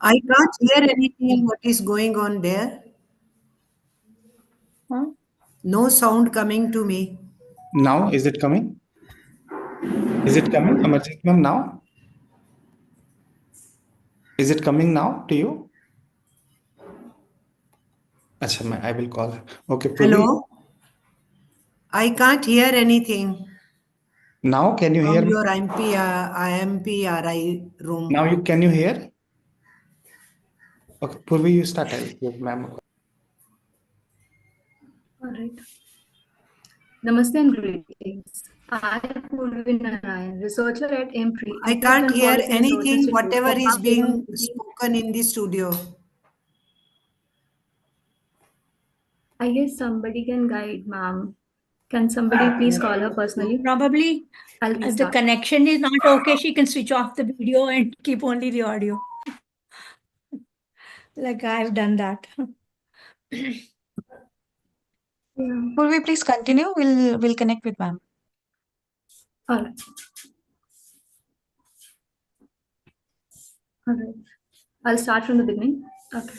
I can't hear anything what is going on there. Huh? No sound coming to me. Now, is it coming? Is it coming, Amarjit ma'am, now? Is it coming now to you? Acha, I will call her. Okay, Purvi. Hello? I can't hear anything Now, can you hear from me? your IMPRI room. Now, can you hear? Okay, Purvi, you start. I'll give ma'am. All right. Namaste and greetings. I, Purvi Narayan, researcher at IMPRI. I Impact can't and hear Policy Research anything, Institute. whatever is being spoken in the studio. I guess somebody can guide, ma'am. Can somebody please call her personally? Probably, I'll if the restart. connection is not okay, she can switch off the video and keep only the audio. Like I've done that. Purvi, please continue. We'll connect with ma'am. All right. All right. I'll start from the beginning. Okay.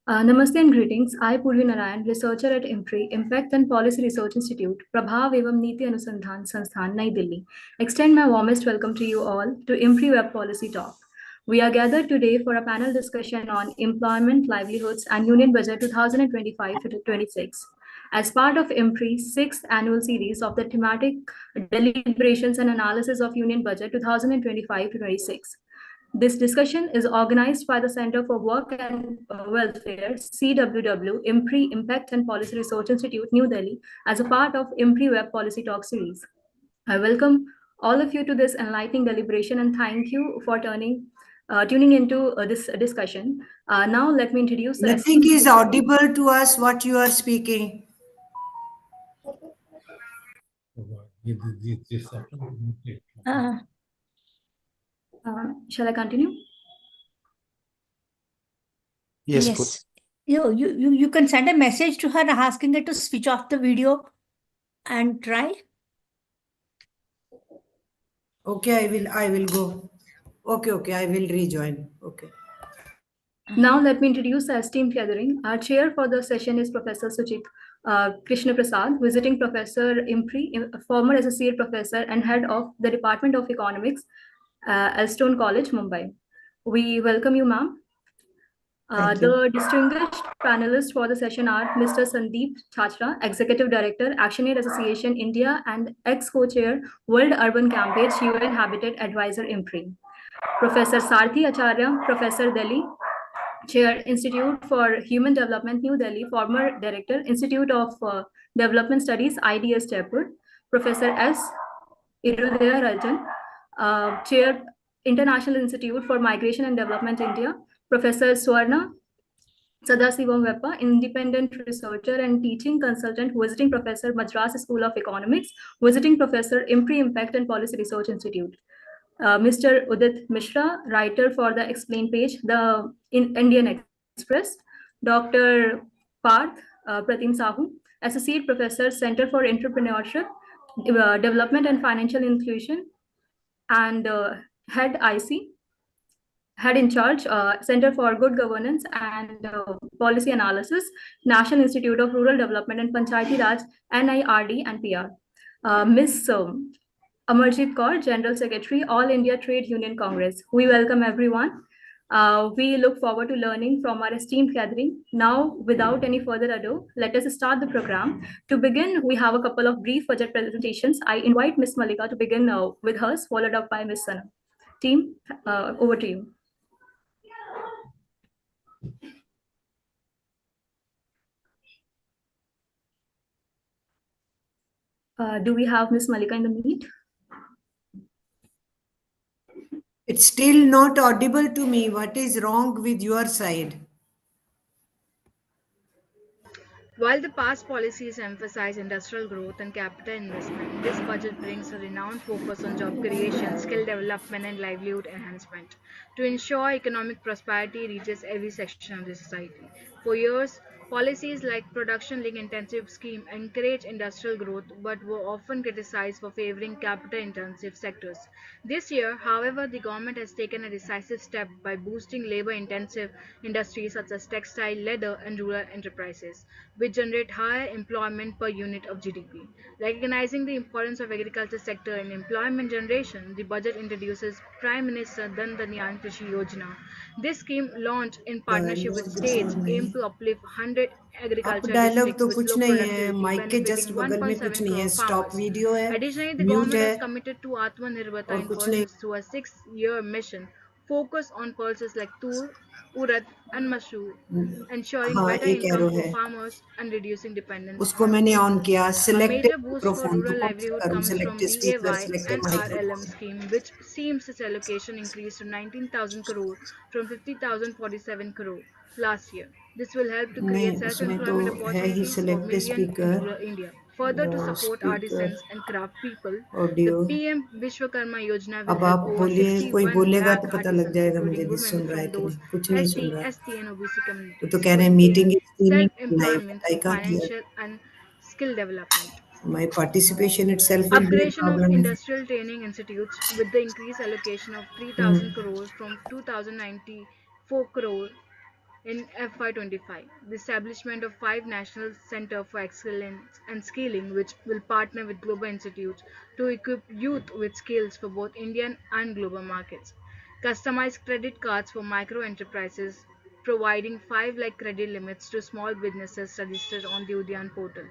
Namaste and greetings. I, Purvi Narayan, researcher at IMPRI, Impact and Policy Research Institute, Prabhav Evam Niti Anusandhan Sansthan, Nai Delhi. Extend my warmest welcome to you all to IMPRI Web Policy Talk. We are gathered today for a panel discussion on employment, livelihoods, and Union Budget 2025-26. As part of IMPRI's 6th annual series of the thematic deliberations and analysis of Union Budget 2025-26. This discussion is organized by the Center for Work and Welfare, CWW, IMPRI Impact and Policy Research Institute, New Delhi, as a part of IMPRI Web Policy Talk series. I welcome all of you to this enlightening deliberation and thank you for tuning into this discussion. Now let me introduce... Nothing is audible to us what you are speaking. Shall I continue? Yes. You can send a message to her asking her to switch off the video and try. Okay, I will go. Okay, I will rejoin. Okay. Now let me introduce the esteemed gathering. Our chair for the session is Professor Suchita Krishnaprasad, visiting professor IMPRI, former associate professor and head of the Department of Economics, Elphinstone College, Mumbai. We welcome you, ma'am. The distinguished panelists for the session are Mr. Sandeep Chachra, Executive Director, ActionAid Association India and ex-co-chair, World Urban Campaign, UN Habitat Advisor, IMPRI. Professor Sarthi Acharya, Professor Delhi, Chair, Institute for Human Development, New Delhi, former Director, Institute of Development Studies, IDS Jaipur. Professor S. Irudaya Rajan, Chair, International Institute for Migration and Development, India. Professor Swarna Sadasivam Veppa, independent researcher and teaching consultant, visiting professor, Madras School of Economics, visiting professor, IMPRI Impact and Policy Research Institute. Mr. Udit Mishra, writer for the Explain page, the Indian Express. Dr. Parth Pratim Sahu, Associate Professor, Center for Entrepreneurship, Development and Financial Inclusion, and Head IC, Head in Charge, Center for Good Governance and Policy Analysis, National Institute of Rural Development and Panchayati Raj, NIRD and PR. Ms. Amarjit Kaur, General Secretary, All India Trade Union Congress. We welcome everyone. We look forward to learning from our esteemed gathering. Now, without any further ado, let us start the program. To begin, we have a couple of brief budget presentations. I invite Ms. Malika to begin with hers, followed up by Ms. Sana. Team, over to you. Do we have Ms. Malika in the meet? It's still not audible to me. What is wrong with your side? While the past policies emphasize industrial growth and capital investment, this budget brings a renowned focus on job creation, skill development, and livelihood enhancement to ensure economic prosperity reaches every section of the society. For years, Policies like production link intensive scheme encourage industrial growth but were often criticized for favoring capital intensive sectors. This year, however, the government has taken a decisive step by boosting labor intensive industries such as textile, leather and rural enterprises, which generate higher employment per unit of GDP. Recognizing the importance of agriculture sector in employment generation, the budget introduces Prime Minister Dhan Dhyan Krishi Yojana. This scheme, launched in partnership with states, aimed to uplift 100 up agriculture dialogue districts तो with कुछ low नहीं है, productivity, mike के just benefiting बगल में कुछ 1.7 नहीं है, crore स्टॉप farmers. वीडियो है, Additionally, the म्यूट government है has committed to Atmanirbharta और in कुछ नहीं। pulses through a 6-year mission focused on pulses like tur, urad, and masoor, ensuring हाँ, better एक एरो income for है, farmers and reducing dependence उसको on मैंने imports. On किया। A select major boost for microphone, तो rural कौन सा livelihood करूँ? comes from select speaker, DAY select and RLM microphone. scheme, which seems its allocation increased to 19,000 crore from 50,047 crore last year. This will help to नहीं, create उसमें तो self-employment है ही opportunities for select millions in speaker rural India. Further, to और support speaker artisans and craft people, the audio. PM Vishwakarma Yojana will अब help आप over बोलिए, कोई 61 बोलेगा lakh तो पता लग artisans, जाएगा मुझे including कि women सुन रहा है from कि those नहीं। कुछ नहीं सुन ST, रहा। ST, and OBC वो तो communities, कह to रहे हैं attain meeting streaming live, self-employment I through can't hear. financial and skill development. My participation itself will be a Upgradation of problem. industrial training institutes with the increased allocation of 3,000 crore from 2,094 crore in FY25. The establishment of 5 national centers for excellence and skilling, which will partner with global institutes to equip youth with skills for both Indian and global markets. Customized credit cards for micro enterprises, providing 5 lakh credit limits to small businesses registered on the Udyan portal.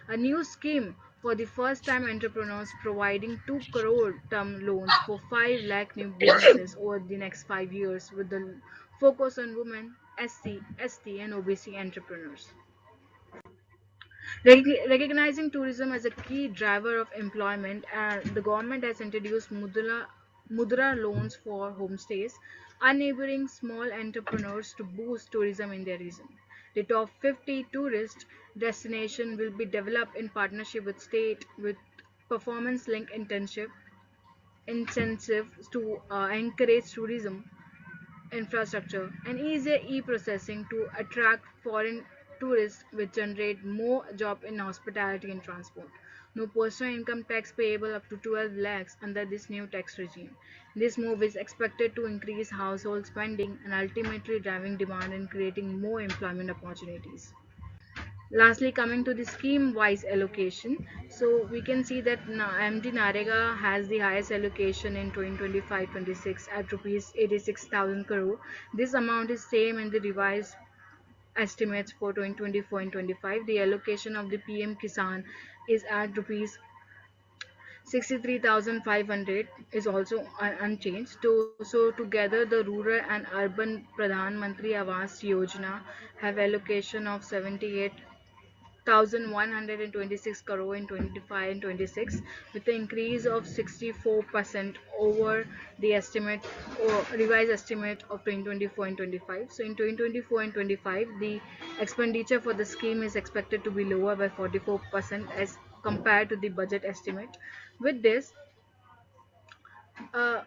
A new scheme for the first time entrepreneurs, providing 2 crore term loans for 5 lakh new businesses over the next 5 years with the focus on women, SC, ST and OBC entrepreneurs. Recognizing tourism as a key driver of employment, the government has introduced Mudra loans for homestays, enabling small entrepreneurs to boost tourism in their region. The top 50 tourist destination will be developed in partnership with state with performance-linked incentives to encourage tourism infrastructure and easier e-processing to attract foreign tourists which generate more job in hospitality and transport. No personal income tax payable up to 12 lakhs under this new tax regime. This move is expected to increase household spending and ultimately driving demand and creating more employment opportunities. Lastly, coming to the scheme-wise allocation, so we can see that MD Narega has the highest allocation in 2025-26 at rupees 86,000 crore. This amount is same in the revised estimates for 2024 and 25. The allocation of the PM Kisan is at rupees 63,500 is also unchanged. So together the rural and urban Pradhan Mantri Awas Yojana have allocation of 78,126 crore in 25 and 26 with an increase of 64% over the estimate or revised estimate of 2024 and 25. So in 2024 and 25 the expenditure for the scheme is expected to be lower by 44% as compared to the budget estimate. With this uh,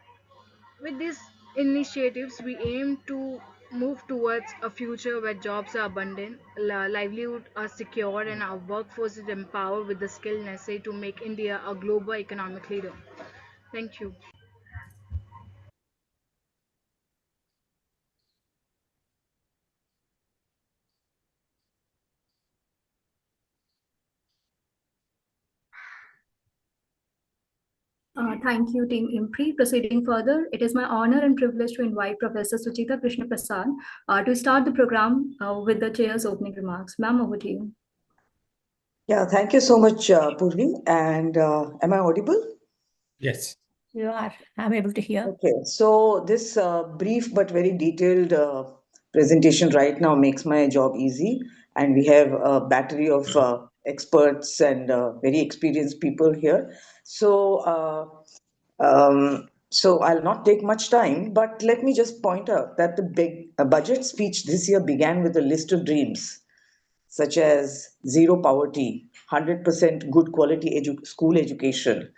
with these initiatives, we aim to move towards a future where jobs are abundant, livelihood are secure, and our workforce is empowered with the skill necessary to make India a global economic leader. Thank you. Thank you, Team IMPRI. Proceeding further, it is my honor and privilege to invite Professor Suchita Krishnaprasad to start the program with the chair's opening remarks. Ma'am, over to you. Yeah, thank you so much, Purvi. And am I audible? Yes. You are. I'm able to hear. Okay, so this brief but very detailed presentation right now makes my job easy. And we have a battery of experts and very experienced people here. So I'll not take much time, but let me just point out that the big budget speech this year began with a list of dreams, such as zero poverty, 100% good quality school education,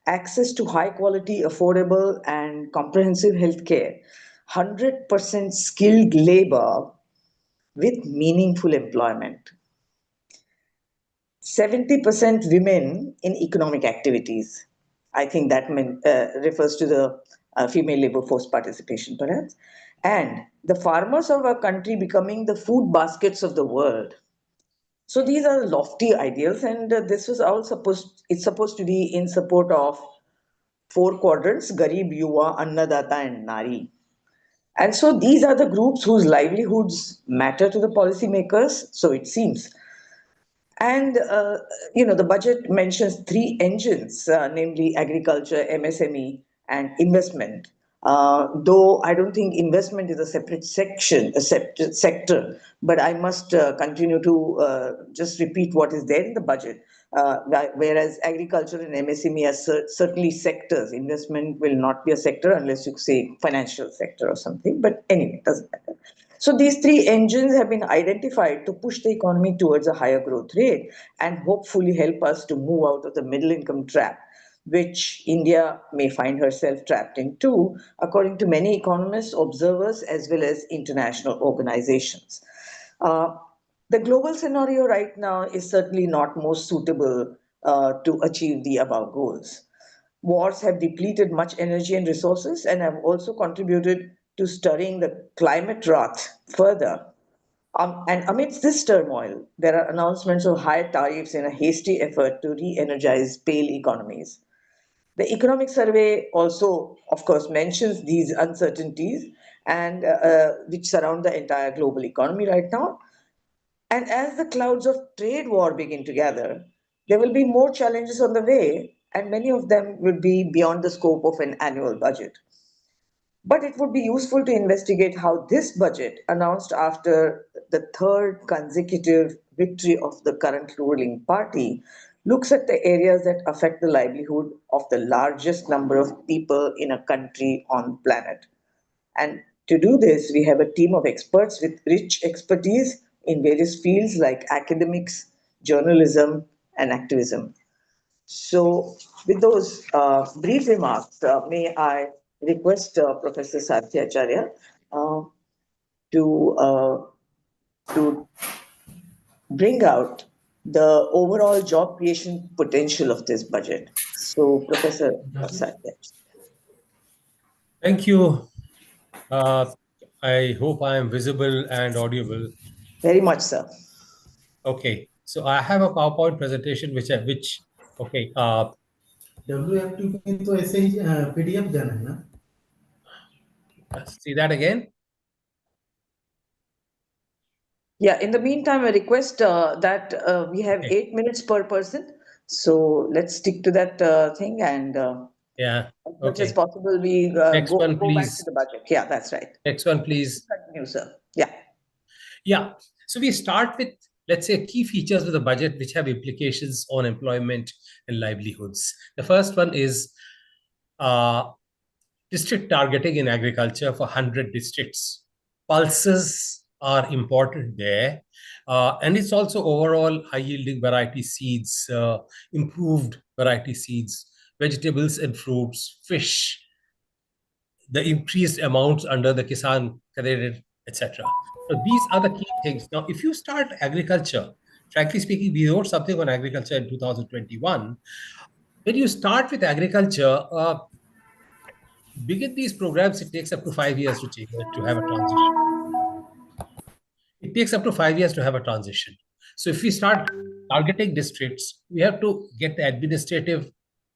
access to high quality, affordable, and comprehensive health care, 100% skilled labor with meaningful employment. 70% women in economic activities. I think that refers to the female labor force participation, perhaps. And the farmers of our country becoming the food baskets of the world. So these are lofty ideals, and this was all it's supposed to be in support of four quadrants: Garib, Yuva, Annadata, and Nari. And so these are the groups whose livelihoods matter to the policymakers, so it seems. And the budget mentions three engines, namely agriculture, MSME, and investment. Though I don't think investment is a separate section, a separate sector, but I must continue to just repeat what is there in the budget. Whereas agriculture and MSME are certainly sectors, investment will not be a sector unless you say financial sector or something. But anyway, it doesn't matter. So these three engines have been identified to push the economy towards a higher growth rate and hopefully help us to move out of the middle income trap, which India may find herself trapped in too, according to many economists, observers, as well as international organizations. The global scenario right now is certainly not most suitable to achieve the above goals. Wars have depleted much energy and resources and have also contributed to stirring the climate wrath further. And amidst this turmoil, there are announcements of higher tariffs in a hasty effort to re energize pale economies. The economic survey also, of course, mentions these uncertainties and which surround the entire global economy right now. And as the clouds of trade war begin to gather, there will be more challenges on the way, and many of them will be beyond the scope of an annual budget. But it would be useful to investigate how this budget, announced after the third consecutive victory of the current ruling party, looks at the areas that affect the livelihood of the largest number of people in a country on the planet. And to do this, we have a team of experts with rich expertise in various fields like academics, journalism, and activism. So, with those brief remarks, may I request Professor Satyacharya uh, to bring out the overall job creation potential of this budget. So, Professor Satyacharya. Thank you. I hope I am visible and audible. Very much, sir. Okay, so I have a PowerPoint presentation okay. WFTP तो ऐसे ही PDF देना है ना? See that again? Yeah, in the meantime, I request that we have 8 minutes per person. So let's stick to that thing and Yeah. as much Okay. as possible, we Next one, go back please. to the budget. Yeah, that's right. Next one, please. Continue, sir. Yeah. Yeah. So we start with, let's say, key features of the budget which have implications on employment and livelihoods. The first one is district targeting in agriculture for 100 districts. Pulses are important there. And it's also overall high-yielding variety seeds, improved variety seeds, vegetables and fruits, fish, the increased amounts under the Kisan Credit, etc. So these are the key things. Now, if you start agriculture, frankly speaking, we wrote something on agriculture in 2021. When you start with agriculture, begin these programs, it takes up to 5 years to have a transition. It takes up to 5 years to have a transition. So if we start targeting districts, we have to get the administrative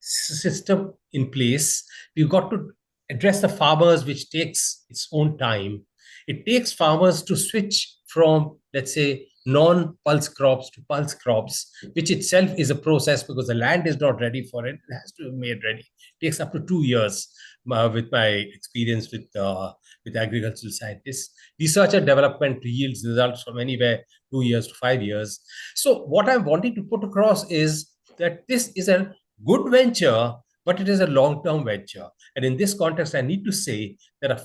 system in place. We've got to address the farmers, which takes its own time. It takes farmers to switch from, let's say, non-pulse crops to pulse crops, which itself is a process because the land is not ready for it. It has to be made ready. It takes up to 2 years with my experience with agricultural scientists. Research and development yields results from anywhere 2 years to 5 years. So what I'm wanting to put across is that this is a good venture, but it is a long-term venture. And in this context, I need to say that a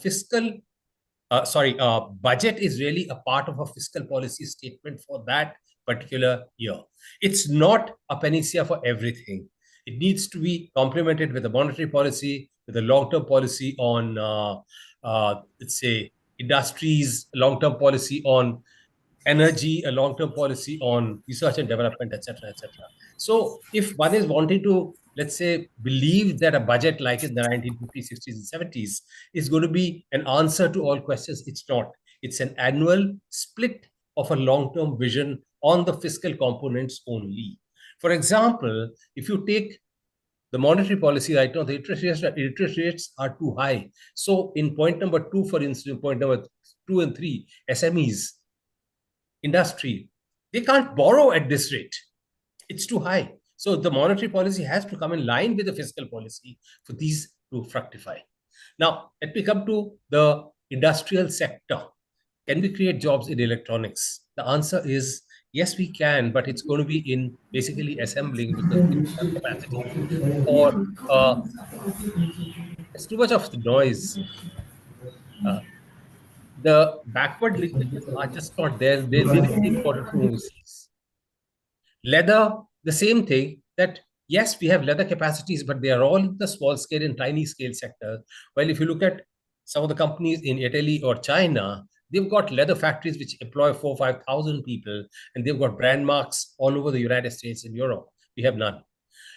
budget is really a part of a fiscal policy statement for that particular year. It's not a panacea for everything. It needs to be complemented with a monetary policy, with a long-term policy on, let's say, industries, long-term policy on energy, a long-term policy on research and development, etc., etc. So if one is wanting to, let's say, believe that a budget like in the 1950s, 60s, and 70s is going to be an answer to all questions, it's not. It's an annual split of a long-term vision on the fiscal components only. For example, if you take the monetary policy right now, the interest rates are too high. So in point number 2, for instance, point number 2 and 3, SMEs, industry, they can't borrow at this rate. It's too high. So the monetary policy has to come in line with the fiscal policy for these to fructify. Now, let me come to the industrial sector. Can we create jobs in electronics? The answer is yes, we can, but it's going to be in basically assembling because we don't have capacity. Or there's too much of the noise. The backward linkages are just not there. They're very important for overseas. Leather, the same thing, that yes, we have leather capacities, but they are all in the small scale and tiny scale sector. While if you look at some of the companies in Italy or China, they've got leather factories which employ 4,000 or 5,000 people, and they've got brand marks all over the United States and Europe. We have none.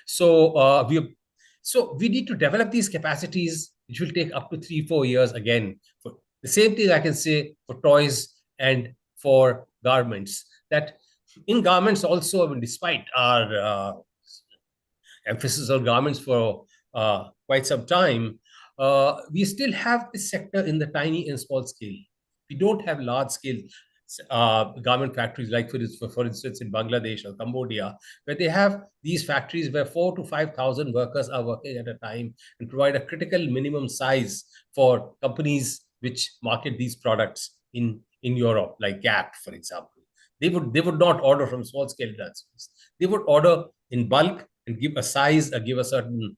So we need to develop these capacities, which will take up to 3-4 years again. For the same thing I can say for toys and for garments, that in garments also, I mean, despite our emphasis on garments for quite some time, we still have this sector in the tiny and small scale. We don't have large scale garment factories like, for instance, in Bangladesh or Cambodia, where they have these factories where 4,000 to 5,000 workers are working at a time and provide a critical minimum size for companies which market these products in Europe, like Gap, for example. They would not order from small scale industries. They would order in bulk and give a size, give a certain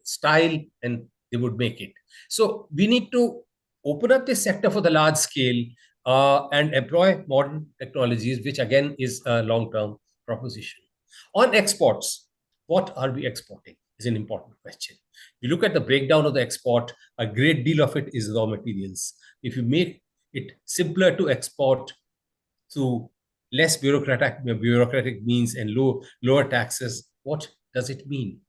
style, and they would make it. So we need to open up this sector for the large scale and employ modern technologies, which again is a long-term proposition. On exports, what are we exporting is an important question. You look at the breakdown of the export, a great deal of it is raw materials. If you make it simpler to export through less bureaucratic means and lower taxes, what does it mean?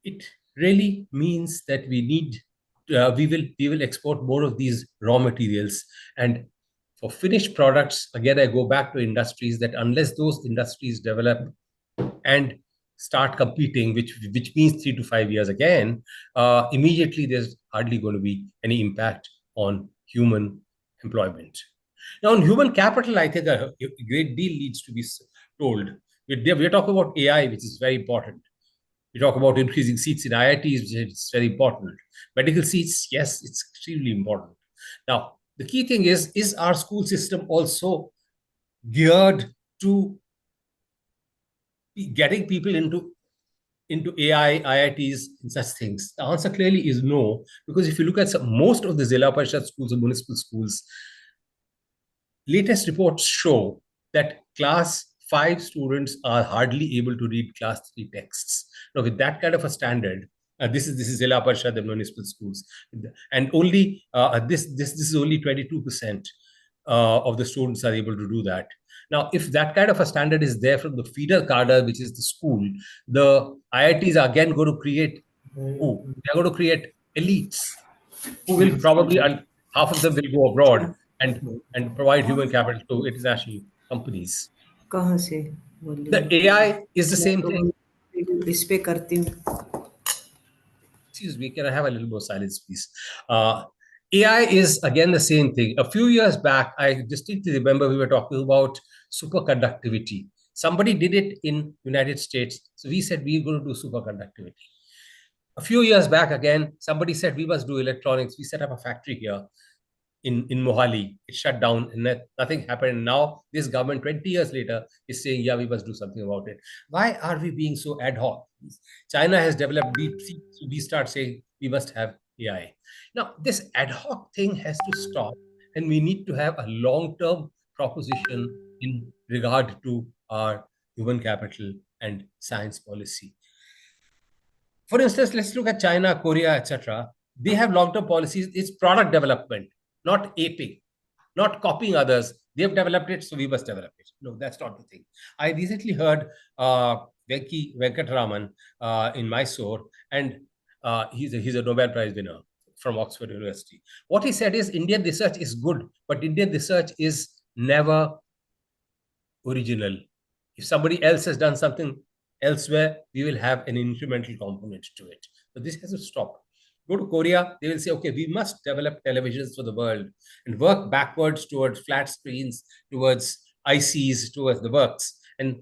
It really means that we will export more of these raw materials. And for finished products, again, I go back to industries, that unless those industries develop and start competing, which means 3 to 5 years again, immediately there's hardly going to be any impact on human employment. Now, on human capital, I think a great deal needs to be told. We're talking about AI, which is very important. We talk about increasing seats in IITs, which is very important. Medical seats, yes, it's extremely important. Now, the key thing is our school system also geared to getting people into AI, IITs, and such things? The answer clearly is no, because if you look at most of the Zilla Parishad schools and municipal schools, latest reports show that class 5 students are hardly able to read class 3 texts. Now, with that kind of a standard, this is Zilla Parishad and municipal schools, and only this is only 22% of the students are able to do that. Now, if that kind of a standard is there from the feeder cadre, which is the school, the IITs are again going to create they're going to create elites who will probably, half of them will go abroad and provide human capital to international companies. कहाँ से बोलिए? The AI is the same thing. इस पे करती हूँ. Excuse me, can I have a little more silence, please? AI is again the same thing. A few years back, I distinctly remember we were talking about superconductivity. Somebody did it in United States. So we said we're going to do superconductivity. A few years back, again, somebody said we must do electronics. We set up a factory here in Mohali. It shut down and nothing happened. And now this government, 20 years later, is saying, yeah, we must do something about it. Why are we being so ad hoc? China has developed DeepSeek, so we start saying we must have AI. Now, this ad hoc thing has to stop, and we need to have a long-term proposition in regard to our human capital and science policy. For instance, let's look at China, Korea, etc. They have long-term policies. It's product development, not aping. not copying others. They've developed it, so we must develop it. No, that's not the thing. I recently heard Venkataraman in Mysore, and he's a Nobel Prize winner from Oxford University. What he said is Indian research is good, but Indian research is never original. If somebody else has done something elsewhere, we will have an incremental component to it. But this has to stop. Go to Korea, they will say, okay, we must develop televisions for the world and work backwards towards flat screens, towards ICs, towards the works. And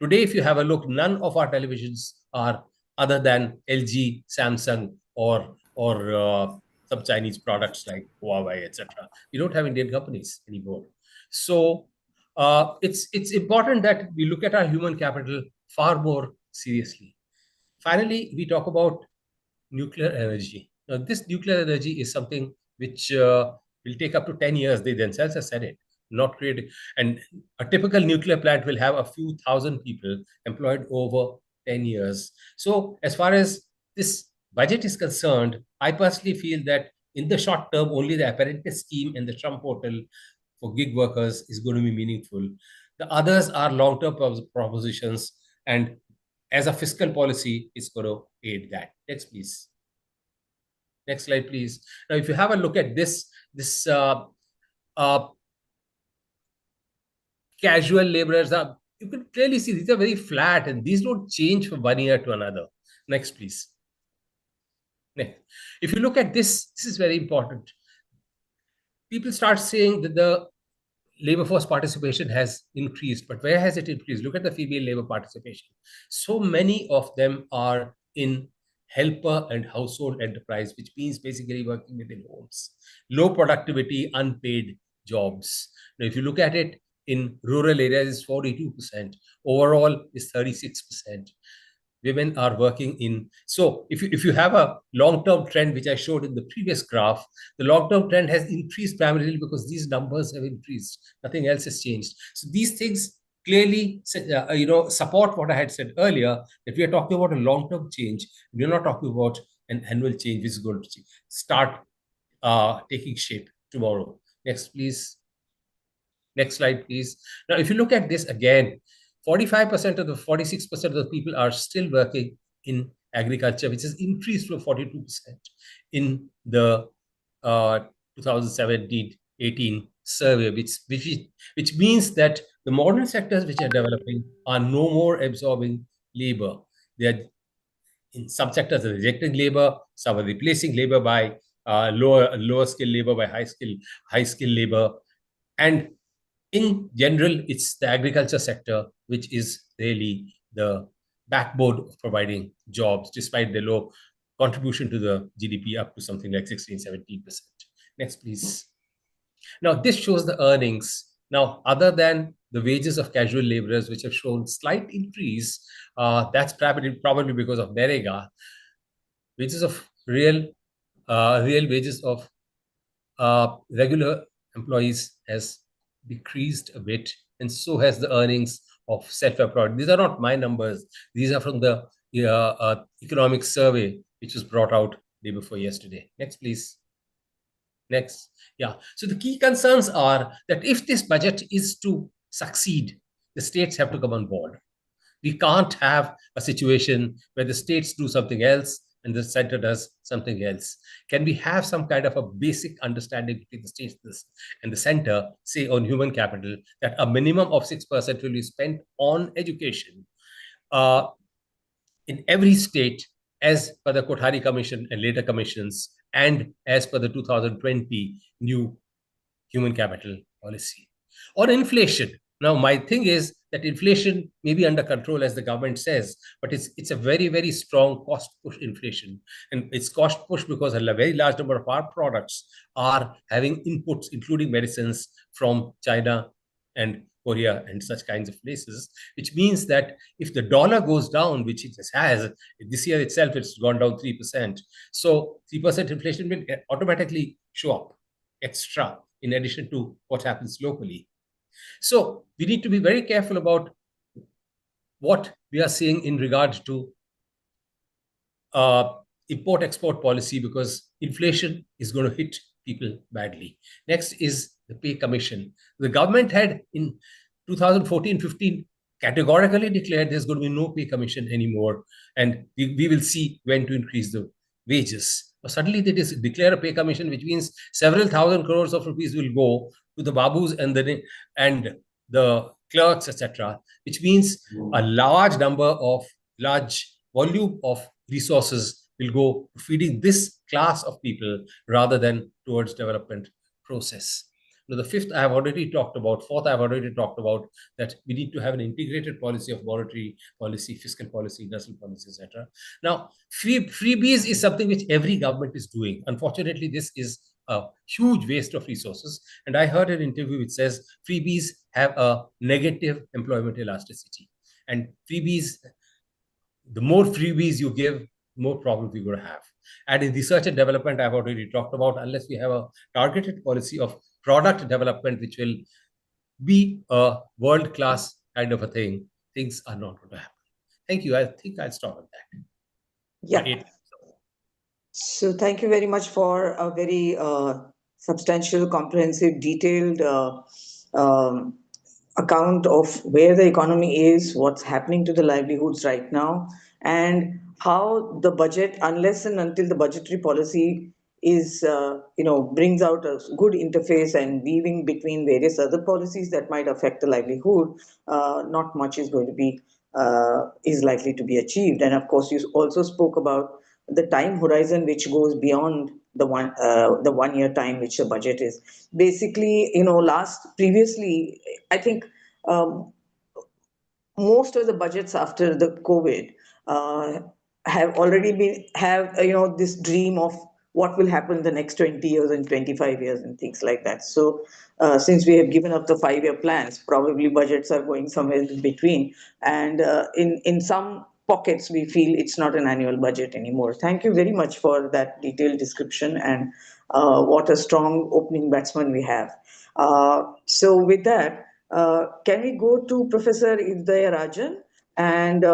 today, if you have a look, none of our televisions are other than LG, Samsung, or some Chinese products like Huawei, etc. We don't have Indian companies anymore. So it's important that we look at our human capital far more seriously. Finally, we talk about nuclear energy. Now, this nuclear energy is something which will take up to 10 years. They themselves have said it, not created. And a typical nuclear plant will have a few thousand people employed over 10 years. So as far as this budget is concerned, I personally feel that in the short term, only the apprentice scheme and the Trump portal for gig workers is going to be meaningful. The others are long-term propositions, and as a fiscal policy, it's going to aid that. Next, please. Next slide, please. Now, if you have a look at this casual laborers, you can clearly see these are very flat, and these don't change from one year to another. Next, please. Next. If you look at this, this is very important. People start saying that the labor force participation has increased, but where has it increased? Look at the female labor participation. So many of them are in helper and household enterprise, which means basically working within homes. Low productivity, unpaid jobs. Now, if you look at it in rural areas, it's 42%. Overall, it's 36%. Women are working in. So if you have a long-term trend, which I showed in the previous graph, the long-term trend has increased primarily because these numbers have increased. Nothing else has changed. So these things clearly support what I had said earlier, that we are talking about a long-term change. We're not talking about an annual change which is going to start taking shape tomorrow. Next, please. Next slide, please. Now, if you look at this again, 45% of the 46% of the people are still working in agriculture, which has increased from 42% in the 2017-18 survey, which means that the modern sectors which are developing are no more absorbing labor. They are, in some sectors, are rejecting labor. Some are replacing labor by lower skill labor by high skill labor, and in general, it's the agriculture sector which is really the backbone of providing jobs, despite the low contribution to the GDP up to something like 16-17%. Next, please. Now, this shows the earnings. Now, other than the wages of casual laborers, which have shown slight increase, that's probably because of NREGA. Wages of real wages of regular employees has decreased a bit, and so has the earnings of self-employed. These are not my numbers. These are from the economic survey, which was brought out day before yesterday. Next, please. Next. Yeah. So the key concerns are that if this budget is to succeed, the states have to come on board. We can't have a situation where the states do something else and the center does something else. Can we have some kind of a basic understanding between the states and the center, say on human capital, that a minimum of 6% will be spent on education in every state, as per the Kothari Commission and later commissions, and as per the 2020 new human capital policy? On inflation, now my thing is that inflation may be under control, as the government says, but it's a very, very strong cost push inflation. And it's cost push because a very large number of our products are having inputs, including medicines, from China and Korea and such kinds of places, which means that if the dollar goes down, which it has, this year itself, it's gone down 3%. So 3% inflation will automatically show up extra in addition to what happens locally. So we need to be very careful about what we are seeing in regard to import-export policy, because inflation is going to hit people badly. Next is the pay commission. The government had in 2014-15 categorically declared there's going to be no pay commission anymore, and we will see when to increase the wages. But suddenly they declare a pay commission, which means several thousand crores of rupees will go to the babus and the clerks, etc., which means a large volume of resources will go to feeding this class of people rather than towards development process. Now, the fifth I have already talked about. Fourth I have already talked about, that we need to have an integrated policy of monetary policy, fiscal policy, industrial policy, etc. Now, freebies is something which every government is doing. Unfortunately, this is a huge waste of resources. And I heard an interview which says freebies have a negative employment elasticity. And freebies, the more freebies you give, the more problems you're going to have. And in research and development, I've already talked about, unless we have a targeted policy of product development, which will be a world-class kind of a thing, things are not going to happen. Thank you. I think I'll stop at that. Yeah. So thank you very much for a very substantial, comprehensive, detailed account of where the economy is, what's happening to the livelihoods right now, and how the budget, unless and until the budgetary policy is, brings out a good interface and weaving between various other policies that might affect the livelihood, not much is going to be, is likely to be achieved. And of course, you also spoke about the time horizon, which goes beyond the 1 year time, which the budget is. Basically, previously, I think most of the budgets after the COVID have already this dream of what will happen in the next 20 years and 25 years and things like that. So since we have given up the 5-year plans, probably budgets are going somewhere in between. And in some pockets, we feel it's not an annual budget anymore. Thank you very much for that detailed description, and what a strong opening batsman we have. So with that, can we go to Professor Idayarajan, and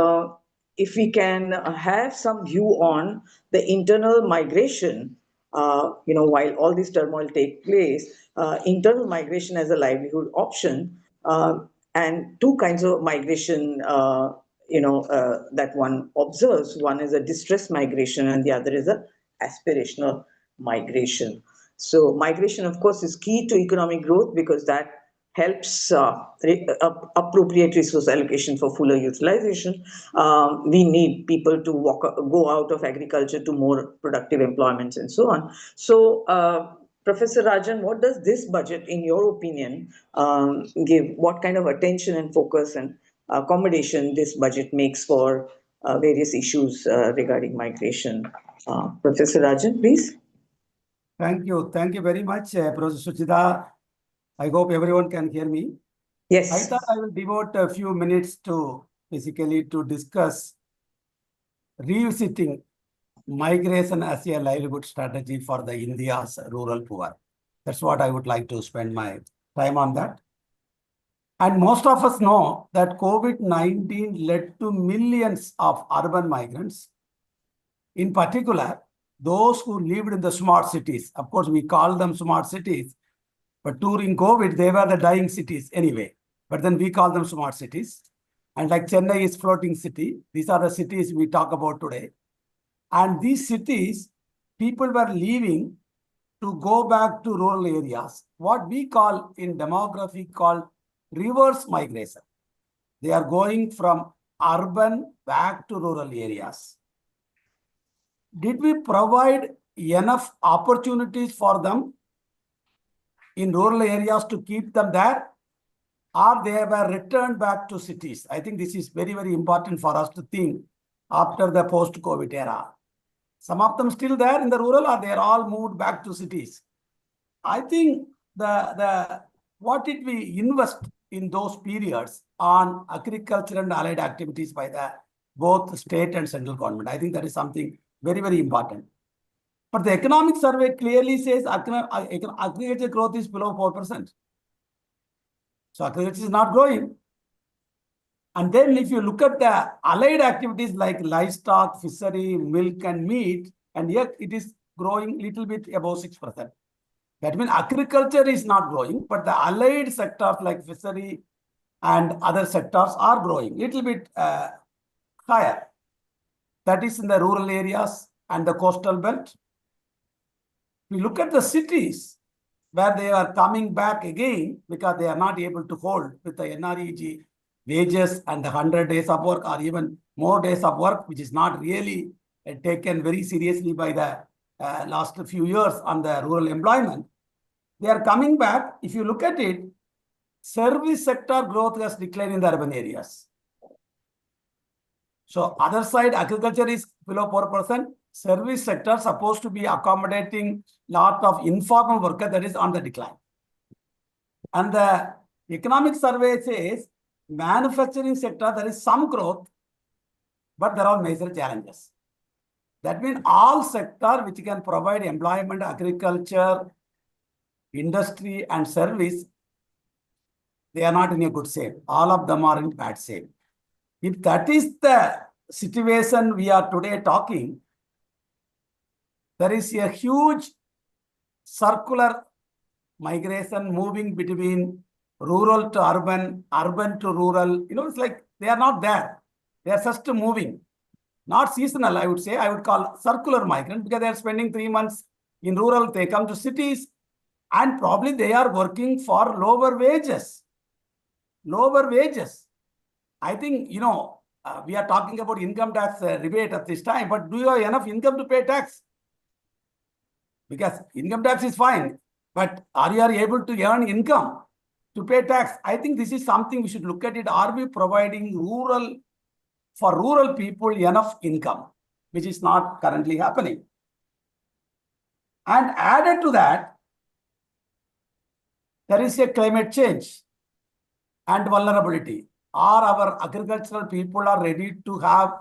if we can have some view on the internal migration, while all this turmoil take place, internal migration as a livelihood option, and two kinds of migration, that one observes. One is a distress migration and the other is a aspirational migration. So migration, of course, is key to economic growth because that helps appropriate resource allocation for fuller utilization. We need people to go out of agriculture to more productive employments and so on. So, Professor Rajan, what does this budget, in your opinion, give? What kind of attention and focus and accommodation this budget makes for various issues regarding migration? Professor Rajan, please. Thank you. Thank you very much, Professor Suchita. I hope everyone can hear me. Yes. I thought I will devote a few minutes to discuss revisiting migration as a livelihood strategy for the India's rural poor. That's what I would like to spend my time on that. And most of us know that COVID-19 led to millions of urban migrants. In particular, those who lived in the smart cities. Of course, we call them smart cities, but during COVID, they were the dying cities anyway. But then we call them smart cities. And like Chennai is floating city. These are the cities we talk about today. And these cities, people were leaving to go back to rural areas. What we call in demography called reverse migration. They are going from urban back to rural areas. Did we provide enough opportunities for them in rural areas to keep them there, or they were returned back to cities? I think this is very, very important for us to think after the post-COVID era. Some of them still there in the rural, or they are all moved back to cities. I think what did we invest in those periods on agriculture and allied activities by the both state and central government? I think that is something very, very important. But the economic survey clearly says agriculture growth is below 4%. So agriculture is not growing. And then if you look at the allied activities like livestock, fishery, milk and meat, and yet it is growing little bit above 6%. That means agriculture is not growing, but the allied sectors like fishery and other sectors are growing little bit higher. That is in the rural areas and the coastal belt. We look at the cities where they are coming back again because they are not able to hold with the NREG wages and the 100 days of work or even more days of work, which is not really taken very seriously by the last few years on the rural employment. They are coming back. If you look at it, service sector growth has declined in the urban areas. So other side, agriculture is below 4%. Service sector supposed to be accommodating lot of informal worker that is on the decline. And the economic survey says manufacturing sector, there is some growth, but there are major challenges. That means all sector which can provide employment, agriculture, industry and service, they are not in a good shape. All of them are in bad shape. If that is the situation we are today talking, there is a huge circular migration moving between rural to urban, urban to rural. It's like they are not there. They are just moving. Not seasonal, I would say. I would call circular migrant because they are spending 3 months in rural. They come to cities and probably they are working for lower wages. Lower wages. I think, we are talking about income tax rebate at this time, but do you have enough income to pay tax? Because income tax is fine, but are you able to earn income to pay tax? I think this is something we should look at it. Are we providing for rural people enough income, which is not currently happening? And added to that, there is a climate change and vulnerability. Are our agricultural people are ready to have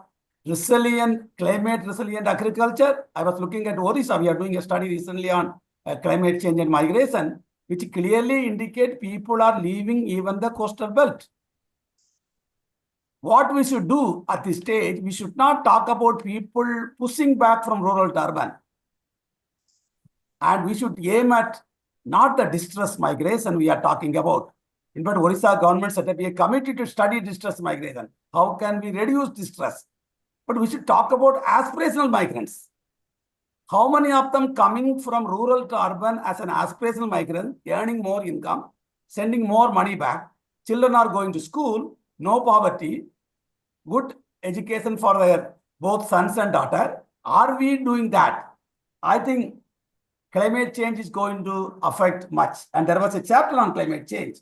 climate resilient agriculture? I was looking at Orissa. We are doing a study recently on climate change and migration, which clearly indicate people are leaving even the coastal belt. What we should do at this stage, we should not talk about people pushing back from rural to urban. And we should aim at not the distress migration we are talking about. In fact, Orissa government set up a committee to study distress migration. How can we reduce distress? But we should talk about aspirational migrants. How many of them coming from rural to urban as an aspirational migrant, earning more income, sending more money back, children are going to school, no poverty, good education for their both sons and daughter. Are we doing that? I think climate change is going to affect much. And there was a chapter on climate change.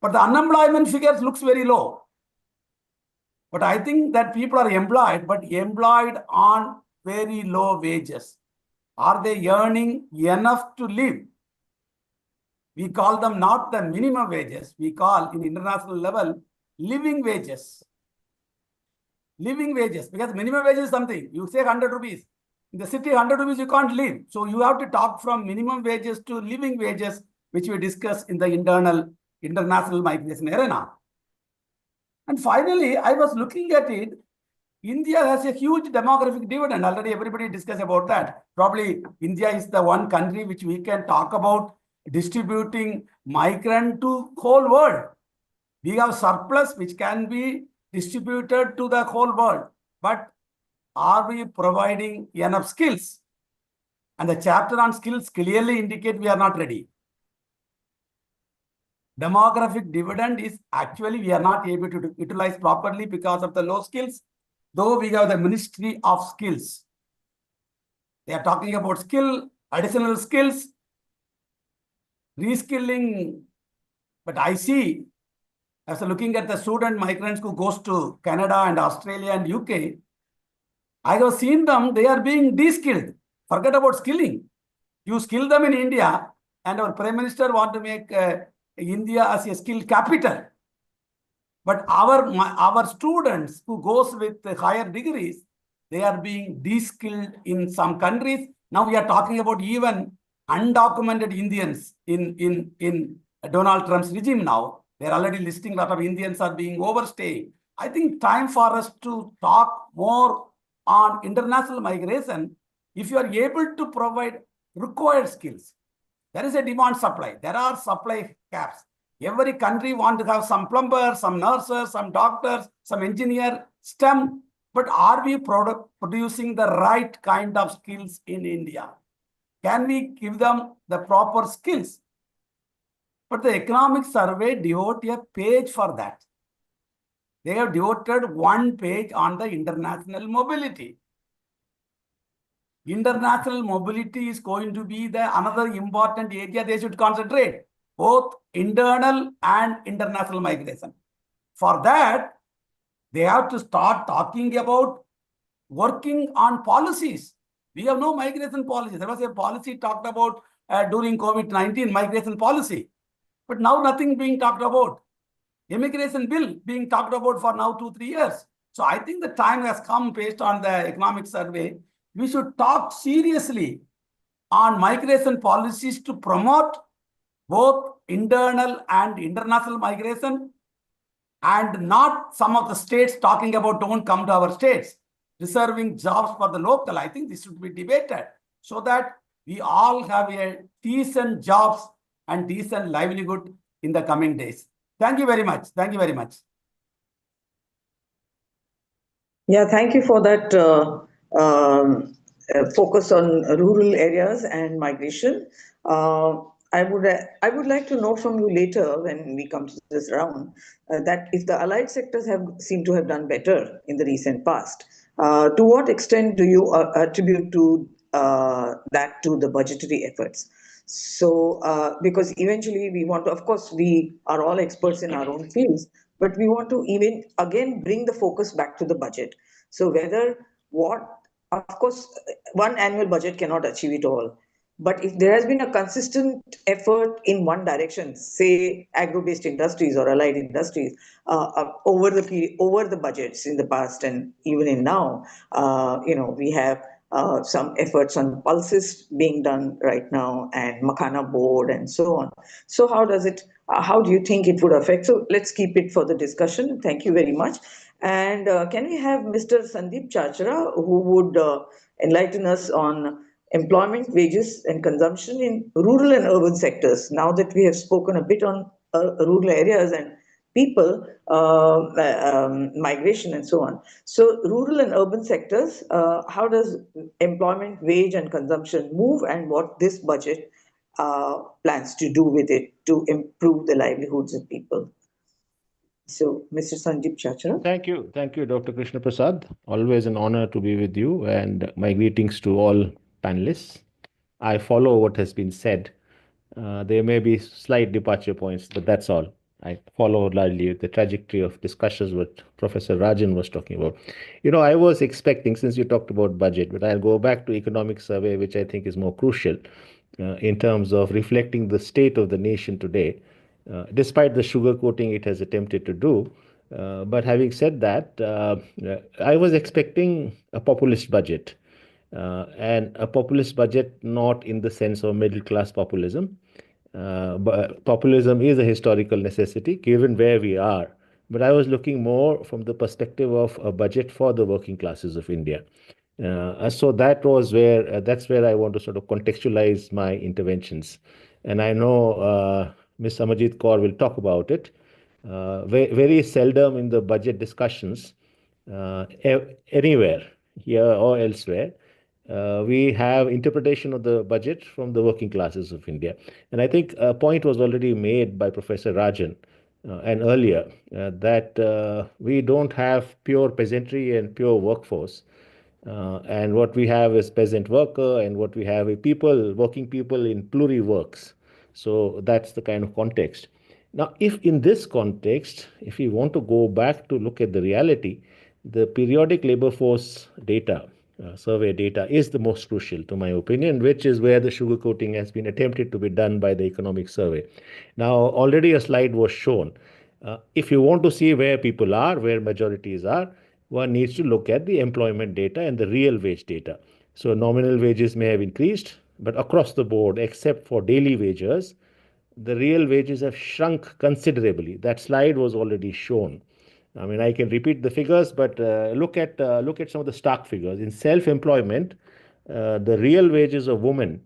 But the unemployment figures looks very low. But I think that people are employed, but employed on very low wages. Are they earning enough to live? We call them not the minimum wages. We call in international level living wages. Living wages, because minimum wage is something. You say 100 rupees. In the city, 100 rupees you can't live. So you have to talk from minimum wages to living wages, which we discuss in the international migration arena. And finally, I was looking at it. India has a huge demographic dividend. Already everybody discussed about that. Probably India is the one country which we can talk about distributing migrant to whole world. We have surplus which can be distributed to the whole world. But are we providing enough skills? And the chapter on skills clearly indicate we are not ready. Demographic dividend is actually we are not able to utilize properly because of the low skills, though we have the Ministry of Skills. They are talking about skill, additional skills, reskilling. But I see, after looking at the student migrants who goes to Canada and Australia and UK, I have seen them, they are being de-skilled. Forget about skilling. You skill them in India, and our Prime Minister want to make India as a skill capital. But our students who goes with higher degrees, they are being de-skilled in some countries. Now we are talking about even undocumented Indians in Donald Trump's regime now. They are already listing a lot of Indians are being overstaying. I think time for us to talk more on international migration. If you are able to provide required skills. There is a demand supply. There are supply gaps. Every country wants to have some plumbers, some nurses, some doctors, some engineer, STEM. But are we producing the right kind of skills in India? Can we give them the proper skills? But the economic survey devote a page for that. They have devoted one page on the international mobility. International mobility is going to be another important area they should concentrate, both internal and international migration. For that, they have to start talking about working on policies. We have no migration policy. There was a policy talked about during COVID-19, migration policy. But now nothing being talked about. Immigration bill being talked about for now 2-3 years. So I think the time has come based on the economic survey. We should talk seriously on migration policies to promote both internal and international migration, and not some of the states talking about don't come to our states, reserving jobs for the local. I think this should be debated so that we all have a decent jobs and decent livelihood in the coming days. Thank you very much. Thank you very much. Yeah, thank you for that focus on rural areas and migration. I would like to know from you later when we come to this round that if the allied sectors seem to have done better in the recent past, to what extent do you attribute to that to the budgetary efforts? So, because eventually we want to, of course, we are all experts in our own fields, but we want to even again bring the focus back to the budget. So of course, one annual budget cannot achieve it all. But if there has been a consistent effort in one direction, say agro-based industries or allied industries, over the budgets in the past and even in now, we have some efforts on pulses being done right now and Makhana board and so on. So how do you think it would affect? So let's keep it for the discussion. Thank you very much. And can we have Mr. Sandeep Chachra, who would enlighten us on employment, wages and consumption in rural and urban sectors? Now that we have spoken a bit on rural areas and people, migration and so on. So rural and urban sectors, how does employment, wage and consumption move, and what this budget plans to do with it to improve the livelihoods of people? So, Mr. Sandeep Chachra. Thank you, Dr. Krishnaprasad. Always an honor to be with you, and my greetings to all panelists. I follow what has been said. There may be slight departure points, but that's all. I follow largely the trajectory of discussions what Professor Rajan was talking about. I was expecting, since you talked about budget, but I'll go back to economic survey, which I think is more crucial in terms of reflecting the state of the nation today, despite the sugarcoating it has attempted to do. But having said that, I was expecting a populist budget, and a populist budget not in the sense of middle class populism. But populism is a historical necessity given where we are. But I was looking more from the perspective of a budget for the working classes of India. So that's where I want to sort of contextualize my interventions. And I know Ms. Amarjit Kaur will talk about it. Very seldom in the budget discussions, anywhere here or elsewhere, we have interpretation of the budget from the working classes of India. And I think a point was already made by Professor Rajan and earlier that we don't have pure peasantry and pure workforce. And what we have is peasant worker, and what we have is working people in pluri-works. So that's the kind of context. Now, if in this context, if we want to go back to look at the reality, the periodic labor force data, survey data is the most crucial, to my opinion, which is where the sugarcoating has been attempted to be done by the economic survey. Now, already a slide was shown. If you want to see where people are, where majorities are, one needs to look at the employment data and the real wage data. So nominal wages may have increased, but across the board, except for daily wages, the real wages have shrunk considerably. That slide was already shown. I mean, I can repeat the figures, but look at some of the stark figures. In self-employment, the real wages of women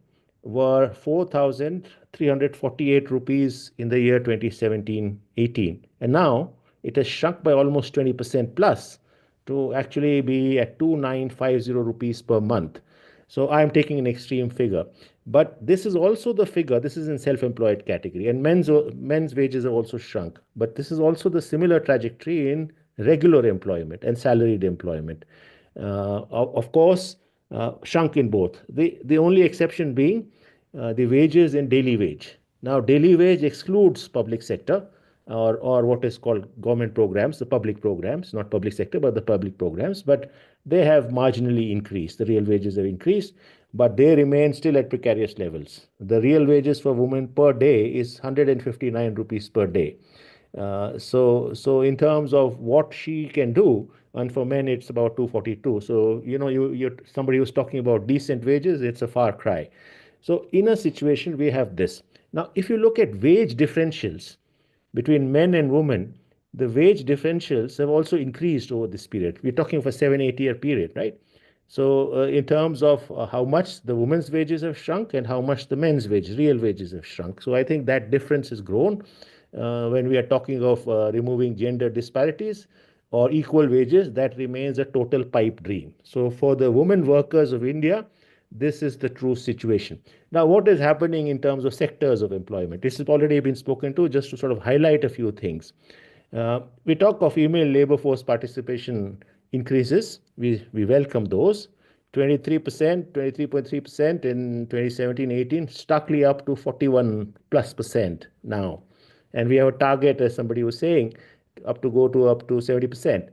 were 4,348 rupees in the year 2017-18. And now it has shrunk by almost 20% plus to actually be at 2,950 rupees per month. So I'm taking an extreme figure. But this is also the figure, this is in self-employed category, and men's wages have also shrunk. But this is also the similar trajectory in regular employment and salaried employment. Of course, shrunk in both. The only exception being the wages in daily wage. Now, daily wage excludes public sector or what is called government programs, the public programs, not public sector, but the public programs. But they have marginally increased. The real wages have increased, but they remain still at precarious levels. The real wages for women per day is 159 rupees per day. So in terms of what she can do, and for men it's about 242. So somebody was talking about decent wages, it's a far cry. So in a situation we have this. Now, if you look at wage differentials between men and women, the wage differentials have also increased over this period. We're talking of a 7-8 year period, right? So in terms of how much the women's wages have shrunk and how much the men's wages, real wages have shrunk. So I think that difference has grown when we are talking of removing gender disparities or equal wages. That remains a total pipe dream. So for the women workers of India, this is the true situation. Now, what is happening in terms of sectors of employment? This has already been spoken to, just to sort of highlight a few things. We talk of female labor force participation increases. We welcome those. 23%, 23.3% in 2017-18, starkly up to 41+% now. And we have a target, as somebody was saying, up to 70%.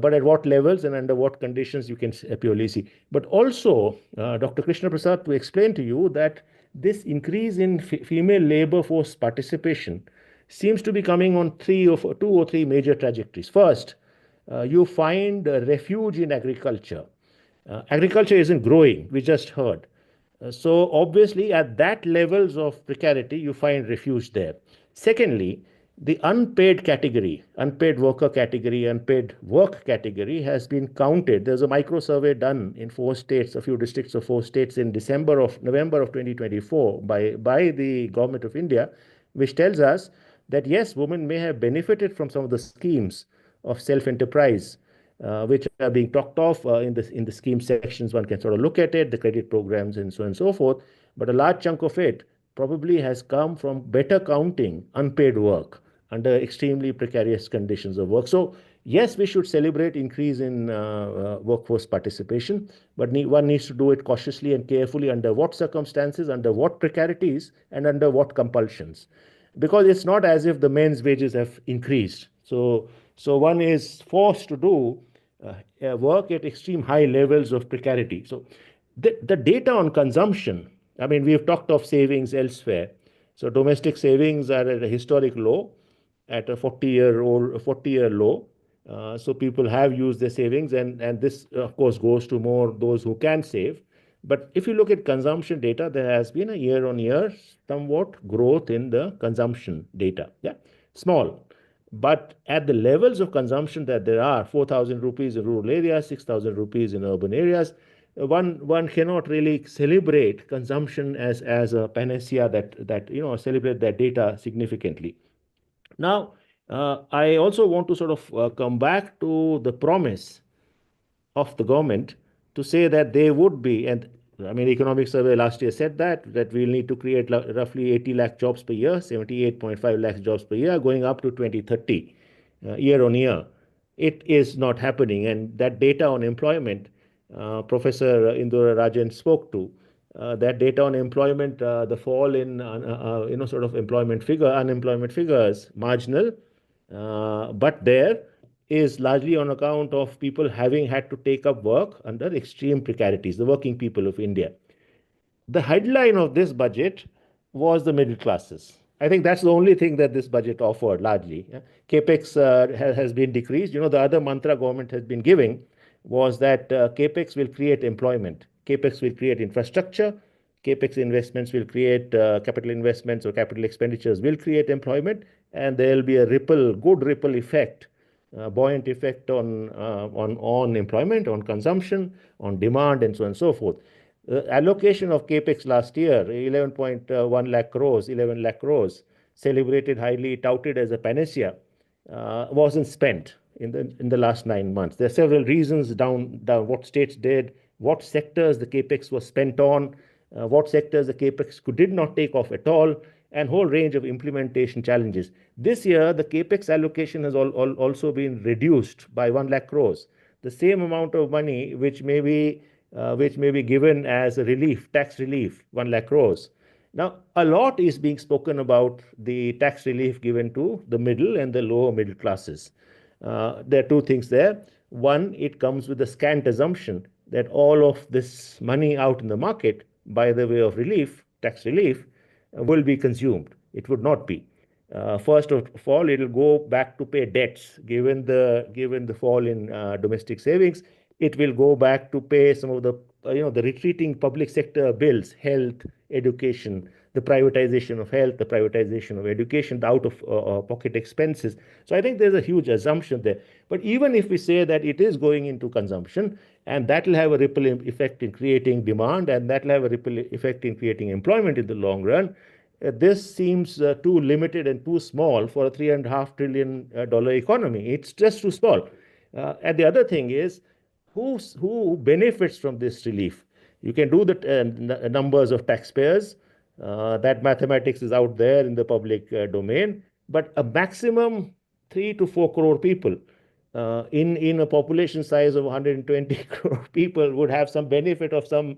But at what levels and under what conditions you can purely see. But also, Dr. Krishnaprasad, to explain to you that this increase in female labor force participation seems to be coming on two or three major trajectories. First, you find refuge in agriculture. Agriculture isn't growing, we just heard. So obviously at that levels of precarity, you find refuge there. Secondly, the unpaid category, unpaid worker category, unpaid work category has been counted. There's a micro survey done in 4 states, a few districts of 4 states in November of 2024 by the government of India, which tells us that yes, women may have benefited from some of the schemes of self-enterprise, which are being talked of in the scheme sections. One can sort of look at it, the credit programs and so on and so forth. But a large chunk of it probably has come from better counting unpaid work under extremely precarious conditions of work. So yes, we should celebrate increase in workforce participation, but one needs to do it cautiously and carefully under what circumstances, under what precarities, and under what compulsions. Because it's not as if the men's wages have increased. So one is forced to do work at extreme high levels of precarity. So the data on consumption, I mean, we've talked of savings elsewhere. So domestic savings are at a historic low, at a 40-year low. So people have used their savings, and this, of course, goes to more those who can save. But if you look at consumption data, there has been a year-on-year somewhat growth in the consumption data. Yeah, small. But at the levels of consumption that there are, 4,000 rupees in rural areas, 6,000 rupees in urban areas, one cannot really celebrate consumption as a panacea that celebrate that data significantly. Now, I also want to sort of come back to the promise of the government to say that they would be, and I mean, economic survey last year said that we'll need to create roughly 80 lakh jobs per year, 78.5 lakh jobs per year, going up to 2030, year on year. It is not happening, and that data on employment, Professor Indira Rajan spoke to. That data on employment, the fall in sort of unemployment figures, marginal, but there is largely on account of people having had to take up work under extreme precarities, the working people of India. The headline of this budget was the middle classes. I think that's the only thing that this budget offered largely. Capex has been decreased. The other mantra government has been giving was that Capex will create employment. Capex will create infrastructure. Capex investments will create capital investments or capital expenditures will create employment, and there will be a good ripple effect, buoyant effect on employment, on consumption, on demand, and so on and so forth. Allocation of capex last year, 11.1 lakh crores, 11 lakh crores, celebrated, highly touted as a panacea, wasn't spent in the last 9 months. There are several reasons down what states did, what sectors the capex was spent on, what sectors the capex did not take off at all, and whole range of implementation challenges. This year, the capex allocation has also been reduced by 1 lakh crores. The same amount of money which may be given as a relief, tax relief, 1 lakh crores. Now, a lot is being spoken about the tax relief given to the middle and the lower middle classes. There are two things there. One, it comes with a scant assumption that all of this money out in the market, by the way of relief, tax relief, will be consumed. It would not be. First of all, it will go back to pay debts. Given the fall in domestic savings, it will go back to pay some of the the retreating public sector bills, health, education, the privatization of health, the privatization of education, the out-of-pocket expenses. So I think there's a huge assumption there. But even if we say that it is going into consumption, and that will have a ripple effect in creating demand, and that will have a ripple effect in creating employment in the long run, this seems too limited and too small for a $3.5 trillion economy. It's just too small. And the other thing is, who benefits from this relief? You can do the numbers of taxpayers. That mathematics is out there in the public domain. But a maximum 3 to 4 crore people in a population size of 120 crore people would have some benefit of some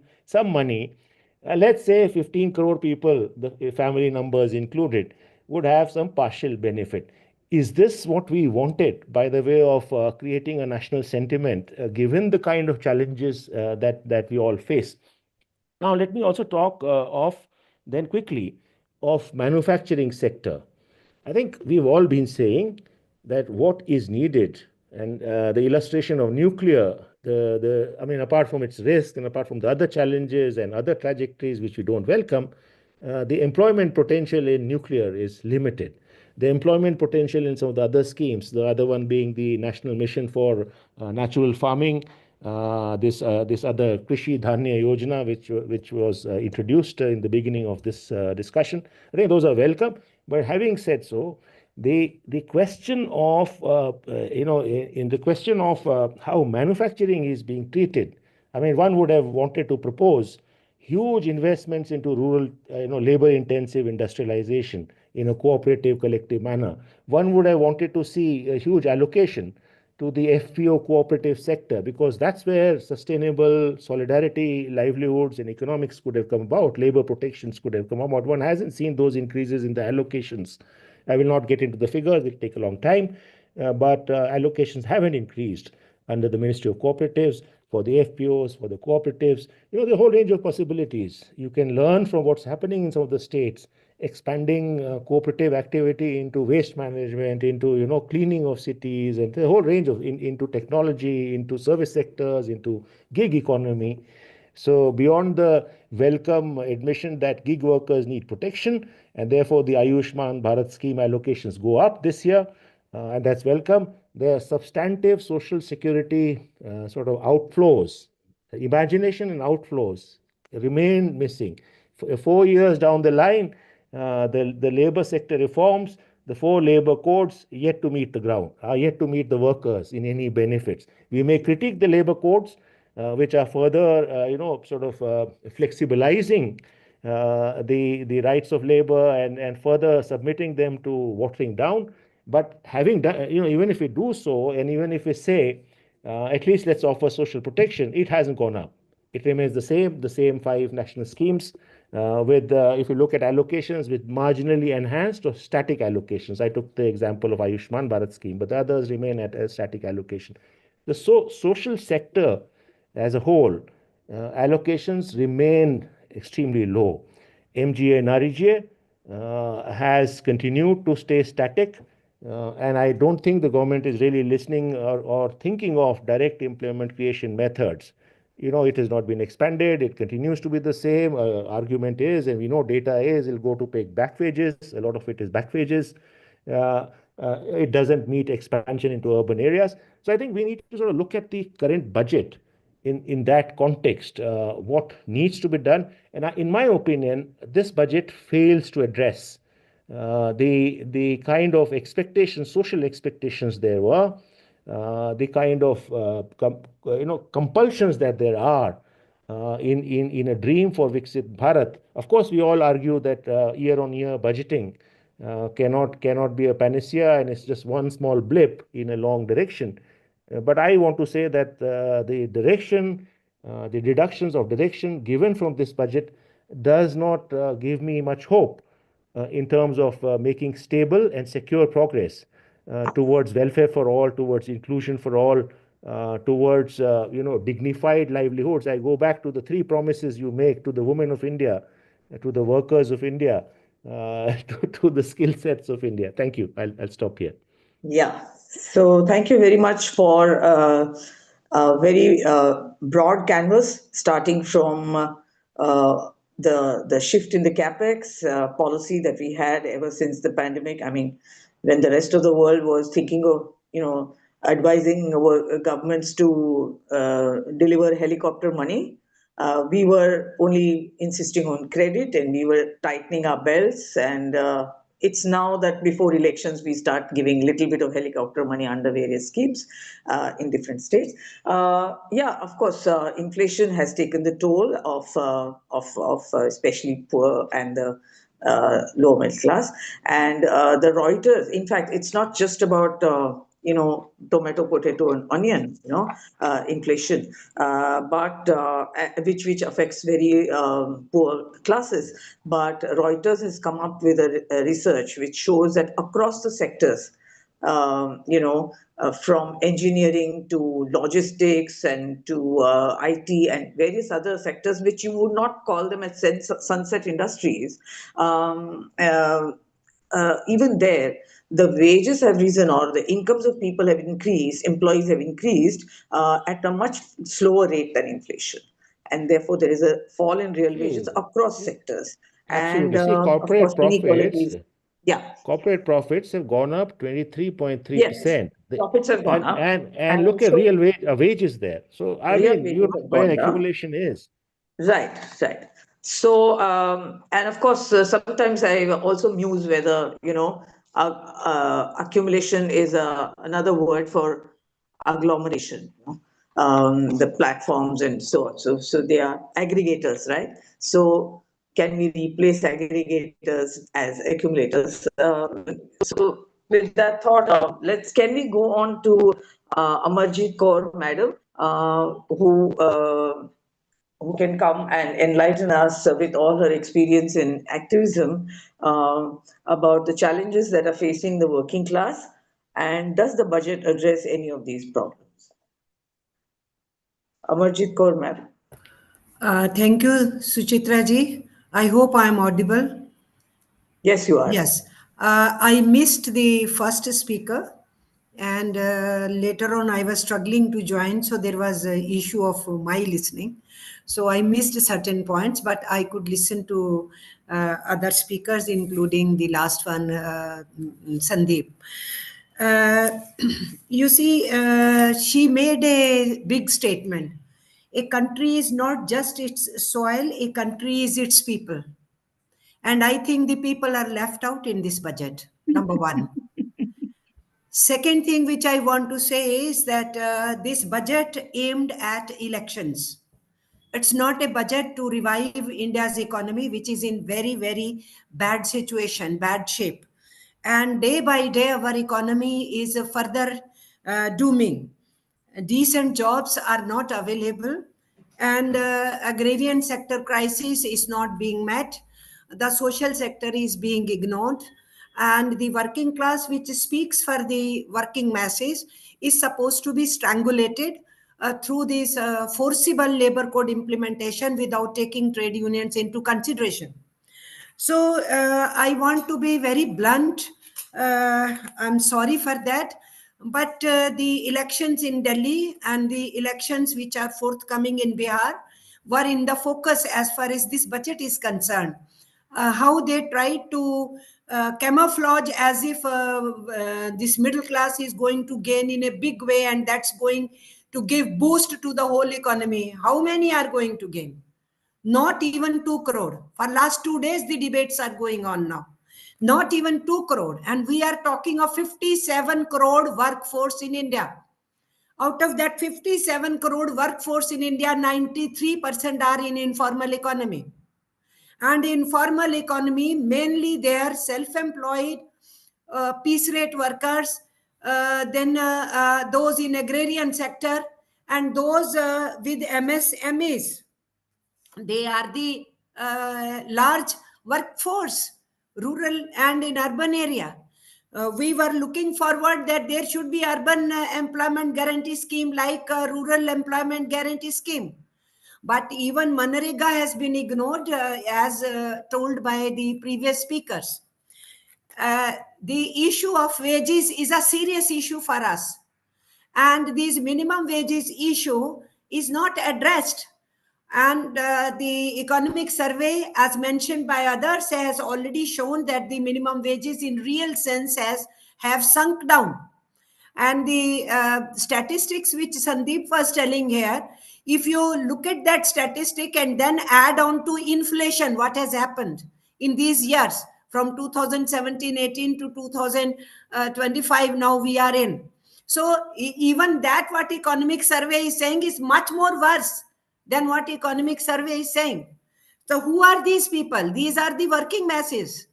money. Let's say 15 crore people, the family numbers included, would have some partial benefit. Is this what we wanted by the way of creating a national sentiment, given the kind of challenges that we all face? Now, let me also talk then quickly of manufacturing sector. I think we've all been saying that what is needed, and the illustration of nuclear, apart from its risk and apart from the other challenges and other trajectories which we don't welcome, the employment potential in nuclear is limited. The employment potential in some of the other schemes, the other one being the National Mission for Natural Farming, this other Krishi Dhanya Yojana, which was introduced in the beginning of this discussion. I think those are welcome. But having said so, the question of in the question of how manufacturing is being treated, I mean, one would have wanted to propose huge investments into rural, labor-intensive industrialization in a cooperative, collective manner. One would have wanted to see a huge allocation to the FPO cooperative sector, because that's where sustainable solidarity, livelihoods, and economics could have come about, labor protections could have come about. One hasn't seen those increases in the allocations. I will not get into the figures, it will take a long time, but allocations haven't increased under the Ministry of Cooperatives, for the FPOs, for the cooperatives, the whole range of possibilities. You can learn from what's happening in some of the states, expanding cooperative activity into waste management, into cleaning of cities, and the whole range of into technology, into service sectors, into gig economy. So beyond the welcome admission that gig workers need protection, and therefore the Ayushman Bharat scheme allocations go up this year, and that's welcome. There are substantive social security sort of outflows. Imagination and outflows remain missing. 4 years down the line, the labor sector reforms, the 4 labor codes yet to meet the ground, are yet to meet the workers in any benefits. We may critique the labor codes, which are further, flexibilizing the rights of labor and further submitting them to watering down. But having done, even if we do so, and even if we say, at least let's offer social protection, it hasn't gone up. It remains the same 5 national schemes, with, if you look at allocations, with marginally enhanced or static allocations. I took the example of Ayushman Bharat scheme, but the others remain at a static allocation. The social sector as a whole, allocations remain extremely low. MGA and RGA has continued to stay static. And I don't think the government is really listening or thinking of direct employment creation methods. It has not been expanded. It continues to be the same. Argument is, and we know data is, it'll go to pay back wages. A lot of it is back wages. It doesn't meet expansion into urban areas. So I think we need to sort of look at the current budget in that context, what needs to be done. And in my opinion, this budget fails to address the kind of expectations, social expectations there were, the kind of compulsions that there are in a dream for Viksit Bharat. Of course, we all argue that year-on-year budgeting cannot be a panacea, and it's just one small blip in a long direction. But I want to say that the direction, the deductions of direction given from this budget does not give me much hope in terms of making stable and secure progress towards welfare for all, towards inclusion for all, towards dignified livelihoods. I go back to the 3 promises you make to the women of India, to the workers of India, to the skill sets of India. Thank you. I'll stop here. Yeah. So thank you very much for a very broad canvas, starting from the shift in the capex policy that we had ever since the pandemic. I mean, when the rest of the world was thinking of advising our governments to deliver helicopter money, we were only insisting on credit, and we were tightening our belts. And it's now that before elections, we start giving a little bit of helicopter money under various schemes in different states. Yeah, of course, inflation has taken the toll of especially poor and the lower middle class. And the Reuters, in fact, it's not just about tomato, potato, and onion, inflation, but which affects very poor classes. But Reuters has come up with a research which shows that across the sectors, from engineering to logistics and to IT and various other sectors, which you would not call them as sunset industries, even there, the wages have risen, or the incomes of people have increased, employees have increased at a much slower rate than inflation. And therefore, there is a fall in real wages across sectors. Absolutely. And See, corporate of course, inequalities. Yeah. Corporate profits have gone up 23.3%. Yes, profits have gone up. And look at real wages there. So, I mean, you know where accumulation is. Right. So, and of course, sometimes I also muse whether, accumulation is another word for agglomeration, the platforms and so on. So they are aggregators, right? So can we replace aggregators as accumulators? So with that thought, can we go on to Amarjit Kaur, madam, who can come and enlighten us with all her experience in activism about the challenges that are facing the working class, and does the budget address any of these problems? Amarjit Kaur, ma'am. Thank you, Suchitra ji. I hope I am audible. Yes, you are. Yes. I missed the first speaker, and later on I was struggling to join, so there was an issue of my listening. So I missed certain points, but I could listen to other speakers, including the last one, Sandeep. You see, she made a big statement. A country is not just its soil, a country is its people. And I think the people are left out in this budget, number one. Second thing which I want to say is that this budget aimed at elections. It's not a budget to revive India's economy, which is in very, very bad situation, bad shape. And day by day, our economy is further dooming. Decent jobs are not available, and agrarian sector crisis is not being met. The social sector is being ignored, and the working class, which speaks for the working masses, is supposed to be strangulated through this forcible labor code implementation without taking trade unions into consideration. So I want to be very blunt. I'm sorry for that. But the elections in Delhi and the elections which are forthcoming in Bihar were in the focus as far as this budget is concerned. How they try to camouflage as if this middle class is going to gain in a big way, and that's going to give boost to the whole economy. How many are going to gain? Not even 2 crore. For last 2 days, the debates are going on now. Not even 2 crore. And we are talking of 57 crore workforce in India. Out of that 57 crore workforce in India, 93% are in informal economy. And informal economy, mainly they are self-employed, piece rate workers, then those in agrarian sector, and those with MSMEs. They are the large workforce, rural and in urban area. We were looking forward that there should be urban employment guarantee scheme like rural employment guarantee scheme. But even Manrega has been ignored, as told by the previous speakers. The issue of wages is a serious issue for us. And this minimum wages issue is not addressed. And the economic survey, as mentioned by others, has already shown that the minimum wages in real sense have sunk down. And the statistics which Sandeep was telling here, if you look at that statistic and then add on to inflation, what has happened in these years from 2017-18 to 2025, now we are in. So even that what economic survey is saying is much more worse than what economic survey is saying. So who are these people? These are the working masses.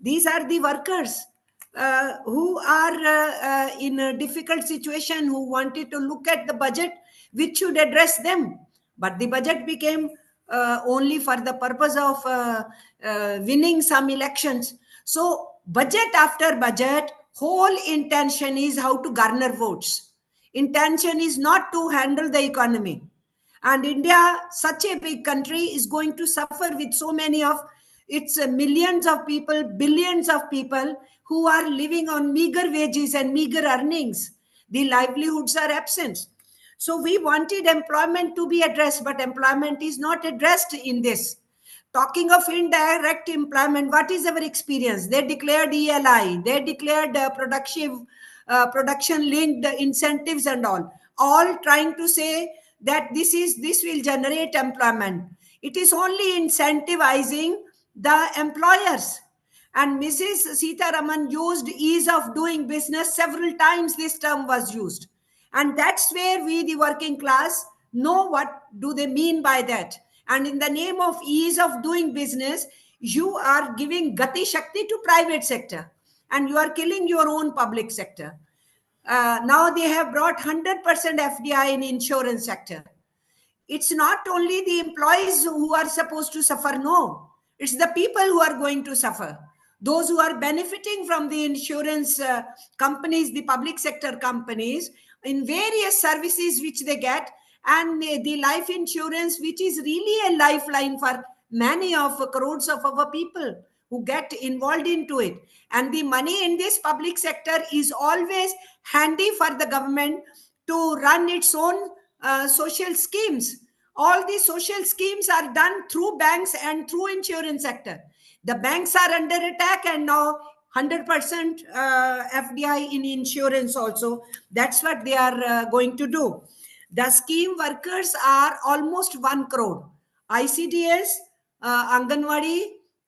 These are the workers who are in a difficult situation, who wanted to look at the budget which should address them. But the budget became only for the purpose of winning some elections. So budget after budget, whole intention is how to garner votes. Intention is not to handle the economy. And India, such a big country, is going to suffer with so many of its millions of people, billions of people who are living on meager wages and meager earnings. The livelihoods are absent. So we wanted employment to be addressed, but employment is not addressed in this. Talking of indirect employment, what is our experience? They declared ELI, they declared production-linked incentives and all trying to say that this will generate employment. It is only incentivizing the employers. And Mrs. Sitaraman used ease of doing business several times. This term was used. And that's where we, the working class, know what do they mean by that. And in the name of ease of doing business, you are giving Gati Shakti to private sector. And you are killing your own public sector. Now they have brought 100% FDI in insurance sector. It's not only the employees who are supposed to suffer, no. It's the people who are going to suffer. Those who are benefiting from the insurance companies, the public sector companies, in various services which they get, and the life insurance, which is really a lifeline for many of crores of our people who get involved into it. And the money in this public sector is always handy for the government to run its own social schemes. All these social schemes are done through banks and through insurance sector. The banks are under attack, and now 100% FDI in insurance also. That's what they are going to do. The scheme workers are almost 1 crore. ICDS, Anganwadi,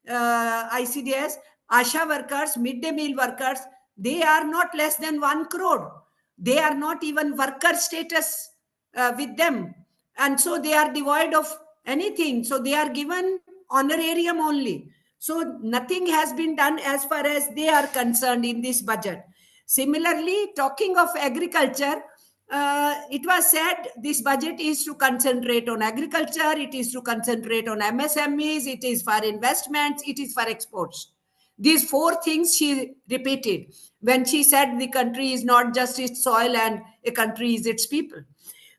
ICDS, Asha workers, midday meal workers, they are not less than 1 crore. They are not even worker status with them. And so they are devoid of anything. So they are given honorarium only. So nothing has been done as far as they are concerned in this budget. Similarly, talking of agriculture, it was said this budget is to concentrate on agriculture, it is to concentrate on MSMEs, it is for investments, it is for exports. These 4 things she repeated when she said the country is not just its soil and a country is its people.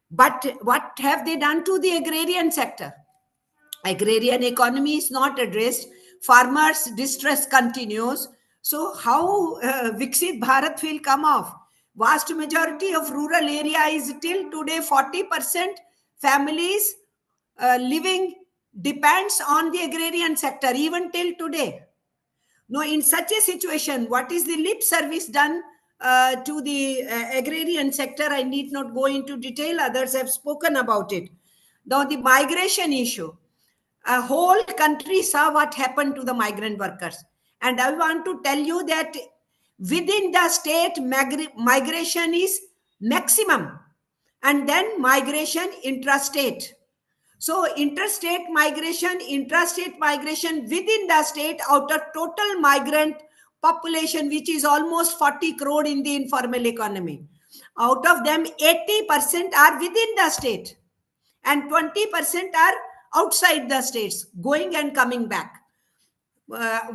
But what have they done to the agrarian sector? Agrarian economy is not addressed. Farmers' distress continues. So how Viksit Bharat will come off? Vast majority of rural area is till today 40% families living depends on the agrarian sector, even till today. Now, in such a situation, what is the lip service done to the agrarian sector. I need not go into detail. Others have spoken about it. Now, the migration issue. A whole country saw what happened to the migrant workers. And I want to tell you that within the state, migration is maximum. And then migration intrastate. So intrastate migration within the state out of total migrant population, which is almost 40 crore in the informal economy. Out of them, 80% are within the state and 20% are outside the states, going and coming back.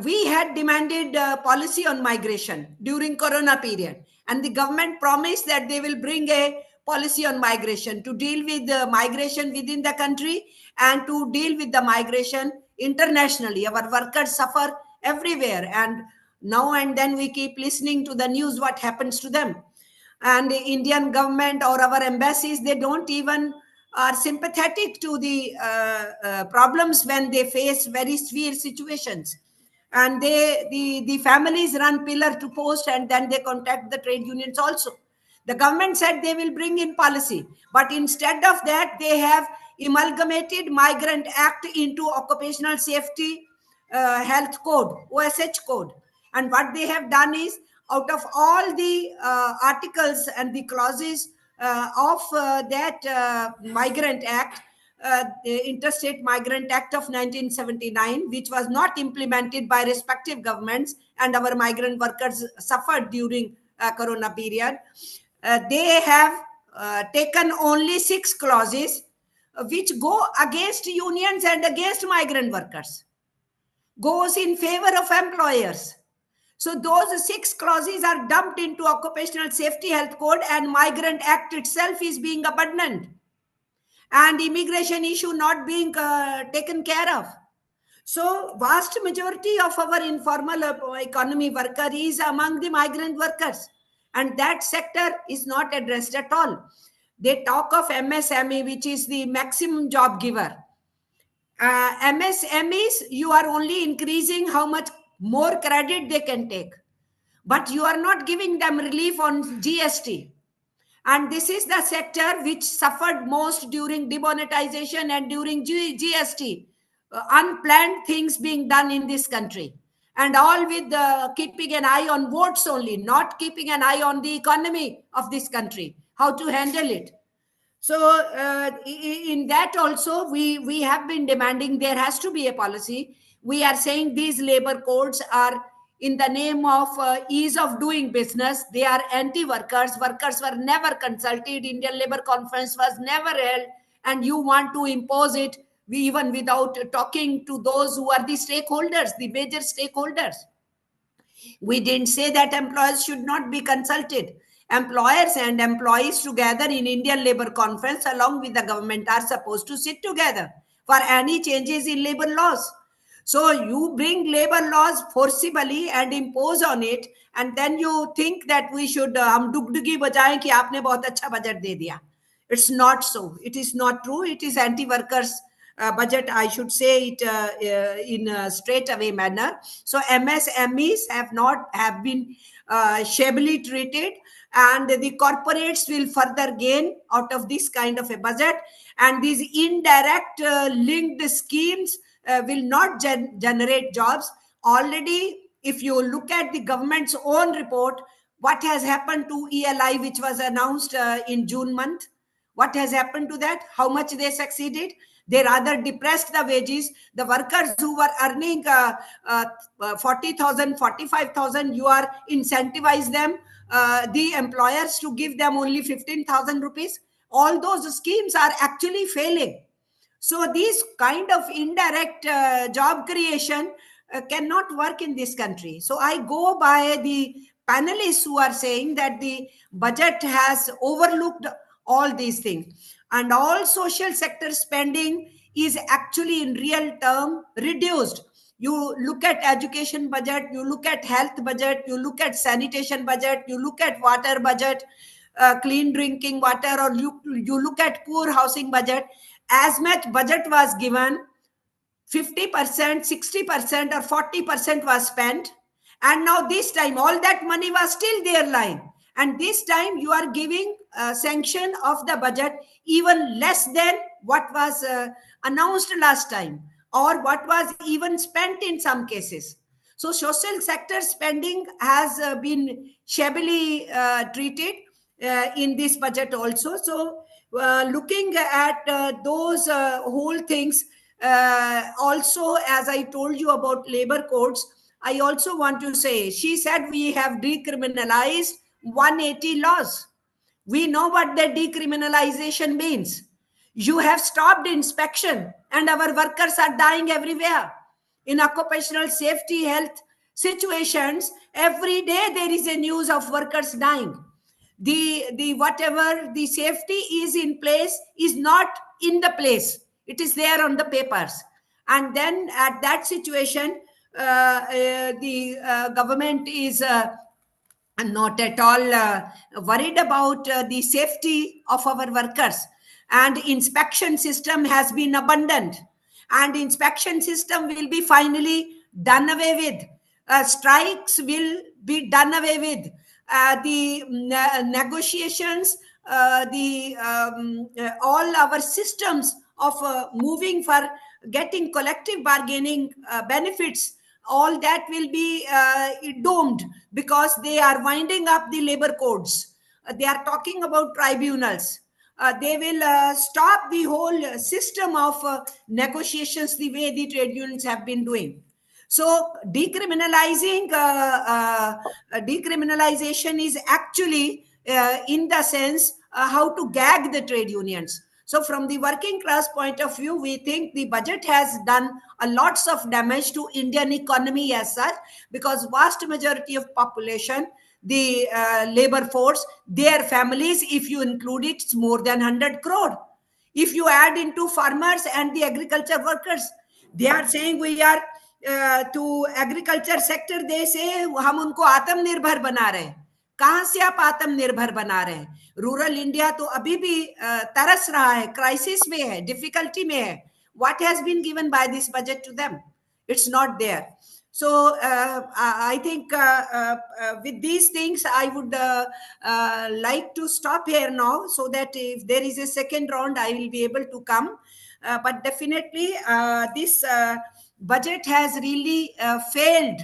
We had demanded policy on migration during Corona period, and the government promised that they will bring a policy on migration to deal with the migration within the country and to deal with the migration internationally. Our workers suffer everywhere, and now and then we keep listening to the news what happens to them. And the Indian government or our embassies, they don't even are sympathetic to the problems when they face very severe situations. And the families run pillar to post, and then they contact the trade unions also. The government said they will bring in policy, but instead of that, they have amalgamated Migrant Act into Occupational Safety Health Code, OSH code. And what they have done is, out of all the articles and the clauses of that Migrant Act, the Interstate Migrant Act of 1979, which was not implemented by respective governments, and our migrant workers suffered during Corona period. They have taken only 6 clauses which go against unions and against migrant workers, goes in favor of employers. So those 6 clauses are dumped into Occupational Safety Health Code, and Migrant Act itself is being abandoned, and immigration issue not being taken care of. So vast majority of our informal economy worker is among the migrant workers, and that sector is not addressed at all. They talk of MSME, which is the maximum job giver. MSMEs, you are only increasing how much more credit they can take, but you are not giving them relief on GST. And this is the sector which suffered most during demonetization and during GST. Unplanned things being done in this country, and all with keeping an eye on votes only, not keeping an eye on the economy of this country, how to handle it. So in that also, we have been demanding there has to be a policy. We are saying these labor codes are in the name of ease of doing business. They are anti-workers. Workers were never consulted. Indian Labour Conference was never held, and you want to impose it even without talking to those who are the stakeholders, the major stakeholders. We didn't say that employers should not be consulted. Employers and employees together in Indian Labour Conference along with the government are supposed to sit together for any changes in labor laws. So you bring labor laws forcibly and impose on it, and then you think that we should hum dugdugi bajaye ki aapne bahut acha budget de diya. It's not so. It is not true. It is anti-workers budget, I should say it in a straightaway manner. So MSMEs have been shabbily treated, and the corporates will further gain out of this kind of a budget. And these indirect linked schemes will not generate jobs. Already, if you look at the government's own report, what has happened to ELI, which was announced in June month? What has happened to that? How much they succeeded? They rather depressed the wages. The workers who were earning 40,000, 45,000, you are incentivize them, the employers to give them only 15,000 rupees. All those schemes are actually failing. So these kind of indirect job creation cannot work in this country. So I go by the panelists who are saying that the budget has overlooked all these things, and all social sector spending is actually in real term reduced. You look at education budget, you look at health budget, you look at sanitation budget, you look at water budget, clean drinking water, or you look at poor housing budget. As much budget was given, 50%, 60% or 40% was spent, and now this time all that money was still there lying. And this time you are giving sanction of the budget even less than what was announced last time, or what was even spent in some cases. So social sector spending has been shabbily treated in this budget also. So looking at those whole things, also, as I told you about labor codes, I also want to say, she said we have decriminalized 180 laws. We know what the decriminalization means. You have stopped inspection, and our workers are dying everywhere. In occupational safety health situations, every day there is a news of workers dying. The whatever the safety is in place is not in the place. It is there on the papers. And then at that situation, the government is not at all worried about the safety of our workers, and inspection system has been abandoned, and inspection system will be finally done away with. Strikes will be done away with. The negotiations, all our systems of moving for getting collective bargaining benefits, all that will be doomed, because they are winding up the labor codes. They are talking about tribunals. They will stop the whole system of negotiations the way the trade unions have been doing. So decriminalization is actually in the sense how to gag the trade unions. So from the working class point of view, we think the budget has done a lots of damage to Indian economy as such, because vast majority of population, the labor force, their families, if you include it, it's more than 100 crore. If you add into farmers and the agriculture workers, they are saying we are to agriculture sector, they say हम उनको आत्मनिर्भर बना रहे हैं. कहां से आप आत्मनिर्भर बना रहे हैं? रूरल इंडिया तो अभी भी तरस रहा है, क्राइसिस में है, डिफिकल्टी में है. What has been given by this budget to them? It's not there. So I think with these things, I would like to stop here now, so that if there is a second round, I will be able to come. But definitely, this budget has really failed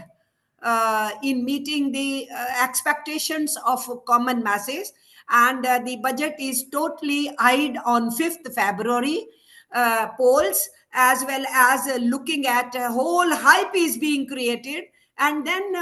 in meeting the expectations of common masses, and the budget is totally eyed on 5th February polls, as well as looking at whole hype is being created, and then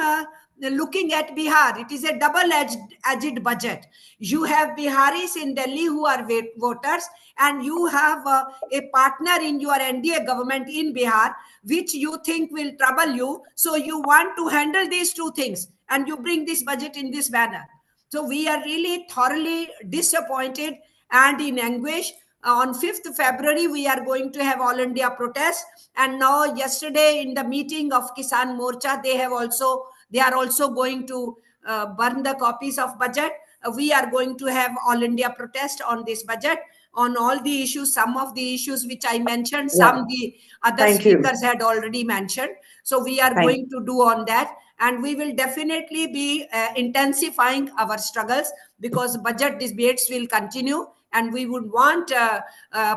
looking at Bihar. It is a double-edged budget. You have Biharis in Delhi who are voters, and you have a partner in your NDA government in Bihar, which you think will trouble you. So you want to handle these two things, and you bring this budget in this manner. So we are really thoroughly disappointed and in anguish. On 5th February, we are going to have All India protest. And now yesterday in the meeting of Kisan Morcha, they are also going to burn the copies of budget. We are going to have All India protest on this budget, on all the issues, some of the issues which I mentioned, some the other speakers had already mentioned. So we are going to do on that. And we will definitely be intensifying our struggles, because budget debates will continue. And we would want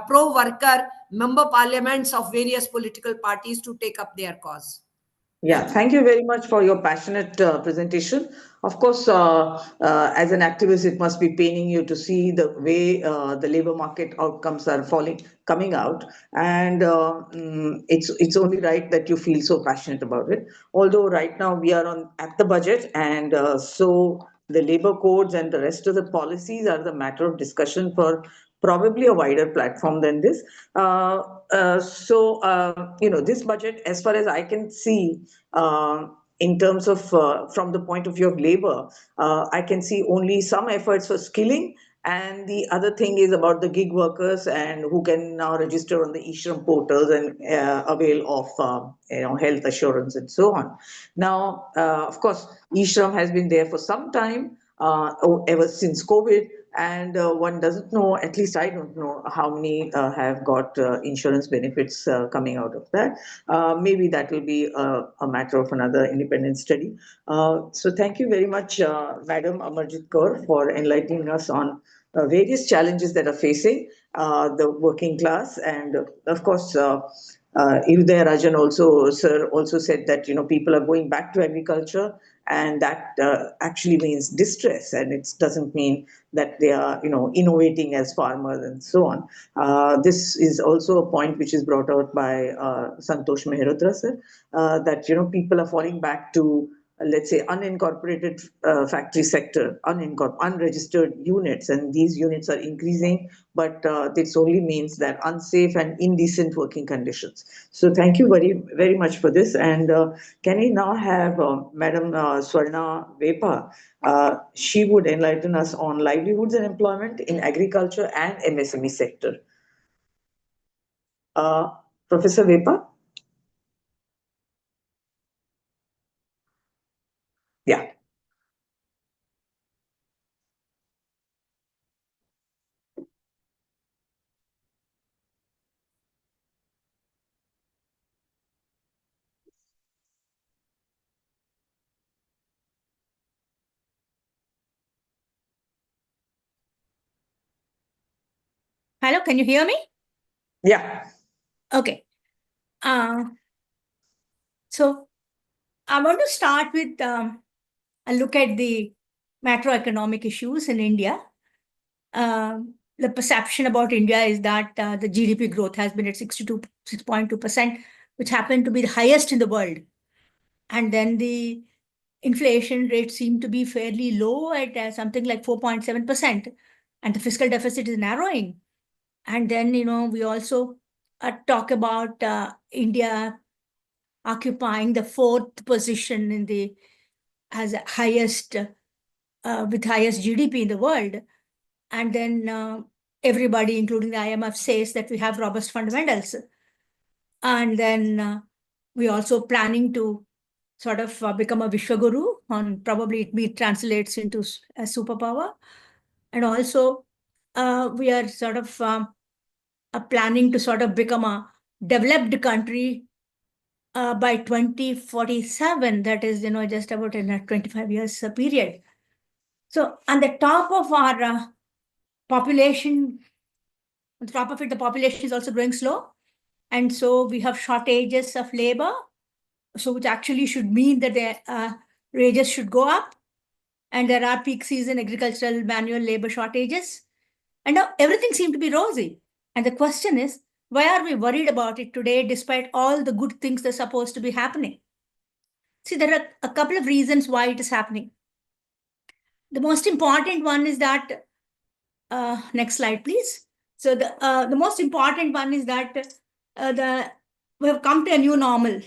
pro-worker member parliaments of various political parties to take up their cause. Yeah, thank you very much for your passionate presentation. Of course, as an activist, it must be paining you to see the way the labor market outcomes are coming out, and it's only right that you feel so passionate about it. Although right now we are at the budget, and so the labor codes and the rest of the policies are the matter of discussion for probably a wider platform than this. This budget, as far as I can see, in terms of from the point of view of labor, I can see only some efforts for skilling, and the other thing is about the gig workers and who can now register on the Interim portals and avail of health assurance and so on. Now, of course, Interim has been there for some time, ever since COVID. And one doesn't know, at least I don't know, how many have got insurance benefits coming out of that. Maybe that will be a matter of another independent study. So thank you very much, Madam Amarjit Kaur, for enlightening us on various challenges that are facing the working class. And of course, Irudaya Rajan also, sir, also said that, people are going back to agriculture, and that actually means distress, and it doesn't mean that they are, innovating as farmers and so on. This is also a point which is brought out by Santosh Mehrotra, sir, that, people are falling back to, let's say, unincorporated factory sector, unregistered units, and these units are increasing, but this only means that unsafe and indecent working conditions. So thank you very, very much for this. And can we now have Madam Swarna Vepa? She would enlighten us on livelihoods and employment in agriculture and MSME sector. Professor Vepa? Yeah. Hello, can you hear me? Yeah. Okay. So I want to start with a look at the macroeconomic issues in India. The perception about India is that the GDP growth has been at 6.2%, which happened to be the highest in the world. And then the inflation rate seemed to be fairly low at something like 4.7%. And the fiscal deficit is narrowing. And then, we also talk about India occupying the fourth position in the as highest with highest GDP in the world. And then everybody, including the IMF, says that we have robust fundamentals. And then we're also planning to sort of become a Vishwaguru, and probably it translates into a superpower. And also we are sort of planning to sort of become a developed country by 2047. That is, just about in a 25 years period. So on the top of our population, on top of it, the population is also growing slow. And so we have shortages of labor, so which actually should mean that the wages should go up. And there are peak season agricultural manual labor shortages. And now everything seems to be rosy. And the question is, why are we worried about it today, despite all the good things that are supposed to be happening? See, there are a couple of reasons why it is happening. The most important one is that, next slide, please. So the most important one is that we have come to a new normal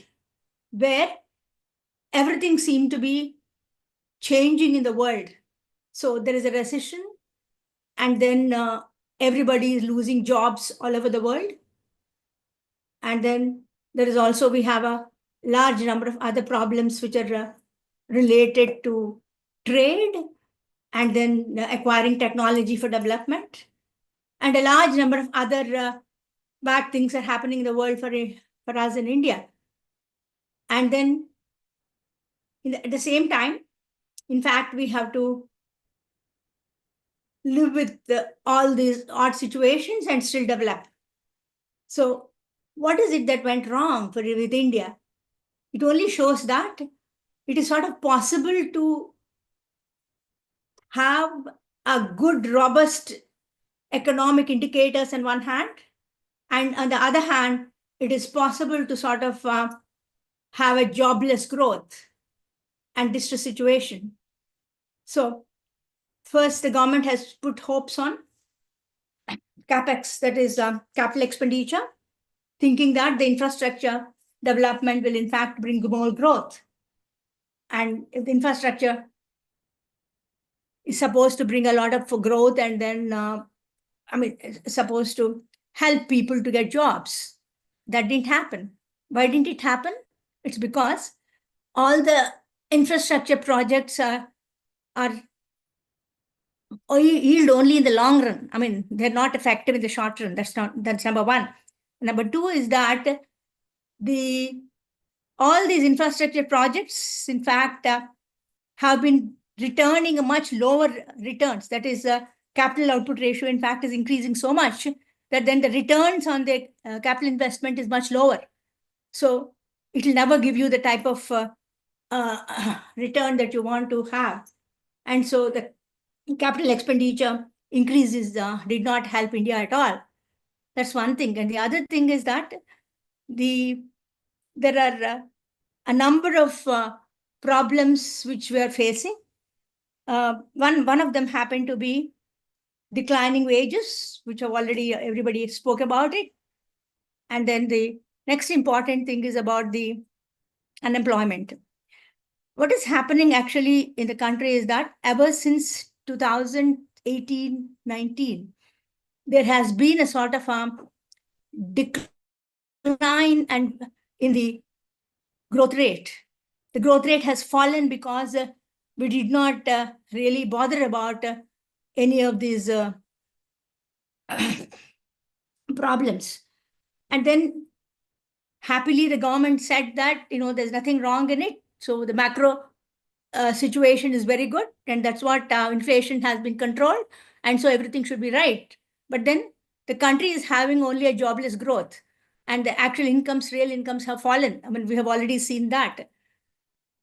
where everything seems to be changing in the world. So there is a recession, and then everybody is losing jobs all over the world. And then there is also, we have a large number of other problems which are related to trade, and then acquiring technology for development. And a large number of other bad things are happening in the world for us in India. And then at the same time, in fact, we have to live with all these odd situations and still develop. So what is it that went wrong with India? It only shows that it is sort of possible to have a good, robust economic indicators on one hand, and on the other hand, it is possible to sort of have a jobless growth and distress situation. So first, the government has put hopes on CapEx, that is capital expenditure, thinking that the infrastructure development will in fact bring more growth. And if the infrastructure is supposed to bring a lot of growth, and then, supposed to help people to get jobs. That didn't happen. Why didn't it happen? It's because all the infrastructure projects are yield only in the long run. I mean, they're not effective in the short run. That's number one. Number two is that all these infrastructure projects, in fact, have been returning a much lower returns. That is, capital output ratio, in fact, is increasing so much that then the returns on the capital investment is much lower. So it will never give you the type of return that you want to have. And so the capital expenditure increases did not help India at all. That's one thing. And the other thing is that there are a number of problems which we are facing. One of them happened to be declining wages, which have already everybody spoke about it. And then the next important thing is about the unemployment. What is happening actually in the country is that ever since 2018-19, there has been a sort of decline and in the growth rate. The growth rate has fallen because we did not really bother about any of these problems. And then happily, the government said that, there's nothing wrong in it. So the macro situation is very good. And that's what inflation has been controlled. And so everything should be right. But then the country is having only a jobless growth. And the actual incomes, real incomes have fallen. I mean, we have already seen that.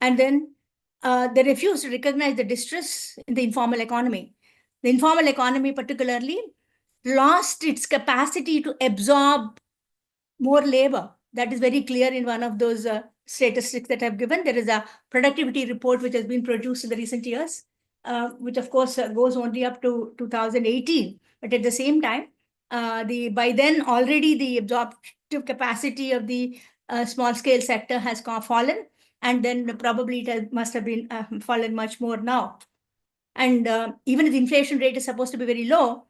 And then they refuse to recognize the distress in the informal economy. The informal economy particularly lost its capacity to absorb more labor. That is very clear in one of those statistics that I've given. There is a productivity report which has been produced in the recent years, which of course goes only up to 2018. But at the same time, by then already the absorptive capacity of the small scale sector has fallen, and then probably it must have been fallen much more now. And even if the inflation rate is supposed to be very low,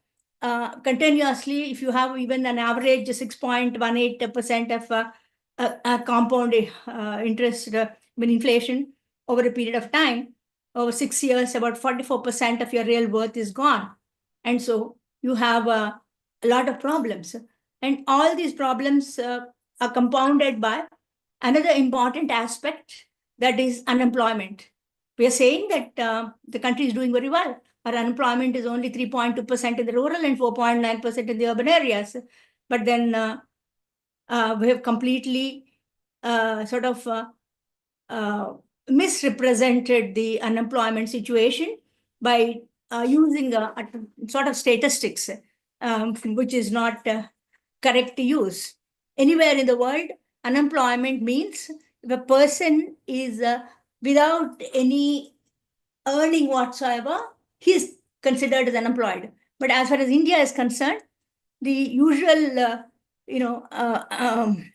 continuously, if you have even an average 6.18% of compound interest when inflation over a period of time, over 6 years, about 44% of your real worth is gone. And so you have a lot of problems. And all these problems are compounded by another important aspect, that is unemployment. We are saying that the country is doing very well. Our unemployment is only 3.2% in the rural and 4.9% in the urban areas. But then we have completely misrepresented the unemployment situation by using a sort of statistics, which is not correct to use. Anywhere in the world, unemployment means if a person is without any earning whatsoever, he is considered as unemployed. But as far as India is concerned, the usual,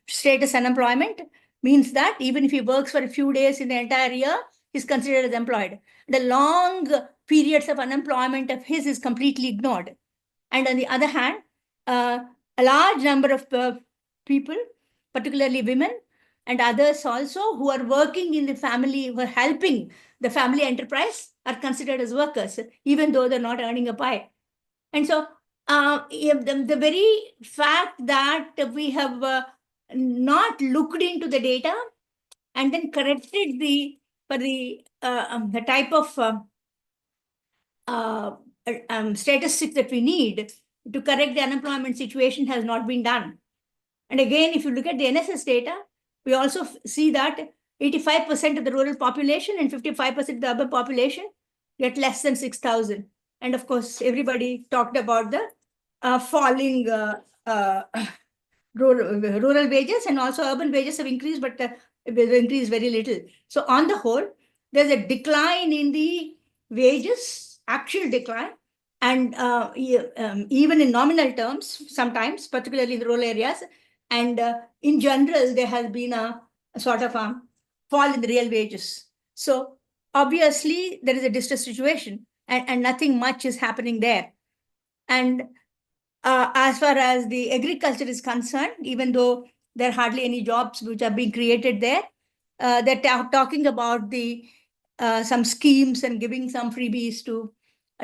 status unemployment means that even if he works for a few days in the entire year, he's considered as employed. The long periods of unemployment of his is completely ignored. And on the other hand, a large number of people, particularly women and others also, who are working in the family, who are helping the family enterprise, are considered as workers, even though they're not earning a pie. And so the very fact that we have not looked into the data and then corrected the type of statistics that we need to correct the unemployment situation has not been done. And again, if you look at the NSS data, we also see that 85% of the rural population and 55% of the urban population get less than 6,000. And of course, everybody talked about the falling rural wages, and also urban wages have increased, but they've increased very little. So on the whole, there's a decline in the wages, actual decline, and even in nominal terms, sometimes, particularly in the rural areas. And in general, there has been a sort of a fall in the real wages. So obviously, there is a distress situation, and nothing much is happening there. And as far as the agriculture is concerned, even though there are hardly any jobs which are being created there, they're talking about some schemes and giving some freebies to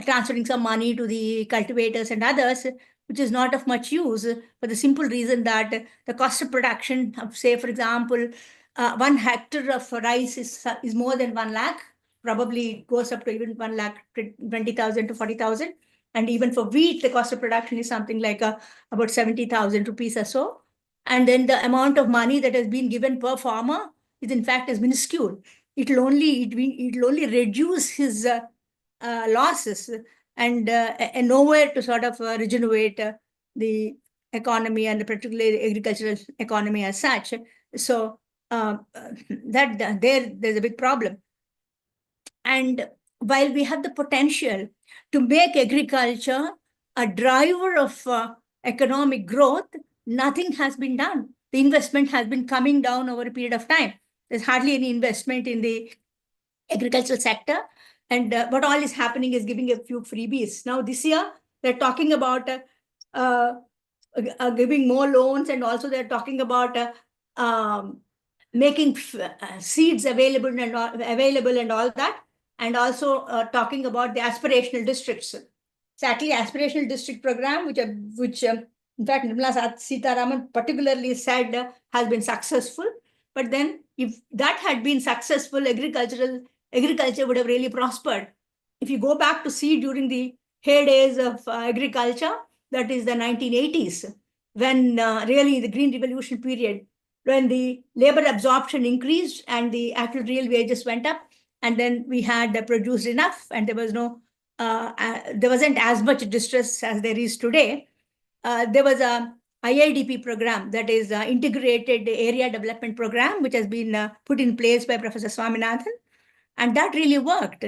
transferring some money to the cultivators and others, which is not of much use for the simple reason that the cost of production of, say, for example, 1 hectare of rice is more than 1 lakh, probably goes up to even 1 lakh 20,000 to 40,000. And even for wheat, the cost of production is something like about 70,000 rupees or so. And then the amount of money that has been given per farmer is in fact is minuscule. It'll only reduce his losses and nowhere to sort of regenerate the economy and particularly agricultural economy as such. So there's a big problem. And while we have the potential to make agriculture a driver of economic growth, nothing has been done. The investment has been coming down over a period of time. There's hardly any investment in the agricultural sector. And what all is happening is giving a few freebies. Now, this year, they're talking about giving more loans, and also they're talking about making seeds available and all that, and also talking about the aspirational districts. Exactly, aspirational district program, which in fact Nirmala Sitharaman particularly said has been successful. But then, if that had been successful, agriculture would have really prospered. If you go back to see during the heydays of agriculture, that is the 1980s, when really the Green Revolution period, when the labor absorption increased and the actual real wages went up, and then we had produced enough, and there wasn't as much distress as there is today. There was a IIDP program, that is Integrated Area Development Program, which has been put in place by Professor Swaminathan, and that really worked.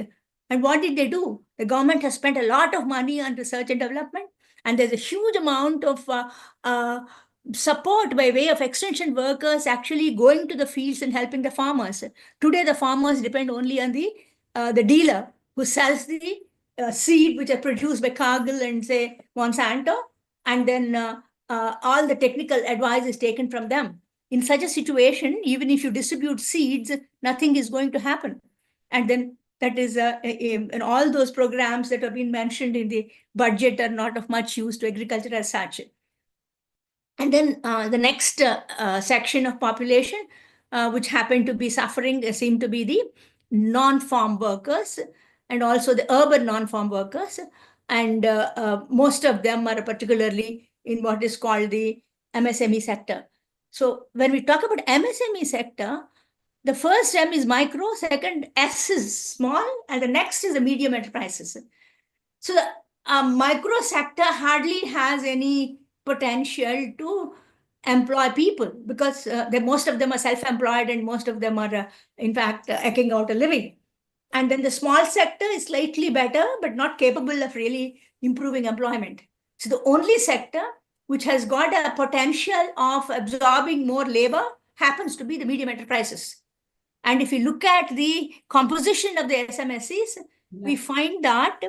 And what did they do? The government has spent a lot of money on research and development, and there's a huge amount of support by way of extension workers actually going to the fields and helping the farmers. Today, the farmers depend only on the dealer who sells the seed which are produced by Cargill and, say, Monsanto, and then all the technical advice is taken from them. In such a situation, even if you distribute seeds, nothing is going to happen. And then that is, and all those programs that have been mentioned in the budget are not of much use to agriculture as such. And then the next section of population, which happened to be suffering, seemed to be the non-farm workers and also the urban non-farm workers. And most of them are particularly in what is called the MSME sector. So when we talk about MSME sector, the first M is micro, second S is small, and the next is the medium enterprises. So the micro sector hardly has any potential to employ people because most of them are self-employed and most of them are, in fact, eking out a living. And then the small sector is slightly better, but not capable of really improving employment. So the only sector which has got a potential of absorbing more labor happens to be the medium enterprises. And if you look at the composition of the SMSEs, we find that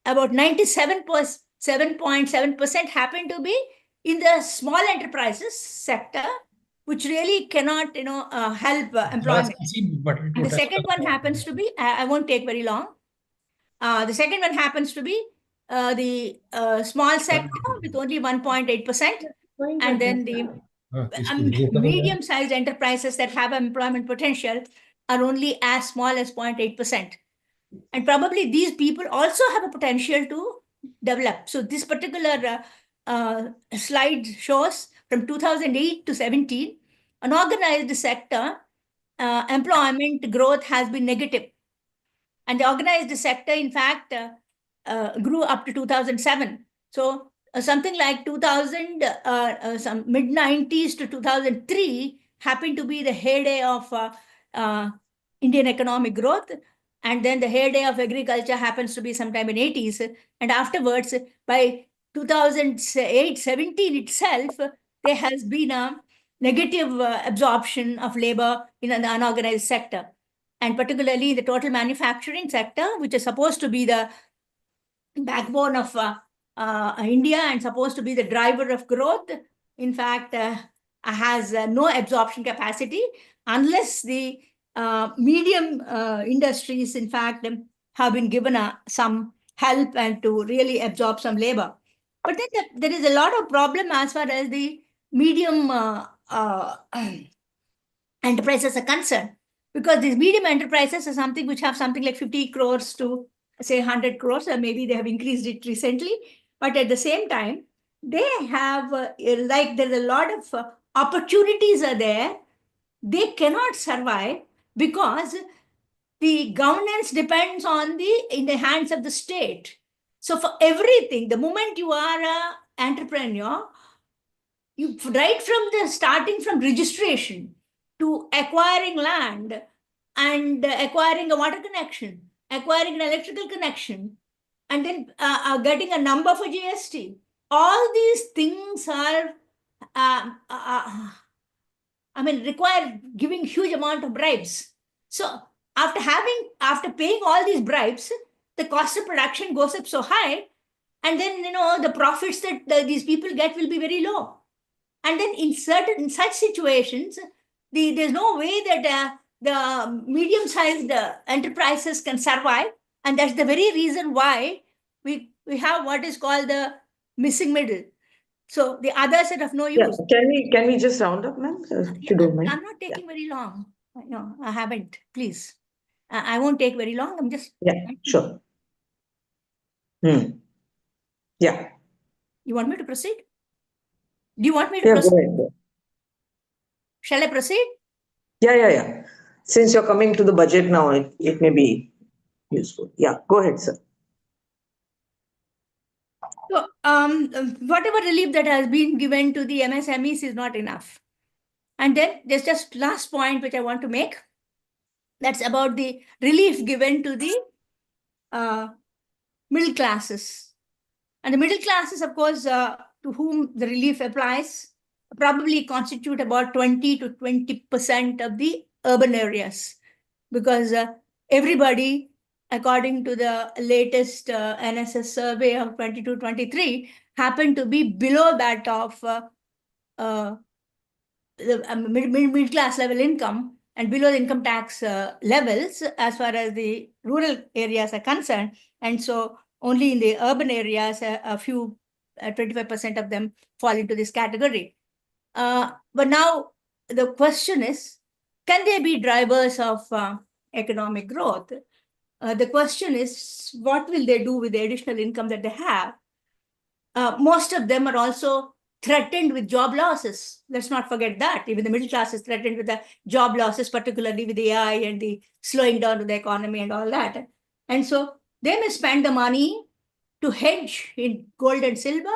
about 97.7% happen to be in the small enterprises sector, which really cannot, help employment. And the second one happens to be, I won't take very long. The second one happens to be the small sector with only 1.8%, and then the medium-sized enterprises that have employment potential are only as small as 0.8%. And probably these people also have a potential to develop. So this particular slide shows from 2008 to 17, unorganized sector employment growth has been negative. And the organized sector, in fact, grew up to 2007. So something like 2000, some mid-90s to 2003 happened to be the heyday of Indian economic growth. And then the heyday of agriculture happens to be sometime in 80s. And afterwards, by 2008-17 itself, there has been a negative absorption of labor in the unorganized sector. And particularly the total manufacturing sector, which is supposed to be the backbone of India and supposed to be the driver of growth, in fact, has no absorption capacity unless the medium industries, in fact, have been given some help and to really absorb some labor. But then there is a lot of problem as far as the medium enterprises are concerned, because these medium enterprises are something which have something like 50 crores to say 100 crores, or maybe they have increased it recently. But at the same time, they have like there's a lot of opportunities are there. They cannot survive because the governance depends on in the hands of the state. So for everything, the moment you are an entrepreneur, you right from the starting from registration to acquiring land and acquiring a water connection, acquiring an electrical connection, and then getting a number for GST. All these things are, require giving huge amount of bribes. So after paying all these bribes, the cost of production goes up so high, and then the profits that these people get will be very low. And then in such situations, there's no way that the medium-sized enterprises can survive, and that's the very reason why we have what is called the missing middle. So the others are of no use. Can we just round up, ma'am, if you don't mind? I'm not taking very long. No, I haven't. Please, I won't take very long. I'm just sure. Yeah. You want me to proceed? Do you want me to proceed? Go ahead. Shall I proceed? Yeah. Since you're coming to the budget now, it may be useful. Yeah, go ahead, sir. So, whatever relief that has been given to the MSMEs is not enough. And then there's just last point which I want to make. That's about the relief given to the middle classes. And the middle classes, of course, to whom the relief applies, probably constitute about 20 to 20% of the urban areas, because everybody, according to the latest NSS survey of 22-23, happened to be below that of the middle class level income and below the income tax levels as far as the rural areas are concerned. And so only in the urban areas, a few 25% of them fall into this category. But now the question is, can they be drivers of economic growth? The question is, what will they do with the additional income that they have? Most of them are also threatened with job losses. Let's not forget that. Even the middle class is threatened with the job losses, particularly with AI and the slowing down of the economy and all that. And so they may spend the money to hedge in gold and silver.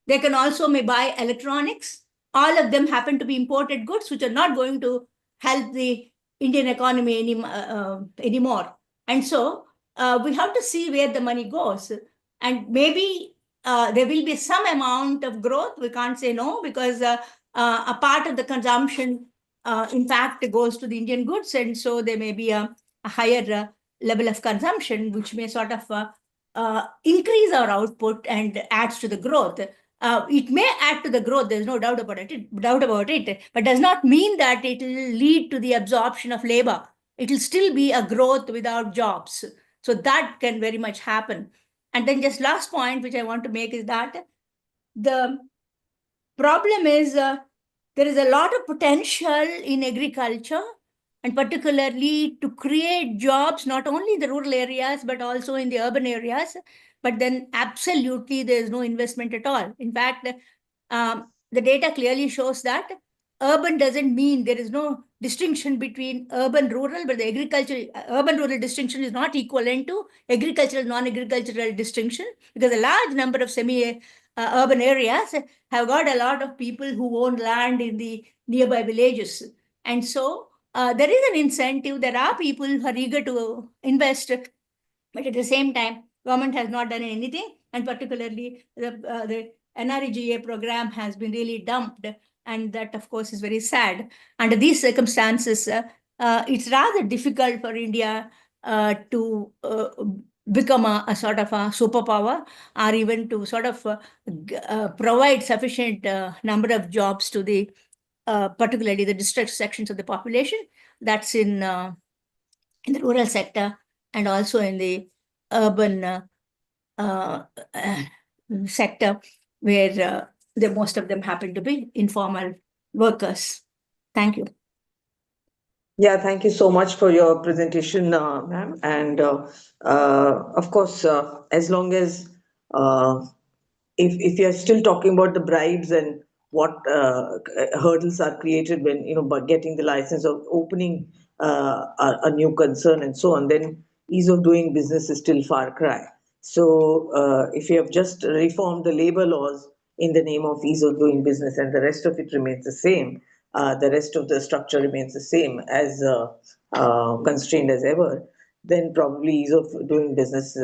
They can also may buy electronics. All of them happen to be imported goods, which are not going to help the Indian economy anymore. And so we have to see where the money goes. And maybe there will be some amount of growth. We can't say no, because a part of the consumption, in fact, goes to the Indian goods. And so there may be a higher level of consumption, which may sort of increase our output and adds to the growth. It may add to the growth, there's no doubt about it, but does not mean that it will lead to the absorption of labor. It will still be a growth without jobs. So that can very much happen. And then just last point, which I want to make, is that the problem is there is a lot of potential in agriculture, and particularly to create jobs, not only in the rural areas, but also in the urban areas. But then absolutely there is no investment at all. In fact, the data clearly shows that urban doesn't mean there is no distinction between urban rural, but the urban rural distinction is not equivalent to agricultural non-agricultural distinction, because a large number of semi-urban areas have got a lot of people who own land in the nearby villages. And so there is an incentive. There are people who are eager to invest, but at the same time, government has not done anything, and particularly the NREGA program has been really dumped, and that, of course, is very sad. Under these circumstances, it's rather difficult for India to become a sort of a superpower, or even to sort of provide sufficient number of jobs to the particularly the distressed sections of the population. That's in the rural sector and also in the urban sector where most of them happen to be informal workers. Thank you. Yeah, thank you so much for your presentation, ma'am. And of course, as long as if you're still talking about the bribes and what hurdles are created when by getting the license or opening a new concern and so on, then ease of doing business is still far cry. So if you have just reformed the labor laws in the name of ease of doing business and the rest of it remains the same, the rest of the structure remains the same as constrained as ever, then probably ease of doing business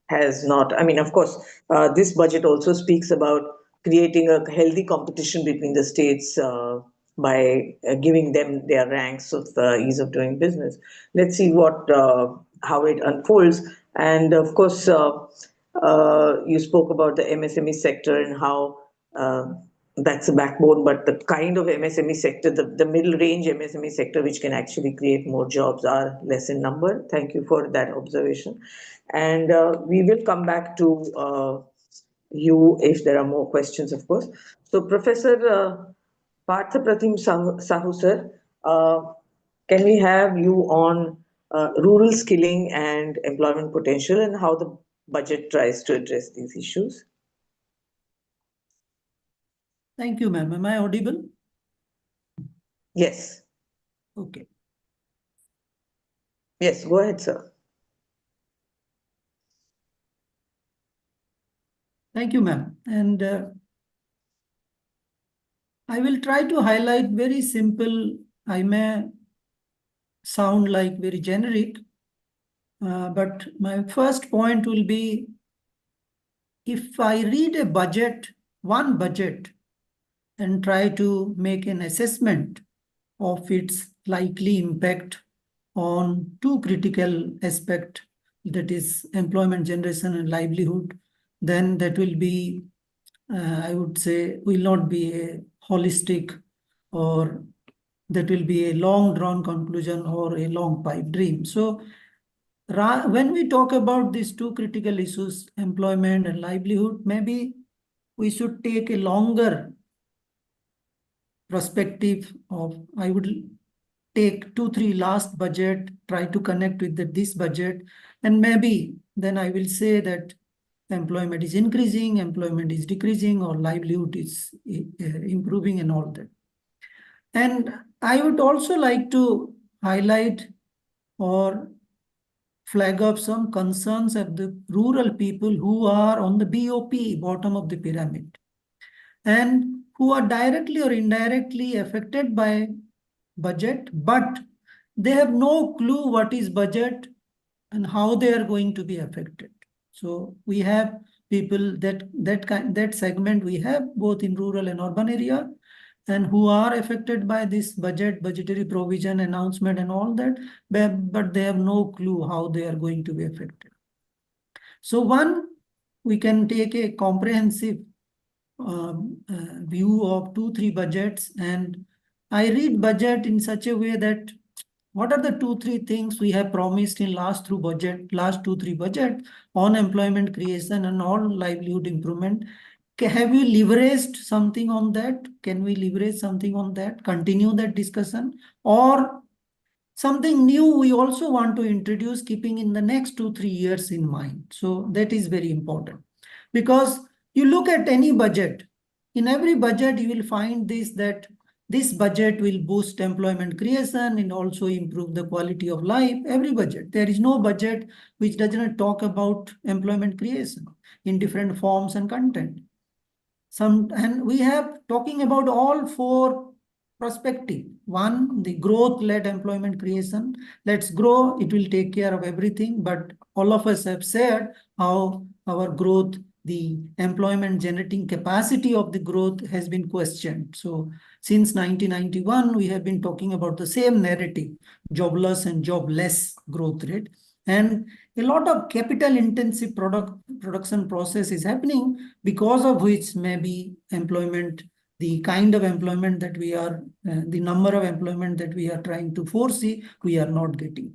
has not. I mean, of course, this budget also speaks about creating a healthy competition between the states by giving them their ranks of ease of doing business. Let's see how it unfolds. And of course, you spoke about the MSME sector and how that's the backbone, but the kind of MSME sector, the middle range MSME sector, which can actually create more jobs, are less in number. Thank you for that observation. And we will come back to you if there are more questions, of course. So, Professor Partha Pratim Sahu, sir, can we have you on rural skilling and employment potential and how the budget tries to address these issues? Thank you, ma'am. Am I audible? Yes. Okay. Yes, go ahead, sir. Thank you, ma'am. And I will try to highlight very simple. I may sound like very generic, but my first point will be, if I read a budget, one budget, and try to make an assessment of its likely impact on two critical aspects, that is employment generation and livelihood, then that will be, I would say, will not be a holistic, or that will be a long drawn conclusion or a long pipe dream. So when we talk about these two critical issues, employment and livelihood, maybe we should take a longer perspective of, I would take 2-3 last budget, try to connect with this budget, and maybe then I will say that employment is increasing, employment is decreasing, or livelihood is improving and all that. And I would also like to highlight or flag up some concerns of the rural people who are on the BOP, bottom of the pyramid, and who are directly or indirectly affected by budget, but they have no clue what is budget and how they are going to be affected. So we have people that segment we have both in rural and urban area, and who are affected by this budgetary provision announcement and all that, but they have no clue how they are going to be affected. So we can take a comprehensive view of 2-3 budgets, and I read budget in such a way that what are the 2-3 things we have promised in last 2-3 budget on employment creation and on livelihood improvement. Have we leveraged something on that? Can we leverage something on that? Continue that discussion? Or something new we also want to introduce, keeping in the next 2-3 years in mind. So that is very important, because you look at any budget, in every budget you will find that this budget will boost employment creation and also improve the quality of life. Every budget. There is no budget which does not talk about employment creation in different forms and content. And we have talking about all 4 perspectives. One, the growth-led employment creation. Let's grow, it will take care of everything. But all of us have said how our growth, the employment generating capacity of the growth has been questioned. So since 1991, we have been talking about the same narrative, jobless and jobless growth rate. And a lot of capital intensive production process is happening, because of which maybe employment, the kind of employment that we are, the number of employment that we are trying to foresee, we are not getting.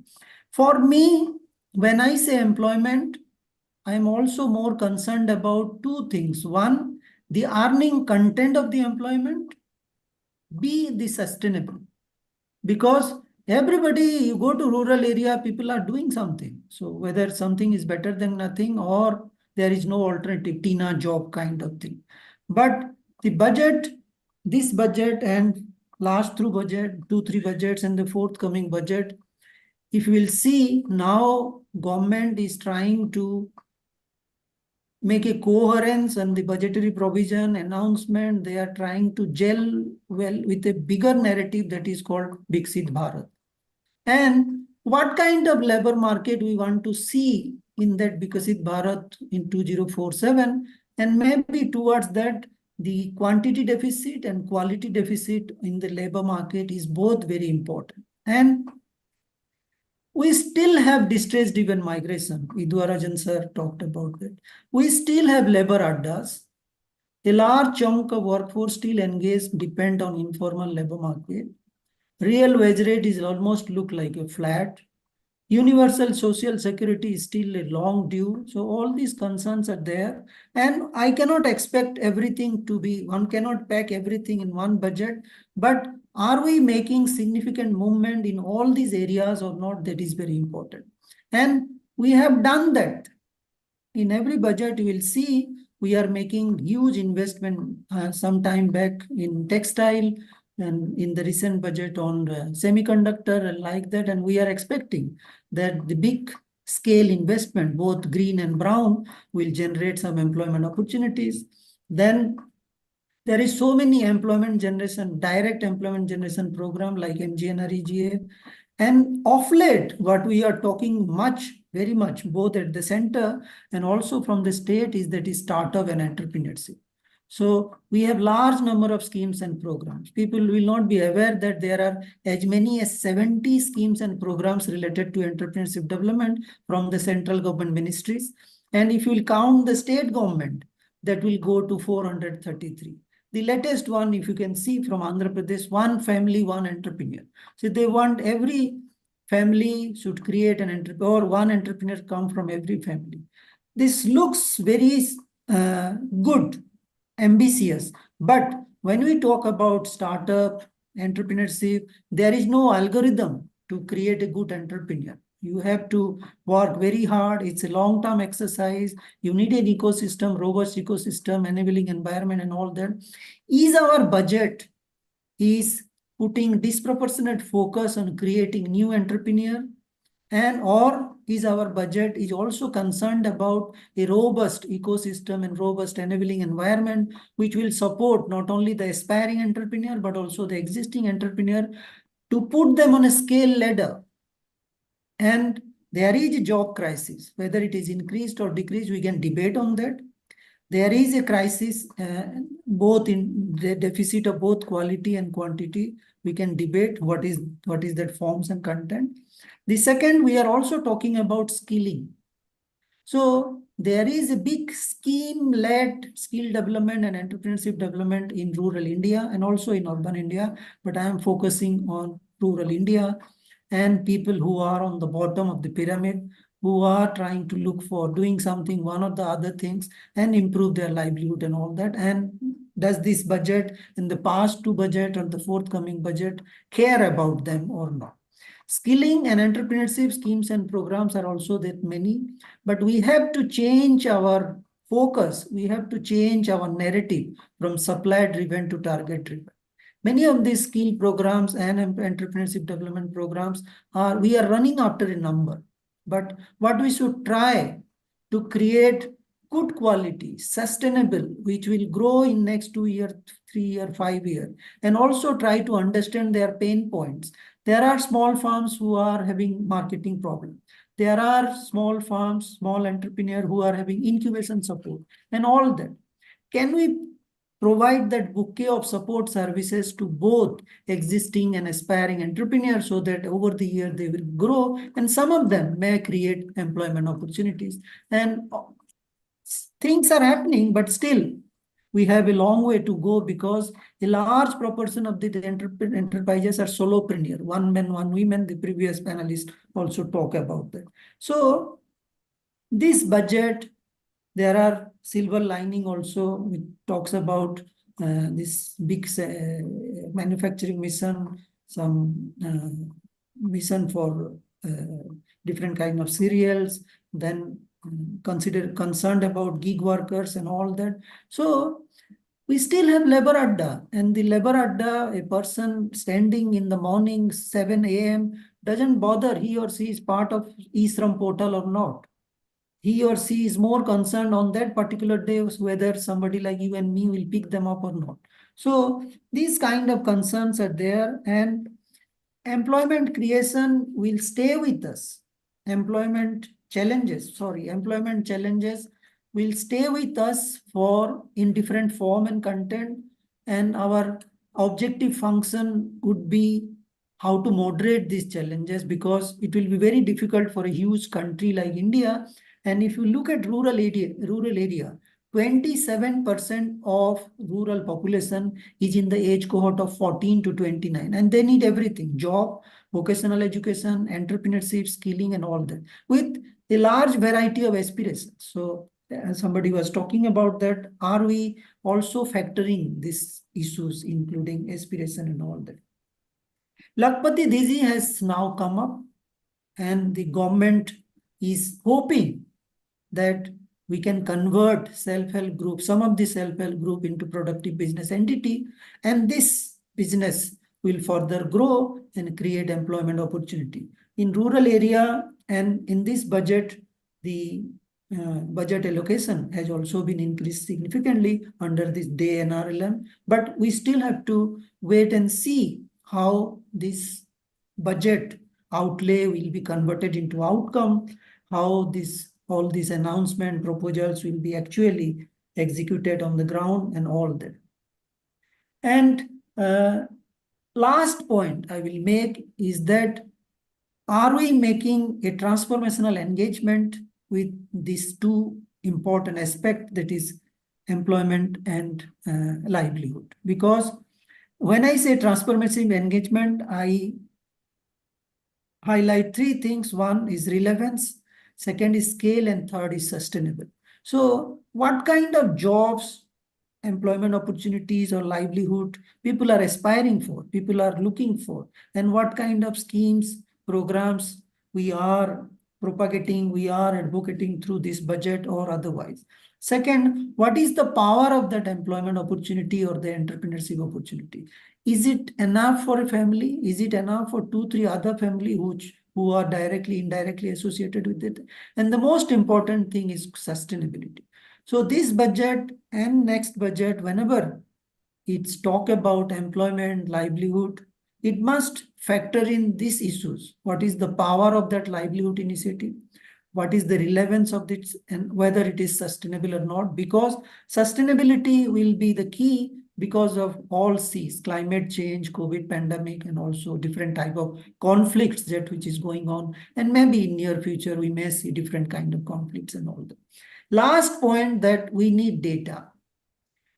For me, when I say employment, I am also more concerned about two things. One, the earning content of the employment. B, the sustainable. Because everybody, you go to rural area, people are doing something. So whether something is better than nothing or there is no alternative, Tina job kind of thing. But the budget, this budget and last through budget, 2-3 budgets and the forthcoming budget, if you will see now, government is trying to make a coherence and the budgetary provision announcement. They are trying to gel well with a bigger narrative that is called Viksit Bharat. And what kind of labor market we want to see in that Viksit Bharat in 2047, and maybe towards that, the quantity deficit and quality deficit in the labor market is both very important. And we still have distress-driven migration. Vidwarajan sir talked about that. We still have labor addas. A large chunk of workforce still engaged depend on informal labor market. Real wage rate is almost look like a flat. Universal social security is still a long due. So all these concerns are there. And I cannot expect everything to be, one cannot pack everything in one budget, but are we making significant movement in all these areas or not? That is very important. And we have done that. In every budget, you will see we are making huge investment some time back in textile and in the recent budget on semiconductor and like that. And we are expecting that the big scale investment, both green and brown, will generate some employment opportunities. Then there is so many employment generation, direct employment generation program like MGNREGA. And of late, what we are talking very much, both at the center and also from the state is that is startup and entrepreneurship. So we have large number of schemes and programs. People will not be aware that there are as many as 70 schemes and programs related to entrepreneurship development from the central government ministries. And if you will count the state government, that will go to 433. The latest one, if you can see from Andhra Pradesh, one family, one entrepreneur. So they want every family should create an entrepreneur, or one entrepreneur come from every family. This looks very good, ambitious. But when we talk about startup, entrepreneurship, there is no algorithm to create a good entrepreneur. You have to work very hard. It's a long-term exercise. You need an ecosystem, robust ecosystem, enabling environment and all that. Is our budget is putting disproportionate focus on creating new entrepreneur, and or is our budget is also concerned about a robust ecosystem and robust enabling environment, which will support not only the aspiring entrepreneur, but also the existing entrepreneur to put them on a scale ladder. And there is a job crisis, whether it is increased or decreased, we can debate on that. There is a crisis, both in the deficit of both quality and quantity. We can debate what is that forms and content. The second, we are also talking about skilling. So there is a big scheme-led skill development and entrepreneurship development in rural India and also in urban India, but I am focusing on rural India and people who are on the bottom of the pyramid, who are trying to look for doing something, one or the other things, and improve their livelihood and all that. And does this budget in the past two budget or the forthcoming budget care about them or not? Skilling and entrepreneurship schemes and programs are also that many, but we have to change our focus. We have to change our narrative from supply-driven to target-driven. Many of these skill programs and entrepreneurship development programs we are running after a number. But what we should try to create good quality, sustainable, which will grow in next 2 years, 3 years, 5 years, and also try to understand their pain points. There are small farms who are having marketing problems. There are small farms, small entrepreneurs who are having incubation support and all that. Can we provide that bouquet of support services to both existing and aspiring entrepreneurs so that over the year they will grow and some of them may create employment opportunities? And things are happening, but still we have a long way to go because a large proportion of the enterprises are solopreneur, one man, one woman. The previous panelists also talk about that. So this budget, there are silver lining also, which talks about this big manufacturing mission, some mission for different kind of cereals, then concerned about gig workers and all that. So we still have labor adda, and the labor adda, a person standing in the morning 7 a.m. doesn't bother he or she is part of e-Shram portal or not. He or she is more concerned on that particular day whether somebody like you and me will pick them up or not. So these kind of concerns are there, and employment creation will stay with us. Employment challenges will stay with us for in different form and content, and our objective function would be how to moderate these challenges, because it will be very difficult for a huge country like India. And if you look at rural area, 27% of rural population is in the age cohort of 14 to 29, and they need everything: job, vocational education, entrepreneurship, skilling, and all that, with a large variety of aspirations. So somebody was talking about that. Are we also factoring these issues, including aspiration and all that? Lakpati Diji has now come up, and the government is hoping that we can convert self-help group, some of the self-help group, into productive business entity, and this business will further grow and create employment opportunity in rural area. And in this budget, the budget allocation has also been increased significantly under this day NRLM, but we still have to wait and see how this budget outlay will be converted into outcome, how all these announcement proposals will be actually executed on the ground and all that. And last point I will make is that, are we making a transformational engagement with these two important aspects, that is employment and livelihood? Because when I say transformative engagement, I highlight three things. One is relevance, second is scale, and third is sustainable. So what kind of jobs, employment opportunities, or livelihood people are aspiring for, people are looking for, and what kind of schemes, programs we are propagating, we are advocating through this budget or otherwise. Second, what is the power of that employment opportunity or the entrepreneurship opportunity? Is it enough for a family? Is it enough for 2-3 other family who are directly, indirectly associated with it? And the most important thing is sustainability. So this budget and next budget, whenever it's talk about employment, livelihood, it must factor in these issues. What is the power of that livelihood initiative? What is the relevance of this, and whether it is sustainable or not? Because sustainability will be the key because of all C's: climate change, COVID pandemic, and also different type of conflicts which is going on. And maybe in near future, we may see different kind of conflicts and all that. Last point, that we need data.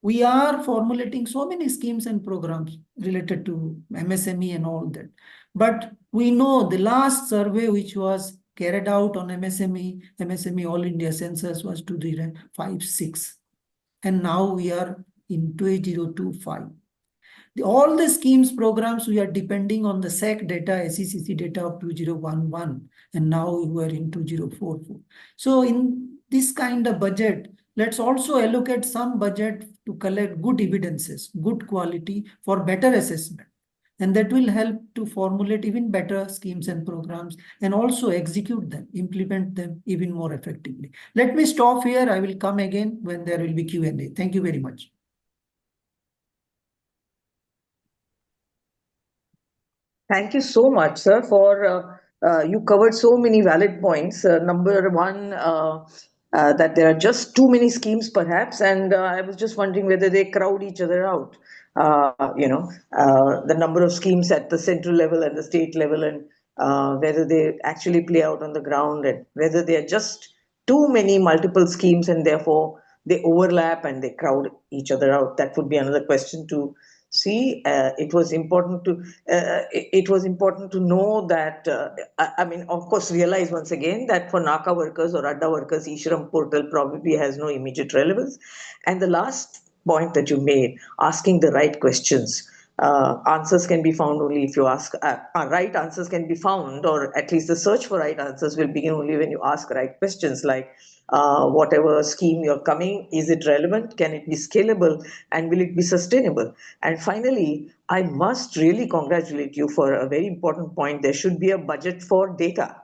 We are formulating so many schemes and programs related to MSME and all that. But we know the last survey which was carried out on MSME All India Census was 2005-06. And now we are in 2025. All the schemes, programs, we are depending on the SEC data, SECC data of 2011, and now we are in 2044. So in this kind of budget, let's also allocate some budget to collect good evidences, good quality, for better assessment. And that will help to formulate even better schemes and programs, and also execute them, implement them even more effectively. Let me stop here. I will come again when there will be Q&A. Thank you very much. Thank you so much, sir, for you covered so many valid points. Number one, that there are just too many schemes, perhaps, and I was just wondering whether they crowd each other out. The number of schemes at the central level and the state level, and whether they actually play out on the ground, and whether they are just too many multiple schemes and therefore they overlap and they crowd each other out. That would be another question to See, it was important to know that. I mean, of course, realize once again that for NACA workers or ADDA workers, Ishram portal probably has no immediate relevance. And the last point that you made, asking the right questions. Answers can be found only if you ask. Right answers can be found, or at least the search for right answers will begin only when you ask right questions, like whatever scheme you're coming, is it relevant? Can it be scalable? And will it be sustainable? And finally, I must really congratulate you for a very important point. There should be a budget for data.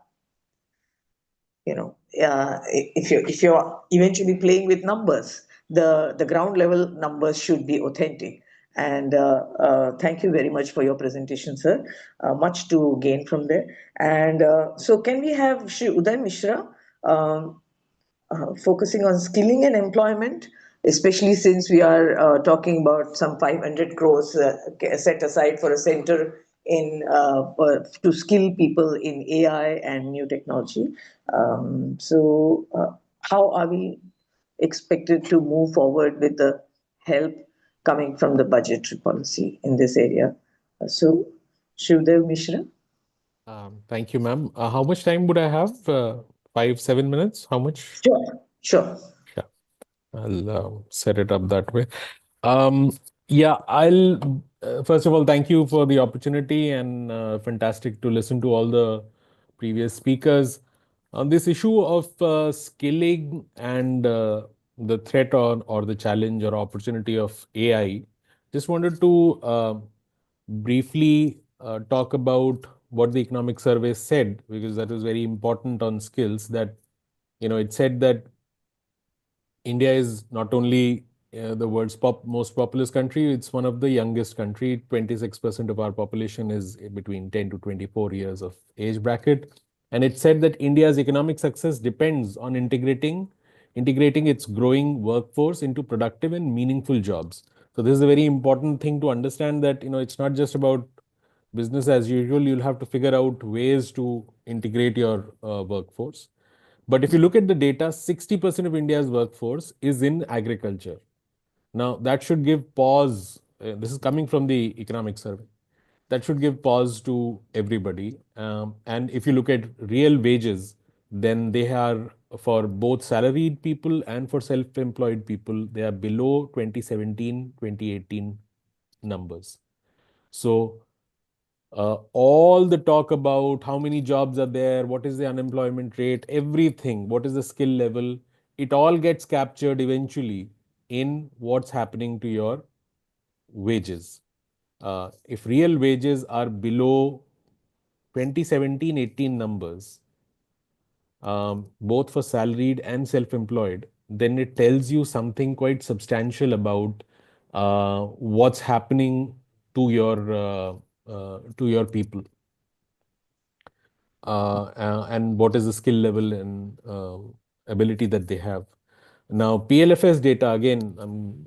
You know, if you're eventually playing with numbers, the ground level numbers should be authentic. And thank you very much for your presentation, sir. Much to gain from there. And so, can we have Shri Uday Mishra focusing on skilling and employment, especially since we are talking about some 500 crores set aside for a center in to skill people in AI and new technology. How are we expected to move forward with the help coming from the budgetary policy in this area? So, Shivdev Mishra. Thank you, ma'am. How much time would I have? 5, 7 minutes? How much? Sure. Yeah, I'll set it up that way. Yeah, I'll first of all thank you for the opportunity, and fantastic to listen to all the previous speakers on this issue of skilling and the threat or the challenge or opportunity of AI. Just wanted to briefly talk about what the economic survey said, because that was very important on skills. That it said that India is not only the world's most populous country, it's one of the youngest country. 26% of our population is between 10 to 24 years of age bracket. And it said that India's economic success depends on integrating its growing workforce into productive and meaningful jobs. So this is a very important thing to understand, that it's not just about business as usual. You'll have to figure out ways to integrate your workforce. But if you look at the data, 60% of India's workforce is in agriculture. Now, that should give pause. This is coming from the economic survey. That should give pause to everybody. And if you look at real wages, then they are, for both salaried people and for self-employed people, they are below 2017, 2018 numbers. So all the talk about how many jobs are there, what is the unemployment rate, everything, what is the skill level, it all gets captured eventually in what's happening to your wages. If real wages are below 2017-18 numbers, both for salaried and self-employed, then it tells you something quite substantial about what's happening to your people. And what is the skill level and ability that they have. Now, PLFS data, again, I'm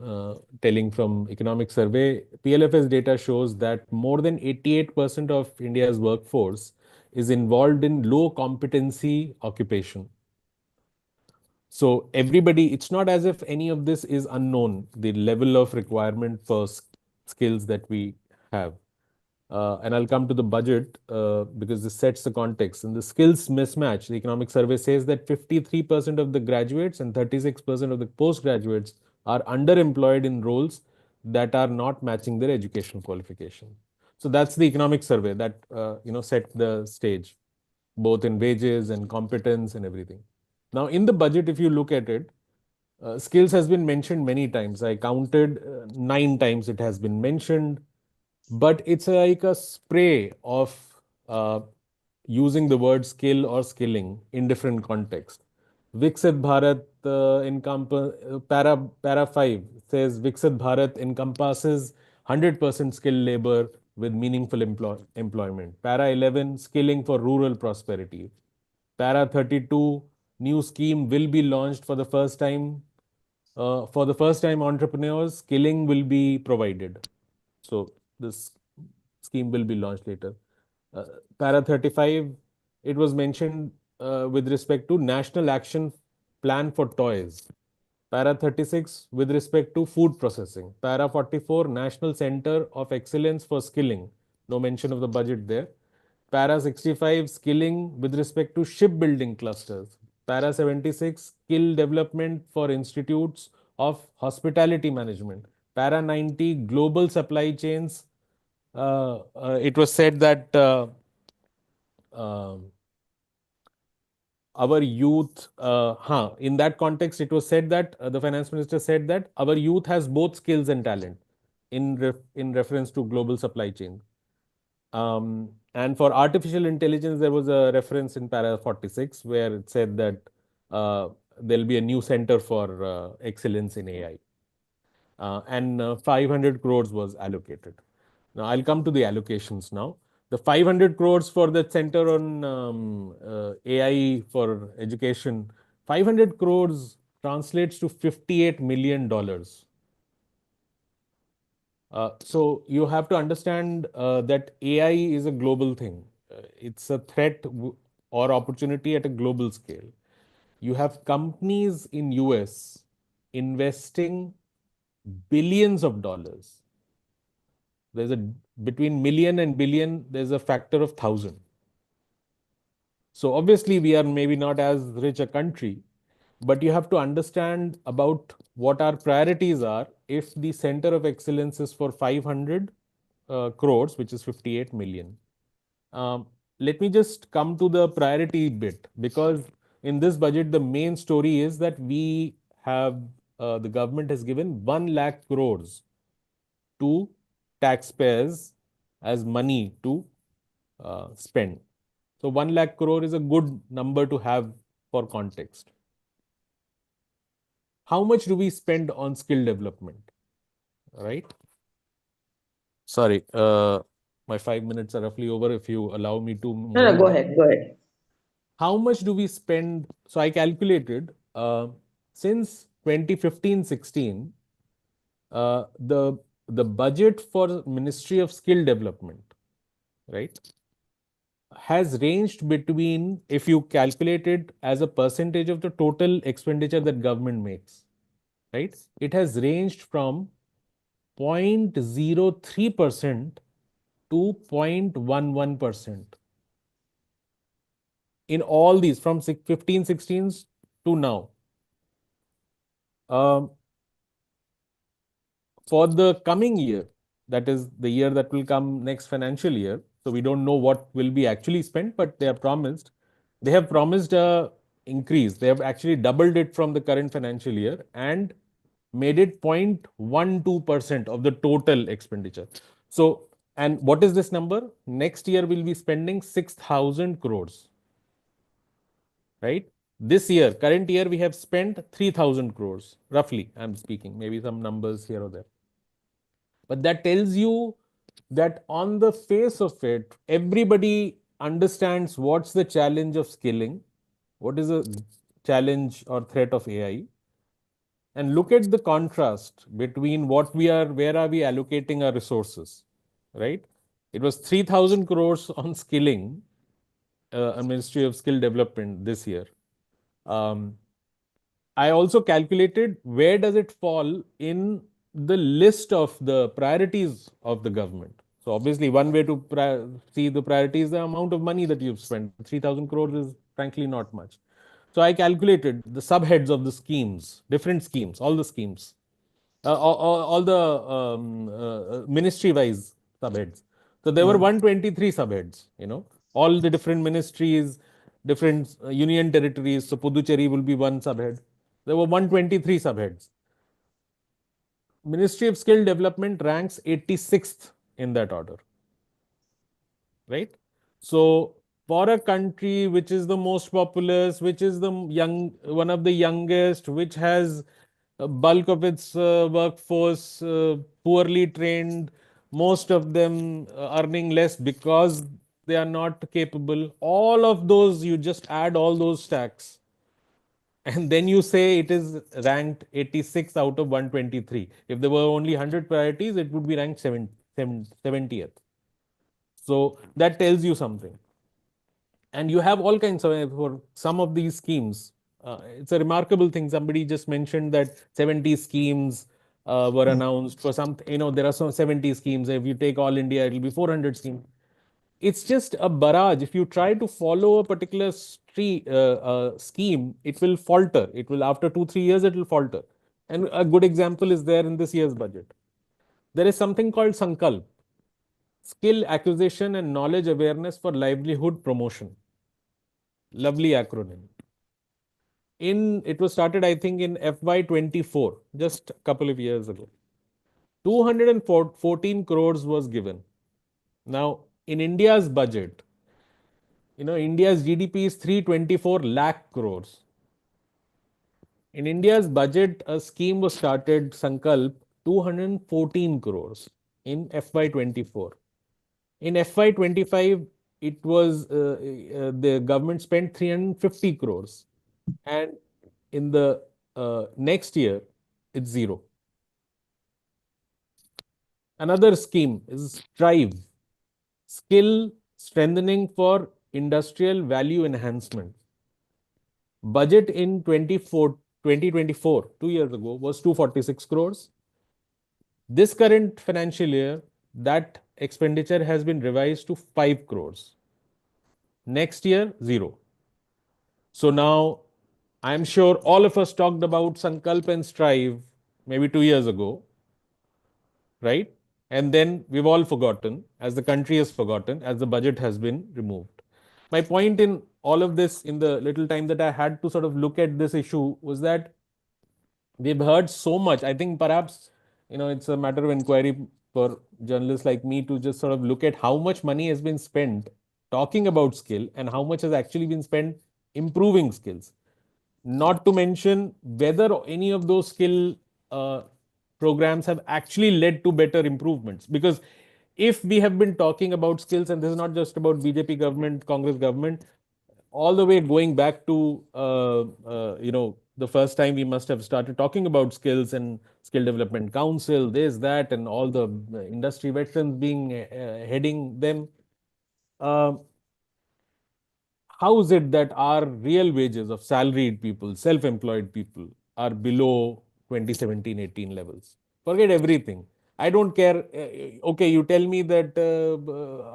telling from economic survey, PLFS data shows that more than 88% of India's workforce is involved in low competency occupation. So everybody, it's not as if any of this is unknown, the level of requirement for skills that we have. And I'll come to the budget because this sets the context. In the skills mismatch, the economic survey says that 53% of the graduates and 36% of the postgraduates are underemployed in roles that are not matching their educational qualification. So that's the economic survey that set the stage, both in wages and competence and everything. Now, in the budget, if you look at it, skills has been mentioned many times. I counted 9 times it has been mentioned. But it's like a spray of using the word skill or skilling in different contexts. Viksit Bharat para 5 says Viksit Bharat encompasses 100% skilled labor with meaningful employment. Para 11, skilling for rural prosperity. Para 32, new scheme will be launched for the first time. For the first time, entrepreneurs, skilling will be provided. So this scheme will be launched later. Para 35, it was mentioned with respect to National Action Plan for Toys. Para 36, with respect to food processing. Para 44, National Center of Excellence for Skilling. No mention of the budget there. Para 65, skilling with respect to shipbuilding clusters. Para 76, skill development for institutes of hospitality management. Para 90, global supply chains. It was said that our youth, in that context, it was said that the finance minister said that our youth has both skills and talent in reference to global supply chain. And for artificial intelligence, there was a reference in para 46 where it said that there'll be a new center for excellence in AI. And 500 crores was allocated. Now, I'll come to the allocations now. The 500 crores for the Center on AI for Education, 500 crores translates to $58 million. So you have to understand that AI is a global thing. It's a threat or opportunity at a global scale. You have companies in US investing billions of dollars. There's a between million and billion, there's a factor of 1,000. So obviously we are maybe not as rich a country, but you have to understand about what our priorities are if the center of excellence is for 500 crores, which is 58 million. Let me just come to the priority bit, because in this budget, the main story is that we have, the government has given 1 lakh crores to taxpayers as money to spend. So 1 lakh crore is a good number to have for context. How much do we spend on skill development, right? Sorry, my 5 minutes are roughly over. If you allow me to move No, go on. ahead, go ahead. How much do we spend? So I calculated since 2015-16, the budget for Ministry of Skill Development, right, has ranged between, if you calculate it as a percentage of the total expenditure that government makes, right, it has ranged from 0.03% to 0.11% in all these from 15-16 to now. For the coming year, that is the year that will come next financial year, so we don't know what will be actually spent, but they have promised a increase. They have actually doubled it from the current financial year and made it 0.12% of the total expenditure. So, and what is this number? Next year we'll be spending 6,000 crores, right? This year, current year, we have spent 3,000 crores, roughly, I'm speaking, maybe some numbers here or there. But that tells you that on the face of it, everybody understands what's the challenge of skilling, what is the challenge or threat of AI, and look at the contrast between what we are, where are we allocating our resources, right? It was 3,000 crores on skilling, a Ministry of Skill Development this year. I also calculated where does it fall in the list of the priorities of the government. So obviously one way to see the priority is the amount of money that you've spent. 3,000 crores is frankly not much. So I calculated the subheads of the schemes, different schemes, all the schemes, all the ministry-wise subheads. So there were 123 subheads, all the different ministries, different union territories. So Puducherry will be one subhead. There were 123 subheads. Ministry of Skill Development ranks 86th in that order, right? So for a country which is the most populous, which is the one of the youngest, which has a bulk of its workforce poorly trained, most of them earning less because they are not capable, all of those, you just add all those stacks, and then you say it is ranked 86 out of 123. If there were only 100 priorities, it would be ranked 70th. So that tells you something. And you have all kinds of, for some of these schemes, It's a remarkable thing. Somebody just mentioned that 70 schemes were announced for some, there are some 70 schemes. If you take all India, it'll be 400 schemes. It's just a barrage. If you try to follow a particular scheme, it will falter. It will, after 2-3 years, it will falter. And a good example is there in this year's budget. There is something called Sankalp, Skill Acquisition and Knowledge Awareness for Livelihood Promotion. Lovely acronym. It was started, I think, in FY24, just a couple of years ago. 214 crores was given. Now, in India's budget, India's GDP is 324 lakh crores. In India's budget, a scheme was started, Sankalp, 214 crores in FY24. In FY25, it was the government spent 350 crores. And in the next year, it's zero. Another scheme is Strive, Skill Strengthening for Industrial Value Enhancement. Budget in 2024, 2 years ago, was 246 crores. This current financial year, that expenditure has been revised to 5 crores. Next year, zero. So now, I'm sure all of us talked about Sankalp and Strive maybe 2 years ago, right? And then we've all forgotten, as the country has forgotten, as the budget has been removed. My point in all of this, in the little time that I had to sort of look at this issue, was that we've heard so much. I think perhaps, it's a matter of inquiry for journalists like me to just sort of look at how much money has been spent talking about skill and how much has actually been spent improving skills. Not to mention whether any of those skill programs have actually led to better improvements. Because if we have been talking about skills, and this is not just about BJP government, Congress government, all the way going back to, the first time we must have started talking about skills and Skill Development Council, this, that, and all the industry veterans being heading them. How is it that our real wages of salaried people, self-employed people, are below 2017-18 levels? Forget everything. I don't care. Okay, you tell me that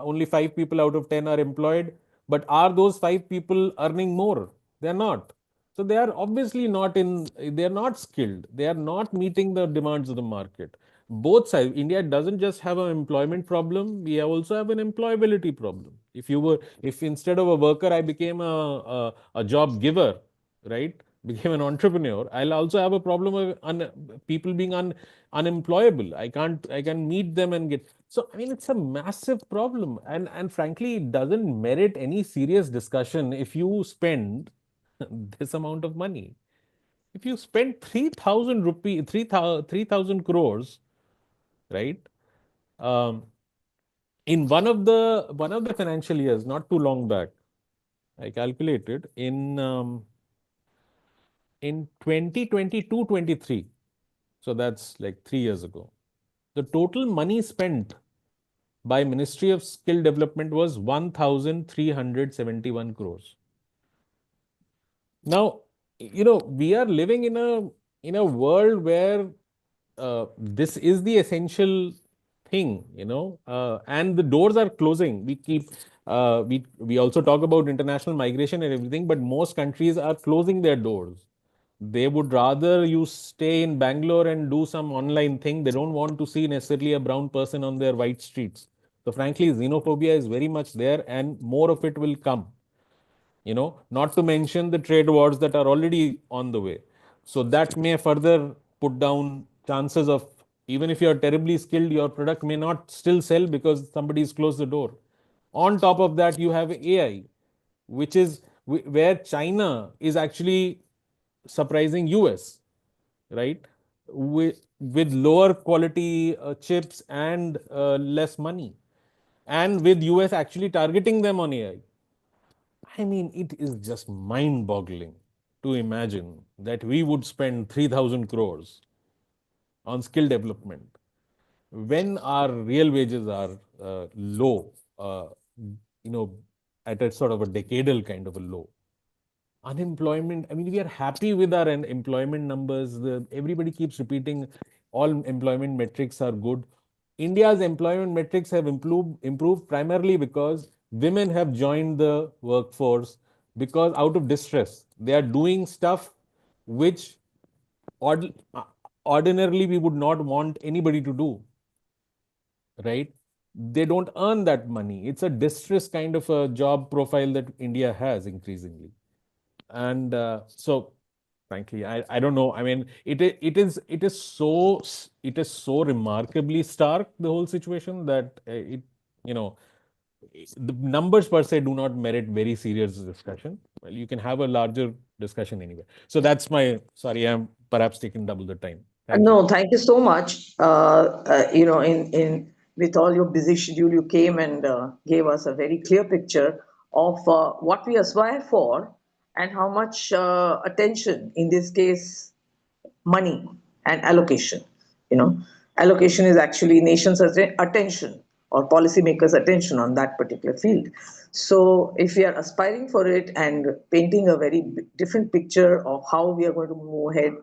only 5 people out of 10 are employed, but are those 5 people earning more? They're not. So they are obviously they're not skilled. They are not meeting the demands of the market. Both sides. India doesn't just have an employment problem, we also have an employability problem. If instead of a worker, I became a job giver, right? Became an entrepreneur, I'll also have a problem of people being unemployable. I can meet them and get. So, I mean, it's a massive problem. And frankly, it doesn't merit any serious discussion if you spend this amount of money. If you spend 3,000 rupees, 3,000 crores, right? In one of the financial years, not too long back, I calculated in 2022-23, so that's like 3 years ago, the total money spent by Ministry of Skill Development was 1,371 crores. Now, we are living in a world where this is the essential thing, and the doors are closing. We also talk about international migration and everything, but most countries are closing their doors. They would rather you stay in Bangalore and do some online thing. They don't want to see necessarily a brown person on their white streets. So frankly, xenophobia is very much there, and more of it will come. Not to mention the trade wars that are already on the way. So that may further put down chances of, even if you're terribly skilled, your product may not still sell because somebody's closed the door. On top of that, you have AI, which is where China is actually surprising US, right? With lower quality chips and less money, and with US actually targeting them on AI. I mean, it is just mind-boggling to imagine that we would spend 3,000 crores on skill development when our real wages are low, at a sort of a decadal kind of a low. unemployment, I mean, we are happy with our employment numbers. Everybody keeps repeating all employment metrics are good. India's employment metrics have improved primarily because women have joined the workforce because out of distress. They are doing stuff which ordinarily we would not want anybody to do, right? They don't earn that money. It's a distress kind of a job profile that India has increasingly. And so frankly, I don't know. I mean, it is so remarkably stark, the whole situation, that the numbers per se do not merit very serious discussion. Well, you can have a larger discussion anyway. So that's my, sorry, I'm perhaps taking double the time. Thank you. No, thank you so much. In with all your busy schedule, you came and gave us a very clear picture of what we aspire for and how much attention, in this case, money and allocation. Allocation is actually nation's attention or policymakers' attention on that particular field. So if we are aspiring for it and painting a very different picture of how we are going to move ahead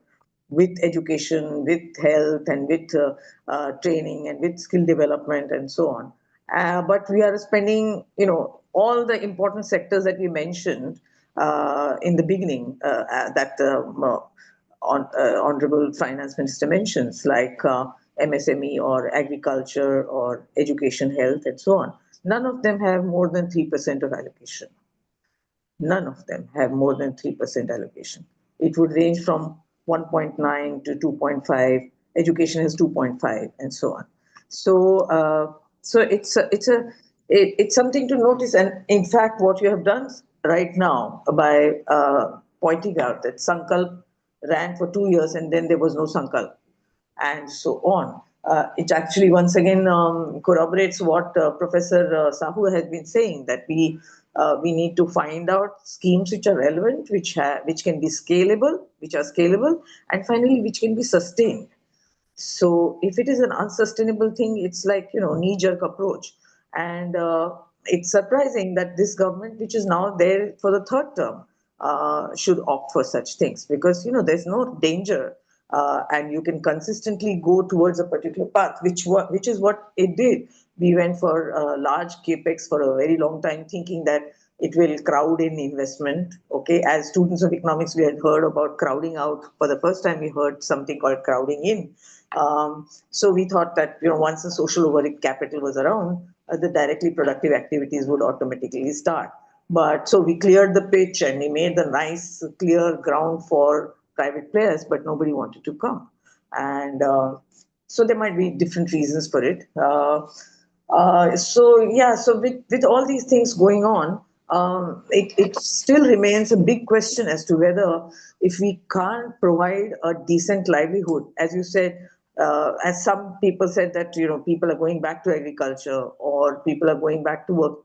with education, with health, and with training, and with skill development, and so on. But we are spending, all the important sectors that we mentioned in the beginning, that Honorable Finance Minister mentions, like MSME or agriculture or education, health, and so on. None of them have more than 3% of allocation. None of them have more than 3% allocation. It would range from 1.9 to 2.5. Education has 2.5, and so on. So, it's something to notice. And in fact, what you have done right now by pointing out that Sankalp ran for 2 years and then there was no Sankalp, and so on. It actually once again corroborates what Professor Sahu has been saying, that we need to find out schemes which are relevant, which can be scalable, and finally which can be sustained. So if it is an unsustainable thing, it's like, knee-jerk approach. And it's surprising that this government, which is now there for the third term, should opt for such things, because, there's no danger. And you can consistently go towards a particular path, which is what it did. We went for large capex for a very long time, thinking that it will crowd in investment. Okay, as students of economics, we had heard about crowding out. For the first time, we heard something called crowding in. So we thought that, once the social overhead capital was around, the directly productive activities would automatically start. But so we cleared the pitch and we made the nice, clear ground for private players, but nobody wanted to come. And so there might be different reasons for it. So with all these things going on, it still remains a big question as to whether, if we can't provide a decent livelihood, as you said, as some people said that, people are going back to agriculture or people are going back to work,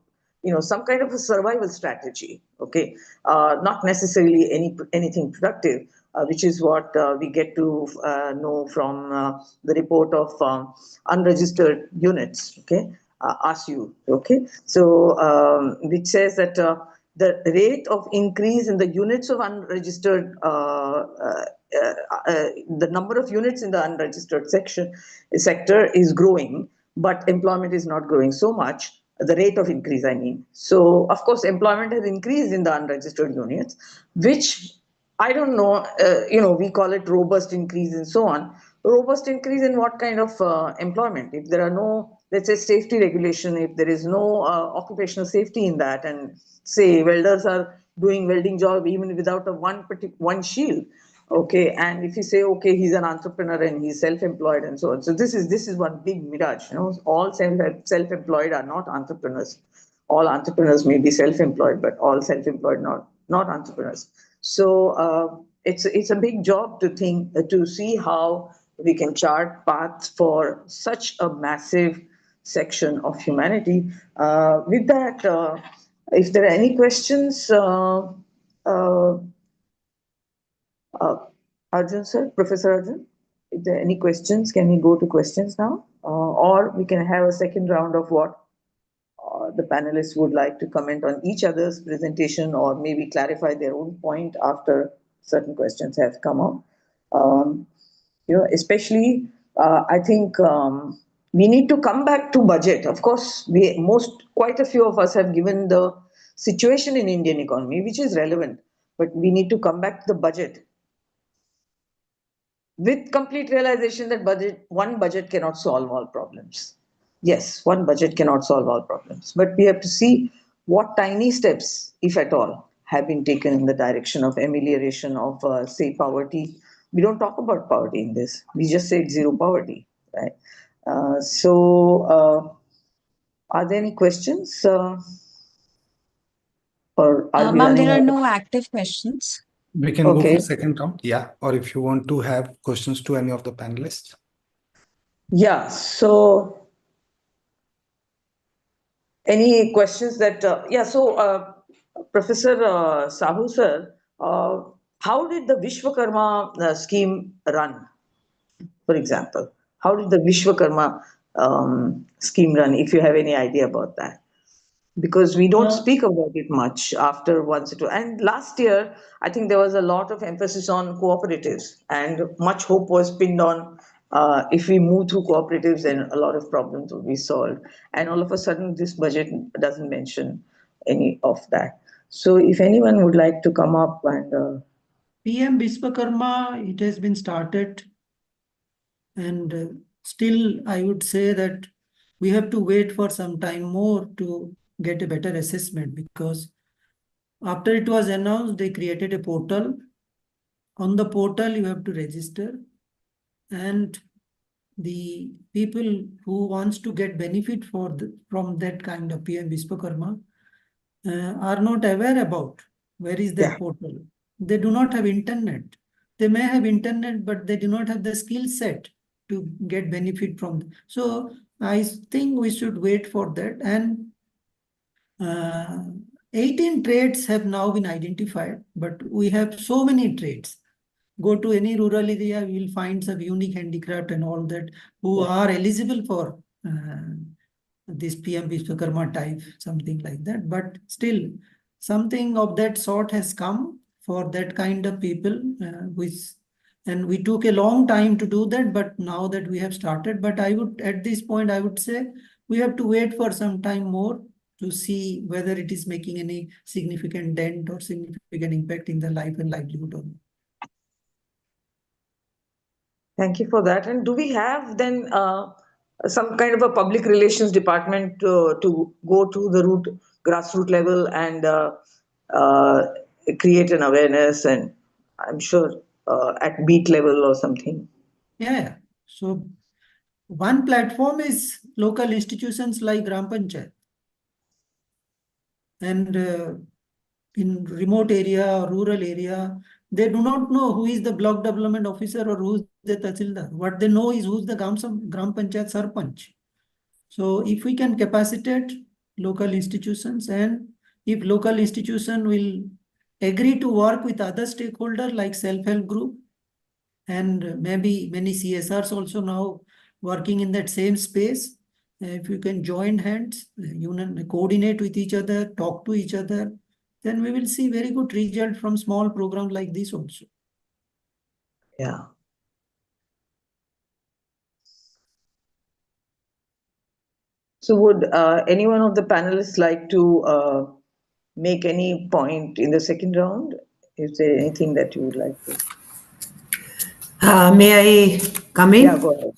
some kind of a survival strategy. Okay, not necessarily anything productive. Which is what we get to know from the report of unregistered units, okay, RCU, okay. So, which says that the rate of increase in the units of unregistered, the number of units in the unregistered sector is growing, but employment is not growing so much. The rate of increase, I mean. So, of course, employment has increased in the unregistered units, which I don't know, we call it robust increase and so on. Robust increase in what kind of employment? If there are no, let's say, safety regulation, if there is no occupational safety in that, and say welders are doing welding job even without one shield, okay, and if you say, okay, he's an entrepreneur and he's self-employed and so on. So this is one big mirage. All self-employed are not entrepreneurs. All entrepreneurs may be self-employed, but all self-employed not entrepreneurs. So it's a big job to see how we can chart paths for such a massive section of humanity. With that, if there are any questions, Arjun sir, Professor Arjun, if there are any questions, can we go to questions now? Or we can have a second round of what? the panelists would like to comment on each other's presentation or maybe clarify their own point after certain questions have come up. Especially, I think we need to come back to budget. Of course, quite a few of us have given the situation in Indian economy, which is relevant, but we need to come back to the budget with complete realization that one budget cannot solve all problems. Yes, one budget cannot solve all problems, but we have to see what tiny steps, if at all, have been taken in the direction of amelioration of, say, poverty. We don't talk about poverty in this. We just say zero poverty, right? Are there any questions? Or are we Ma'am, running there are out of- no active questions. We can go Okay. for second round. Yeah. Or if you want to have questions to any of the panelists. Yeah, so any questions that, Professor Sahu sir, how did the Vishwakarma scheme run, for example? How did the Vishwakarma scheme run, if you have any idea about that? Because we don't speak about it much after once or two. And last year, I think there was a lot of emphasis on cooperatives, and much hope was pinned on if we move through cooperatives, then a lot of problems will be solved. And all of a sudden, this budget doesn't mention any of that. So if anyone would like to come up and... PM Vishwakarma, it has been started, and still I would say that we have to wait for some time more to get a better assessment, because after it was announced, they created a portal. On the portal, you have to register, and the people who wants to get benefit from that kind of PM Vishwakarma are not aware about where is that portal. They do not have internet. They may have internet, but they do not have the skill set to get benefit from. So I think we should wait for that. And 18 trades have now been identified, but we have so many trades. Go to any rural area, you will find some unique handicraft and all that who are eligible for this PM Vishwakarma type, something like that. But still, something of that sort has come for that kind of people, and we took a long time to do that, but now that we have started, but at this point, I would say we have to wait for some time more to see whether it is making any significant dent or significant impact in the life and livelihood or not. Thank you for that. And do we have then some kind of a public relations department to go to the grassroots level and create an awareness, and I'm sure at beat level or something? Yeah. So one platform is local institutions like Gram Panchayat. And in remote area or rural area, they do not know who is the block development officer or who is the Tahsildar. What they know is who's the Gram Panchayat Sarpanch. So if we can capacitate local institutions, and if local institution will agree to work with other stakeholders like self-help group, and maybe many CSRs also now working in that same space, if you can join hands, coordinate with each other, talk to each other, then we will see very good result from small programs like this also. Yeah. So would any one of the panelists like to make any point in the second round? Is there anything that you would like to? May I come in? Yeah, go ahead.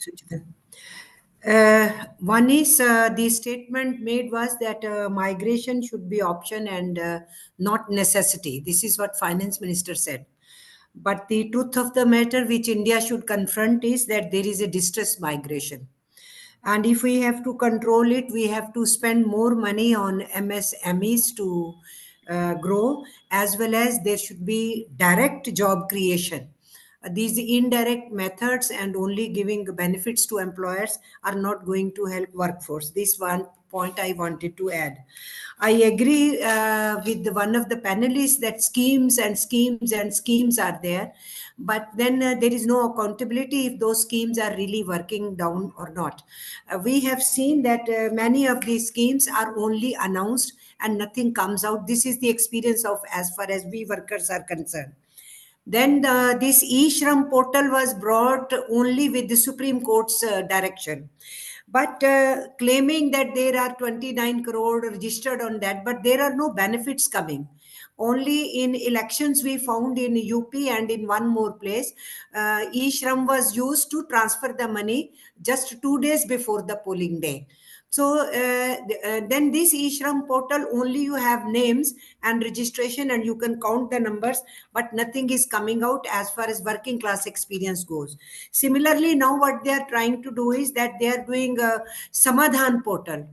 One is the statement made was that migration should be option and not necessity. This is what Finance Minister said. But the truth of the matter which India should confront is that there is a distress migration. And if we have to control it, we have to spend more money on MSMEs to grow, as well as there should be direct job creation These indirect methods and only giving benefits to employers are not going to help workforce. This one point I wanted to add. I agree with one of the panelists that schemes are there, but then there is no accountability if those schemes are really working down or not. We have seen that many of these schemes are only announced and nothing comes out. This is the experience of as far as we workers are concerned. Then this e-Shram portal was brought only with the Supreme Court's direction. But claiming that there are 29 crore registered on that, but there are no benefits coming. Only in elections we found in UP and in one more place, e-Shram was used to transfer the money just 2 days before the polling day. So then this e-Shram portal, only you have names and registration and you can count the numbers, but nothing is coming out as far as working class experience goes. Similarly, now what they are trying to do is that they are doing a Samadhan portal.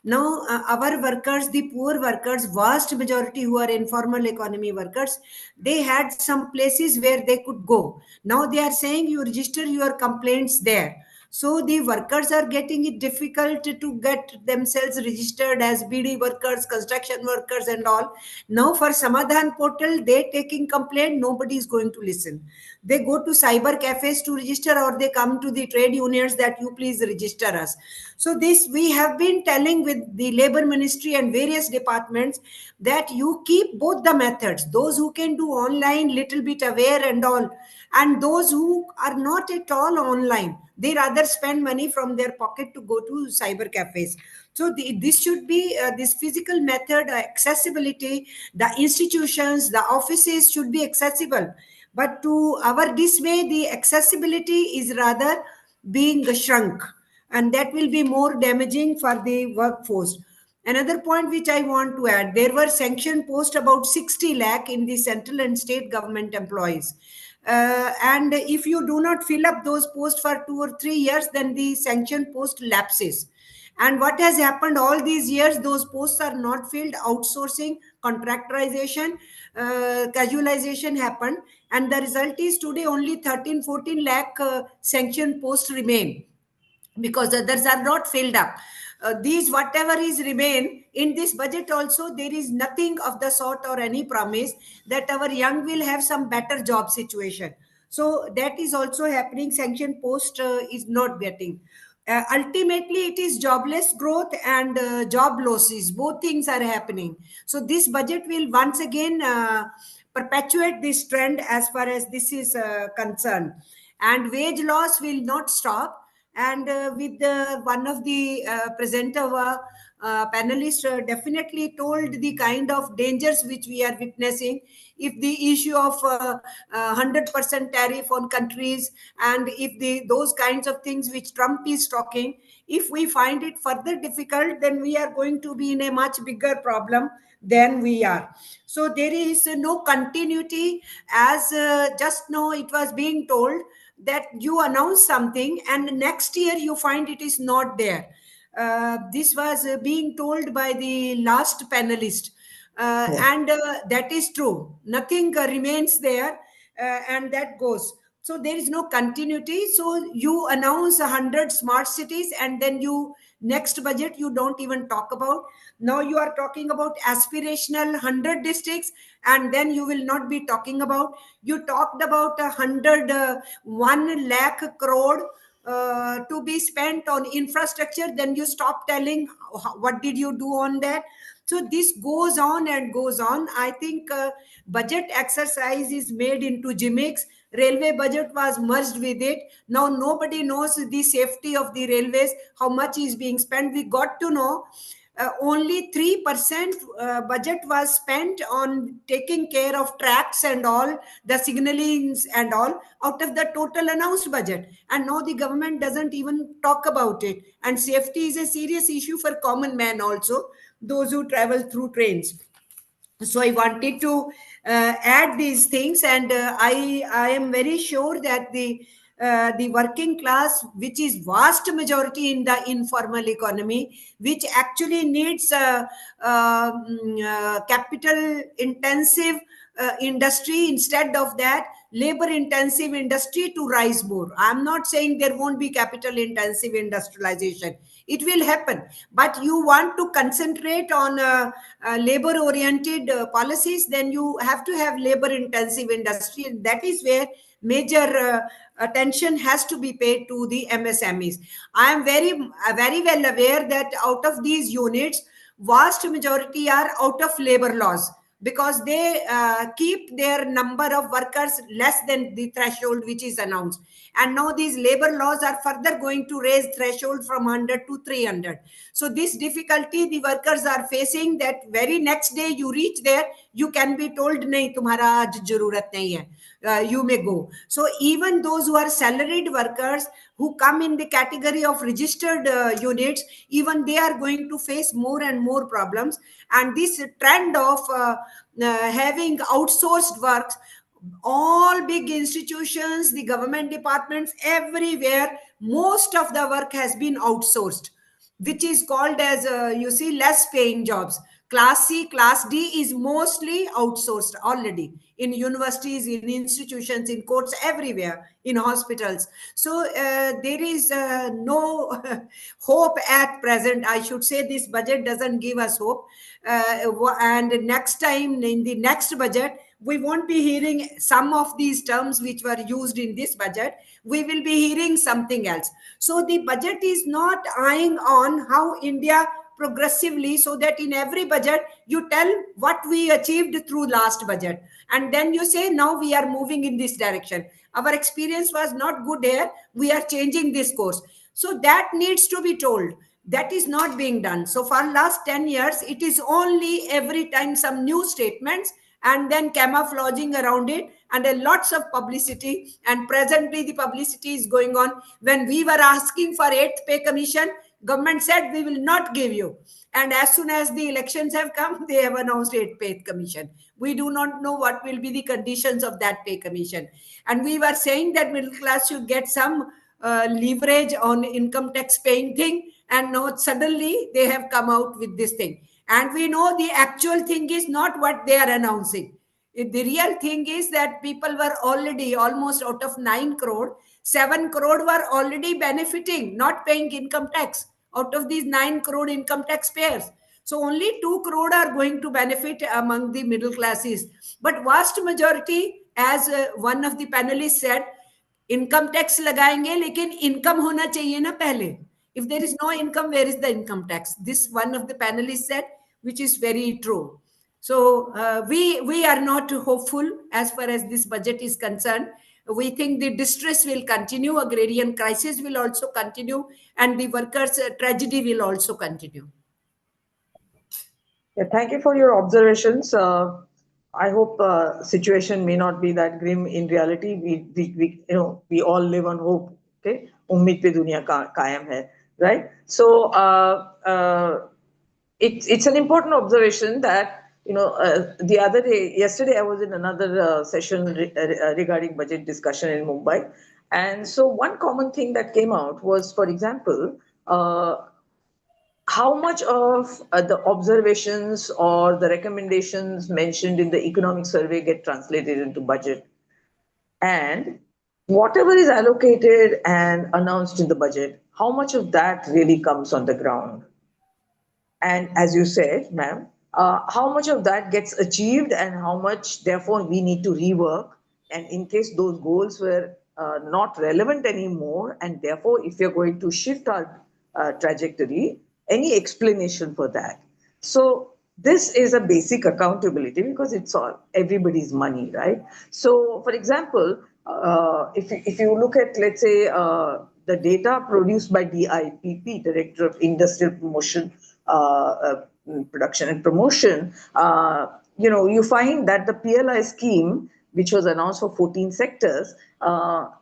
Now, our workers, the poor workers, vast majority who are informal economy workers, they had some places where they could go. Now they are saying you register your complaints there. So the workers are getting it difficult to get themselves registered as BD workers, construction workers and all. Now for Samadhan portal, they taking complaint, nobody is going to listen. They go to cyber cafes to register or they come to the trade unions that you please register us. So this we have been telling with the labor ministry and various departments that you keep both the methods, those who can do online, little bit aware and all, and those who are not at all online, they rather spend money from their pocket to go to cyber cafes. So this should be this physical method, accessibility, the institutions, the offices should be accessible. But to our dismay, the accessibility is rather being shrunk, and that will be more damaging for the workforce. Another point which I want to add, there were sanction posts about 60 lakh in the central and state government employees. And if you do not fill up those posts for 2 or 3 years, then the sanction post lapses. And what has happened all these years, those posts are not filled, outsourcing, contractorization, casualization happened. And the result is today only 13-14 lakh sanction posts remain because others are not filled up. These whatever is remain in this budget also, there is nothing of the sort or any promise that our young will have some better job situation. So that is also happening. Sanction post is not getting. Ultimately, it is jobless growth and job losses. Both things are happening. So this budget will once again perpetuate this trend as far as this is concerned. And wage loss will not stop. And with one of the presenter panelists definitely told the kind of dangers which we are witnessing if the issue of 100% tariff on countries and if those kinds of things which Trump is talking, if we find it further difficult, then we are going to be in a much bigger problem than we are. So there is no continuity, as just now it was being told that you announce something and next year you find it is not there. This was being told by the last panelist. And that is true. Nothing remains there and that goes. So there is no continuity. So you announce 100 smart cities and then next budget you don't even talk about. Now you are talking about aspirational 100 districts and then you will not be talking about. You talked about 1 lakh crore to be spent on infrastructure, then you stop telling what did you do on that. So this goes on and goes on. I think budget exercise is made into gimmicks. Railway budget was merged with it. Now nobody knows the safety of the railways, how much is being spent. We got to know only 3% budget was spent on taking care of tracks and all, the signalings and all, out of the total announced budget. And now the government doesn't even talk about it. And safety is a serious issue for common man also, those who travel through trains. So I wanted to add these things, and I am very sure that the working class, which is vast majority in the informal economy, which actually needs capital intensive industry, instead of that labor intensive industry to rise more. I'm not saying there won't be capital intensive industrialization. It will happen, but you want to concentrate on labor oriented policies, then you have to have labor intensive industry, and that is where major attention has to be paid to the MSMEs. I am very well aware that out of these units, vast majority are out of labor laws, because they keep their number of workers less than the threshold which is announced. And now these labor laws are further going to raise threshold from 100 to 300. So this difficulty the workers are facing, that very next day you reach there, you can be told, nahi, tumhara aaj zarurat nahi hai, you may go. So even those who are salaried workers who come in the category of registered units, even they are going to face more and more problems. And this trend of having outsourced works, all big institutions, the government departments, everywhere, most of the work has been outsourced, which is called as you see, less paying jobs. Class C, class D is mostly outsourced already, in universities, in institutions, in courts, everywhere, in hospitals. So there is no hope at present. I should say this budget doesn't give us hope. And next time, in the next budget, we won't be hearing some of these terms which were used in this budget. We will be hearing something else. So the budget is not eyeing on how India progressively, so that in every budget you tell what we achieved through last budget, and then you say now we are moving in this direction. Our experience was not good here, we are changing this course. So that needs to be told. That is not being done. So for last 10 years, it is only every time some new statements and then camouflaging around it, and a lots of publicity. And presently the publicity is going on. When we were asking for 8th pay commission, government said we will not give you. And as soon as the elections have come, they have announced 8th pay commission. We do not know what will be the conditions of that pay commission. And we were saying that middle class should get some leverage on income tax paying thing. And now suddenly they have come out with this thing. And we know the actual thing is not what they are announcing. The real thing is that people were already almost out of 9 crore, 7 crore were already benefiting, not paying income tax out of these 9 crore income taxpayers. So only 2 crore are going to benefit among the middle classes. But vast majority, as one of the panelists said, income tax लगाएंगे, लेकिन income होना चाहिए ना पहले. If there is no income, where is the income tax? This one of the panelists said, which is very true. So we are not hopeful as far as this budget is concerned. We think the distress will continue, agrarian crisis will also continue, and the workers' tragedy will also continue. Yeah, thank you for your observations. I hope situation may not be that grim in reality. We all live on hope. Okay, उम्मीद पे दुनिया कायम है, right? So it's an important observation that yesterday I was in another session regarding budget discussion in Mumbai, and so one common thing that came out was, for example, how much of the observations or the recommendations mentioned in the economic survey get translated into budget, and whatever is allocated and announced in the budget, how much of that really comes on the ground? And as you said, ma'am, how much of that gets achieved and how much, therefore, we need to rework. And in case those goals were not relevant anymore, and therefore, if you're going to shift our trajectory, any explanation for that? So this is a basic accountability, because it's all everybody's money, right? So, for example, if you look at, let's say, the data produced by DIPP, Director of Industrial Promotion, Production and Promotion, you find that the PLI scheme, which was announced for 14 sectors, all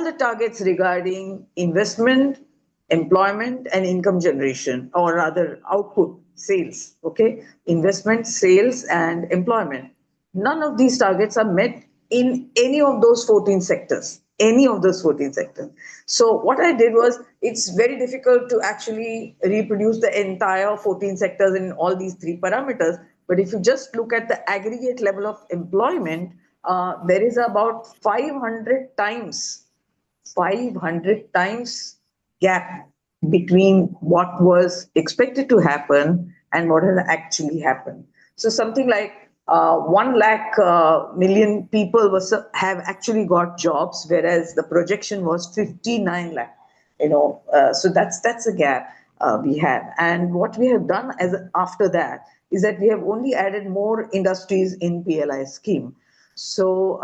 the targets regarding investment, employment, and income generation, or rather output, sales, okay? Investment, sales, and employment. None of these targets are met in any of those 14 sectors. So what I did was, it's very difficult to actually reproduce the entire 14 sectors in all these 3 parameters. But if you just look at the aggregate level of employment, there is about 500 times gap between what was expected to happen and what has actually happened. So something like 1 lakh million people have actually got jobs, whereas the projection was 59 lakh. So that's a gap we have. And what we have done after that is that we have only added more industries in PLI scheme. So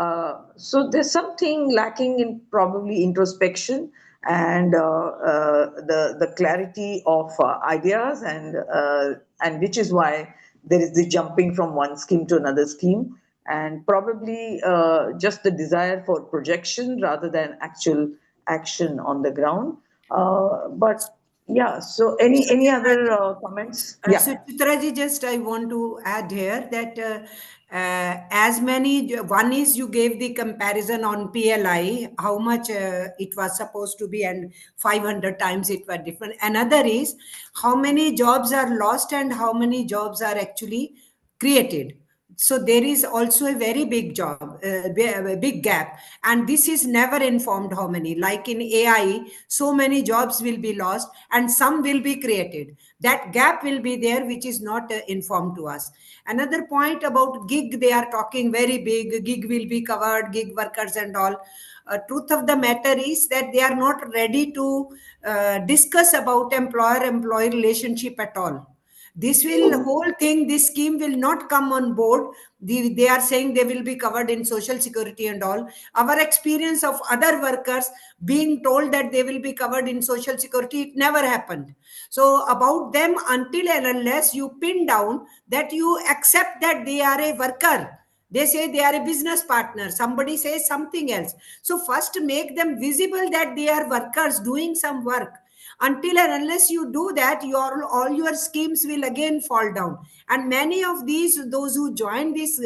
there's something lacking in probably introspection and the clarity of ideas, and which is why there is the jumping from one scheme to another scheme, and probably just the desire for projection rather than actual action on the ground. But yeah, so any other comments? Yeah. Suchitra ji, just I want to add here that as many, one is you gave the comparison on PLI, how much it was supposed to be, and 500 times it was different. Another is how many jobs are lost and how many jobs are actually created. So there is also a very big a big gap, and this is never informed how many. Like in AI, so many jobs will be lost and some will be created. That gap will be there, which is not informed to us. Another point about gig, they are talking very big. Gig will be covered, gig workers and all. Truth of the matter is that they are not ready to discuss about employer-employee relationship at all. This whole thing, this scheme will not come on board. They are saying they will be covered in social security and all. Our experience of other workers being told that they will be covered in social security, it never happened. So about them, until and unless you pin down that you accept that they are a worker, they say they are a business partner, somebody says something else. So first make them visible that they are workers doing some work. Until and unless you do that, all your schemes will again fall down. And many of those who join this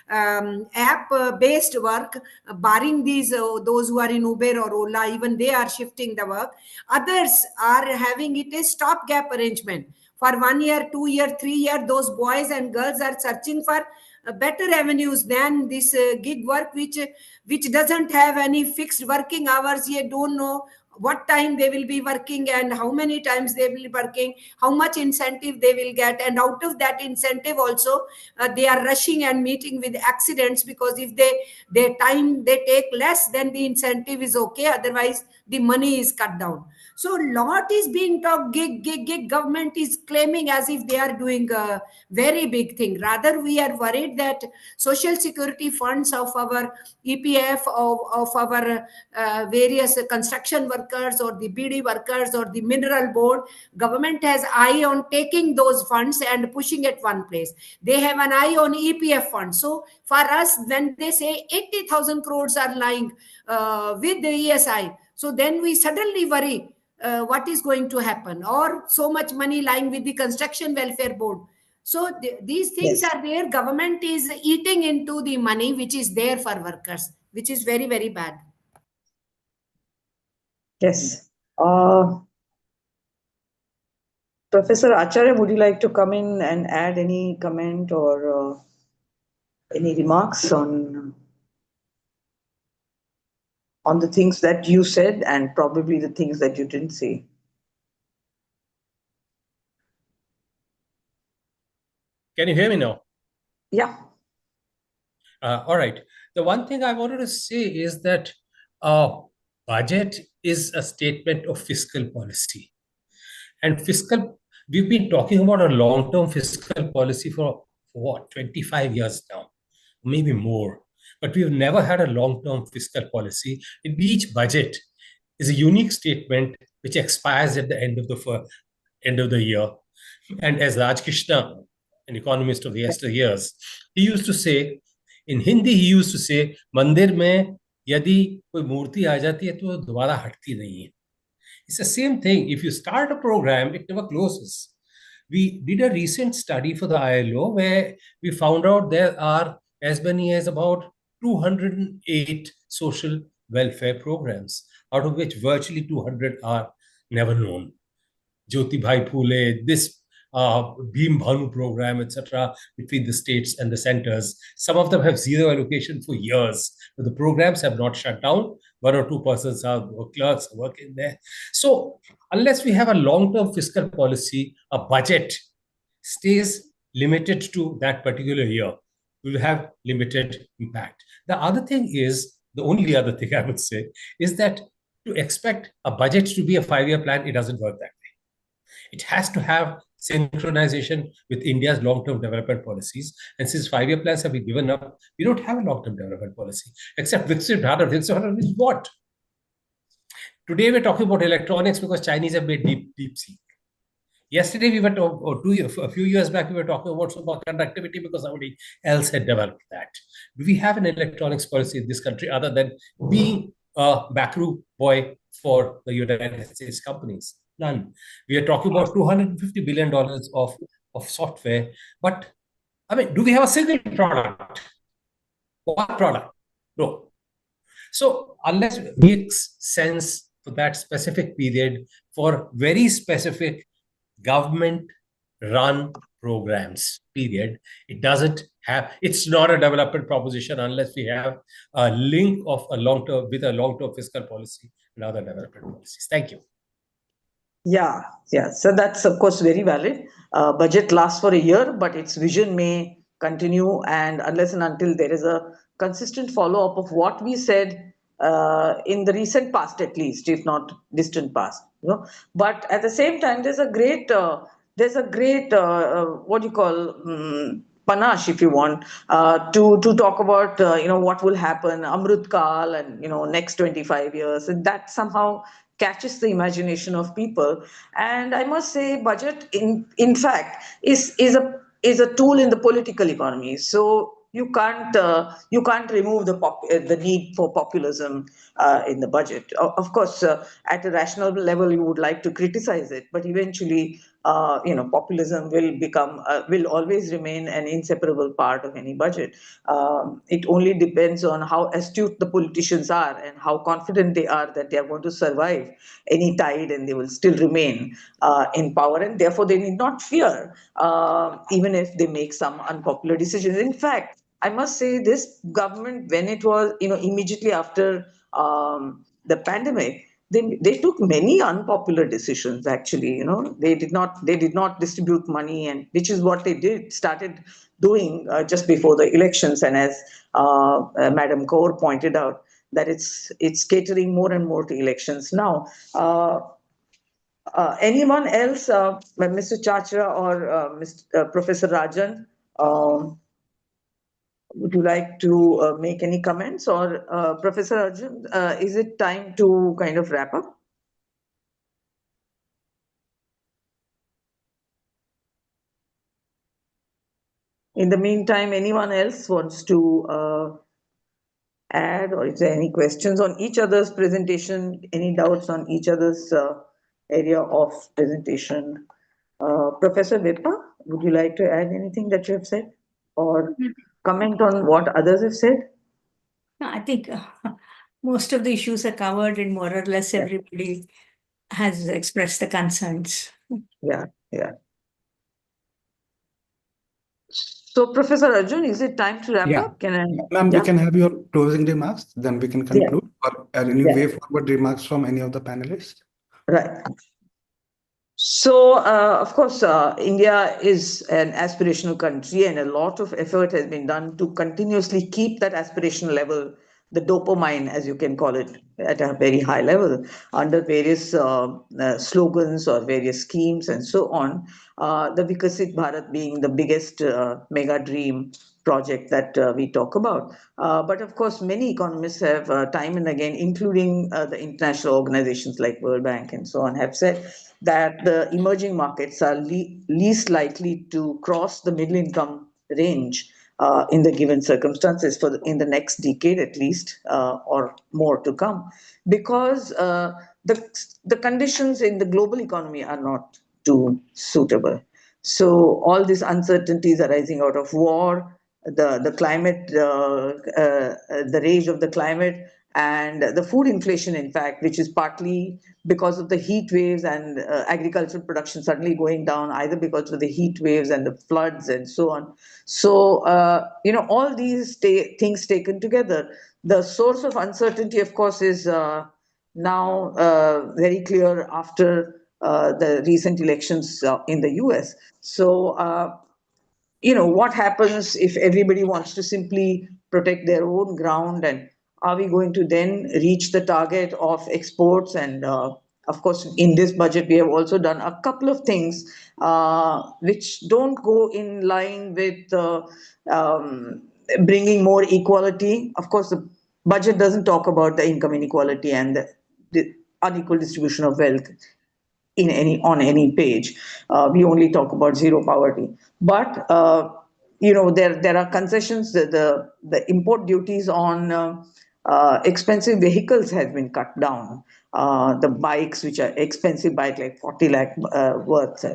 app based work, barring those who are in Uber or Ola, even they are shifting the work. Others are having it a stopgap arrangement for 1 year, 2 year, 3 year. Those boys and girls are searching for better avenues than this gig work, which doesn't have any fixed working hours. You don't know what time they will be working and how many times they will be working, how much incentive they will get, and out of that incentive also they are rushing and meeting with accidents, because if their time they take less, then the incentive is okay, otherwise the money is cut down. So lot is being talked. Gig government is claiming as if they are doing a very big thing. Rather, we are worried that social security funds of our EPF, of our various construction workers or the BD workers or the mineral board, government has eye on taking those funds and pushing at one place. They have an eye on EPF funds. So for us, when they say 80,000 crores are lying with the ESI, so then we suddenly worry what is going to happen, or so much money lying with the construction welfare board. So these things Yes. are there. Government is eating into the money which is there for workers, which is very, very bad. Yes. Professor Acharya, would you like to come in and add any comment or any remarks on the things that you said and probably the things that you didn't say? Can you hear me now? Yeah. All right. The one thing I wanted to say is that budget is a statement of fiscal policy. And we've been talking about a long-term fiscal policy for what, 25 years now, maybe more. But we've never had a long-term fiscal policy. In each budget is a unique statement which expires at the end of the year. And as Raj Krishna, an economist of the yesteryears, he used to say, in Hindi, he used to say, मंदिर में यदि कोई मूर्ति आ जाती है तो दोबारा हटती नहीं है. It's the same thing. If you start a program, it never closes. We did a recent study for the ILO where we found out there are as many as about 208 social welfare programs, out of which virtually 200 are never known. Jyoti Bhai Phule, this Bhim Bhanu program, etc., between the states and the centers. Some of them have zero allocation for years, but the programs have not shut down. One or two persons are clerks working there. So unless we have a long-term fiscal policy, a budget stays limited to that particular year, we will have limited impact. The other thing is, the only other thing I would say, is that to expect a budget to be a 5-year plan, it doesn't work that way. It has to have synchronization with India's long-term development policies. And since 5-year plans have been given up, we don't have a long-term development policy, except Viksit Bharat. Viksit Bharat is what? Today we're talking about electronics because Chinese have made deep sea. Yesterday we were a few years back we were talking about superconductivity because somebody else had developed that. Do we have an electronics policy in this country other than being a backroom boy for the United States companies? None. We are talking about $250 billion of software, but I mean, do we have a single product? One product? No. So unless it makes sense for that specific period for very specific government-run programs, period, it doesn't have, it's not a development proposition unless we have a link of a long-term with a long-term fiscal policy and other development policies. Thank you. Yeah. So that's of course very valid. Budget lasts for a year, but its vision may continue, and unless and until there is a consistent follow-up of what we said in the recent past, at least, if not distant past. But at the same time, there's a great what you call panache, if you want, to talk about what will happen, Amrut Kal, and next 25 years, and that somehow catches the imagination of people. And I must say, budget in fact is a tool in the political economy. So you can't remove the need for populism in the budget. Of course, at a rational level, you would like to criticize it, but eventually, populism will always remain an inseparable part of any budget. It only depends on how astute the politicians are and how confident they are that they are going to survive any tide and they will still remain in power, and therefore they need not fear even if they make some unpopular decisions. In fact, I must say this government, when it was, immediately after the pandemic, they took many unpopular decisions. Actually, they did not distribute money, and which is what they started doing just before the elections. And as Madam Kaur pointed out, that it's catering more and more to elections now. Anyone else, Mr. Chachra or Professor Rajan? Would you like to make any comments, or Professor Arjun, is it time to kind of wrap up? In the meantime, anyone else wants to add, or is there any questions on each other's presentation, any doubts on each other's area of presentation? Professor Virpa, would you like to add anything that you have said, or comment on what others have said? No, I think most of the issues are covered, and more or less everybody has expressed the concerns. Yeah. So, Professor Arjun, is it time to wrap up? Ma'am, we can have your closing remarks, then we can conclude, or any way forward remarks from any of the panelists? Right. So, of course, India is an aspirational country, and a lot of effort has been done to continuously keep that aspirational level, the dopamine, as you can call it, at a very high level under various slogans or various schemes and so on. The Vikasit Bharat being the biggest mega dream project that we talk about. But of course, many economists have time and again, including the international organizations like World Bank and so on, have said that the emerging markets are least likely to cross the middle income range in the given circumstances in the next decade at least, or more to come, because the conditions in the global economy are not too suitable. So all these uncertainties arising out of war, the climate, the rage of the climate, And the food inflation, in fact, which is partly because of the heat waves and agricultural production suddenly going down, either because of the heat waves and the floods and so on. So, all these things taken together, the source of uncertainty, of course, is now very clear after the recent elections in the US. So, what happens if everybody wants to simply protect their own ground, and are we going to then reach the target of exports? And of course, in this budget, we have also done a couple of things which don't go in line with bringing more equality. Of course, the budget doesn't talk about the income inequality and the unequal distribution of wealth on any page. We only talk about zero poverty. But there are concessions. The import duties on expensive vehicles has been cut down. The bikes, which are expensive bike, like 40 lakh worth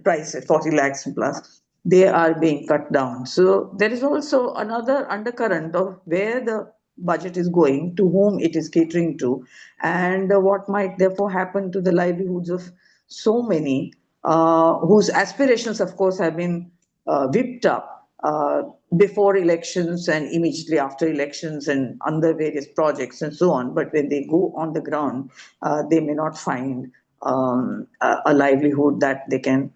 price at 40 lakhs plus, they are being cut down. So there is also another undercurrent of where the budget is going, to whom it is catering to, and what might therefore happen to the livelihoods of so many whose aspirations, of course, have been whipped up before elections and immediately after elections and under various projects and so on. But when they go on the ground, they may not find a livelihood that they can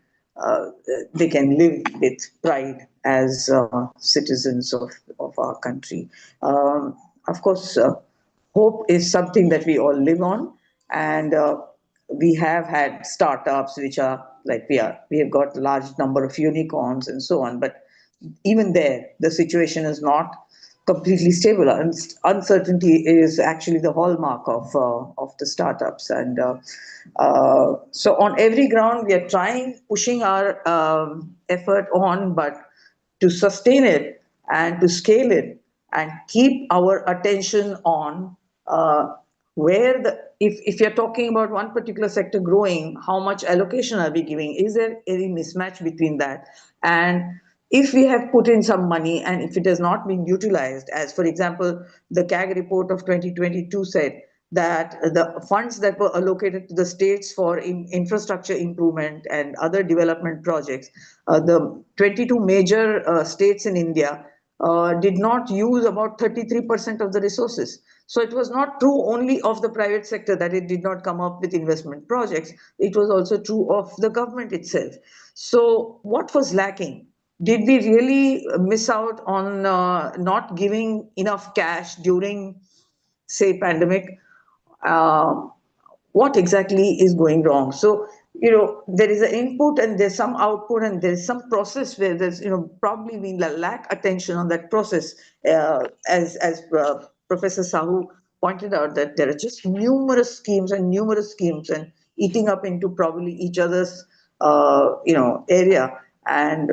live with pride as citizens of our country. Of course, hope is something that we all live on, and we have had startups which are like we have got a large number of unicorns and so on. But even there, the situation is not completely stable. Uncertainty is actually the hallmark of the startups, and so on every ground we are pushing our effort on, but to sustain it and to scale it and keep our attention on where if you're talking about one particular sector growing, how much allocation are we giving? Is there any mismatch between that? And if we have put in some money and if it has not been utilized, as for example, the CAG report of 2022 said that the funds that were allocated to the states for infrastructure improvement and other development projects, the 22 major states in India did not use about 33% of the resources. So it was not true only of the private sector that it did not come up with investment projects. It was also true of the government itself. So what was lacking? Did we really miss out on not giving enough cash during, say, pandemic? What exactly is going wrong? So, there is an input and there's some output and there's some process where there's, probably we lack attention on that process. As Professor Sahu pointed out, that there are just numerous schemes and eating up into probably each other's, area, and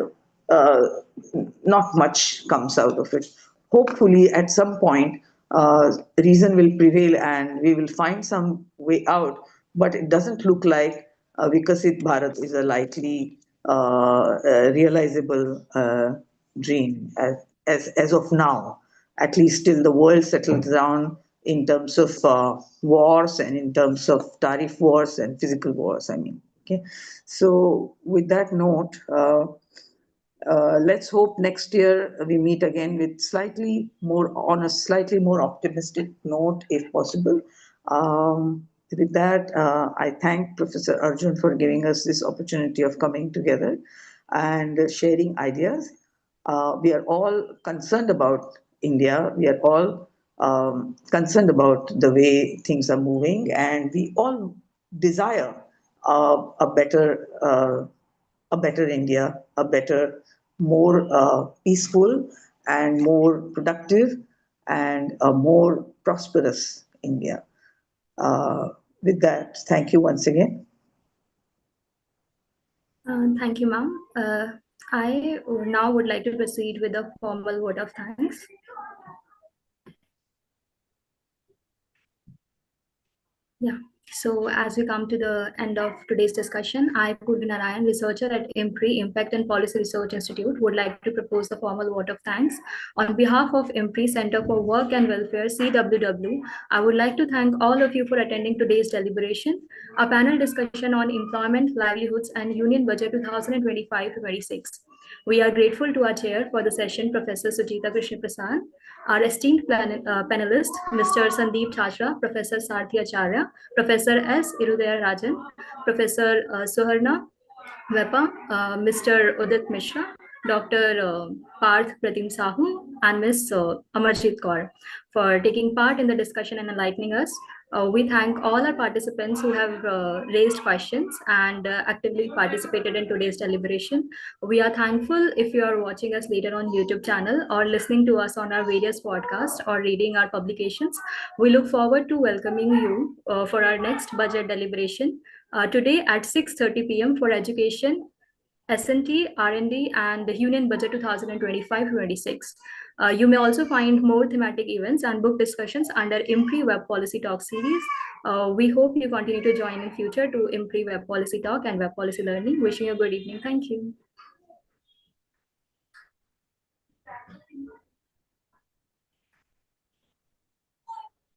not much comes out of it. Hopefully, at some point, reason will prevail and we will find some way out. But it doesn't look like Vikasit Bharat is a likely realizable dream as of now, at least till the world settles down in terms of wars and in terms of tariff wars and physical wars, I mean. Okay, so with that note, let's hope next year we meet again with slightly more optimistic note, if possible. With that, I thank Professor Arjun for giving us this opportunity of coming together and sharing ideas. We are all concerned about India. We are all concerned about the way things are moving, and we all desire a better India, a better, more peaceful and more productive and a more prosperous India. With that, thank you once again. Thank you, ma'am. I now would like to proceed with a formal vote of thanks. Yeah. So as we come to the end of today's discussion, I, Purvi Narayan, researcher at IMPRI, Impact and Policy Research Institute, would like to propose the formal vote of thanks. On behalf of IMPRI Center for Work and Welfare, CWW, I would like to thank all of you for attending today's deliberation, a panel discussion on employment, livelihoods, and Union Budget 2025-26. We are grateful to our chair for the session, Professor Suchita Krishnaprasad, our esteemed panelists, Mr. Sandeep Chachra, Professor Sarthi Acharya, Professor S. Irudaya Rajan, Professor Suharna Vepa, Mr. Udit Mishra, Dr. Parth Pratim Sahu, and Ms. Amarjit Kaur for taking part in the discussion and enlightening us. We thank all our participants who have raised questions and actively participated in today's deliberation. We are thankful if you are watching us later on YouTube channel or listening to us on our various podcasts or reading our publications. We look forward to welcoming you for our next budget deliberation today at 6:30 p.m. for education, S&T, R&D, and the Union Budget 2025-26. You may also find more thematic events and book discussions under IMPRI Web Policy Talk series. We hope you continue to join in future to IMPRI Web Policy Talk and Web Policy Learning. Wishing you a good evening. Thank you.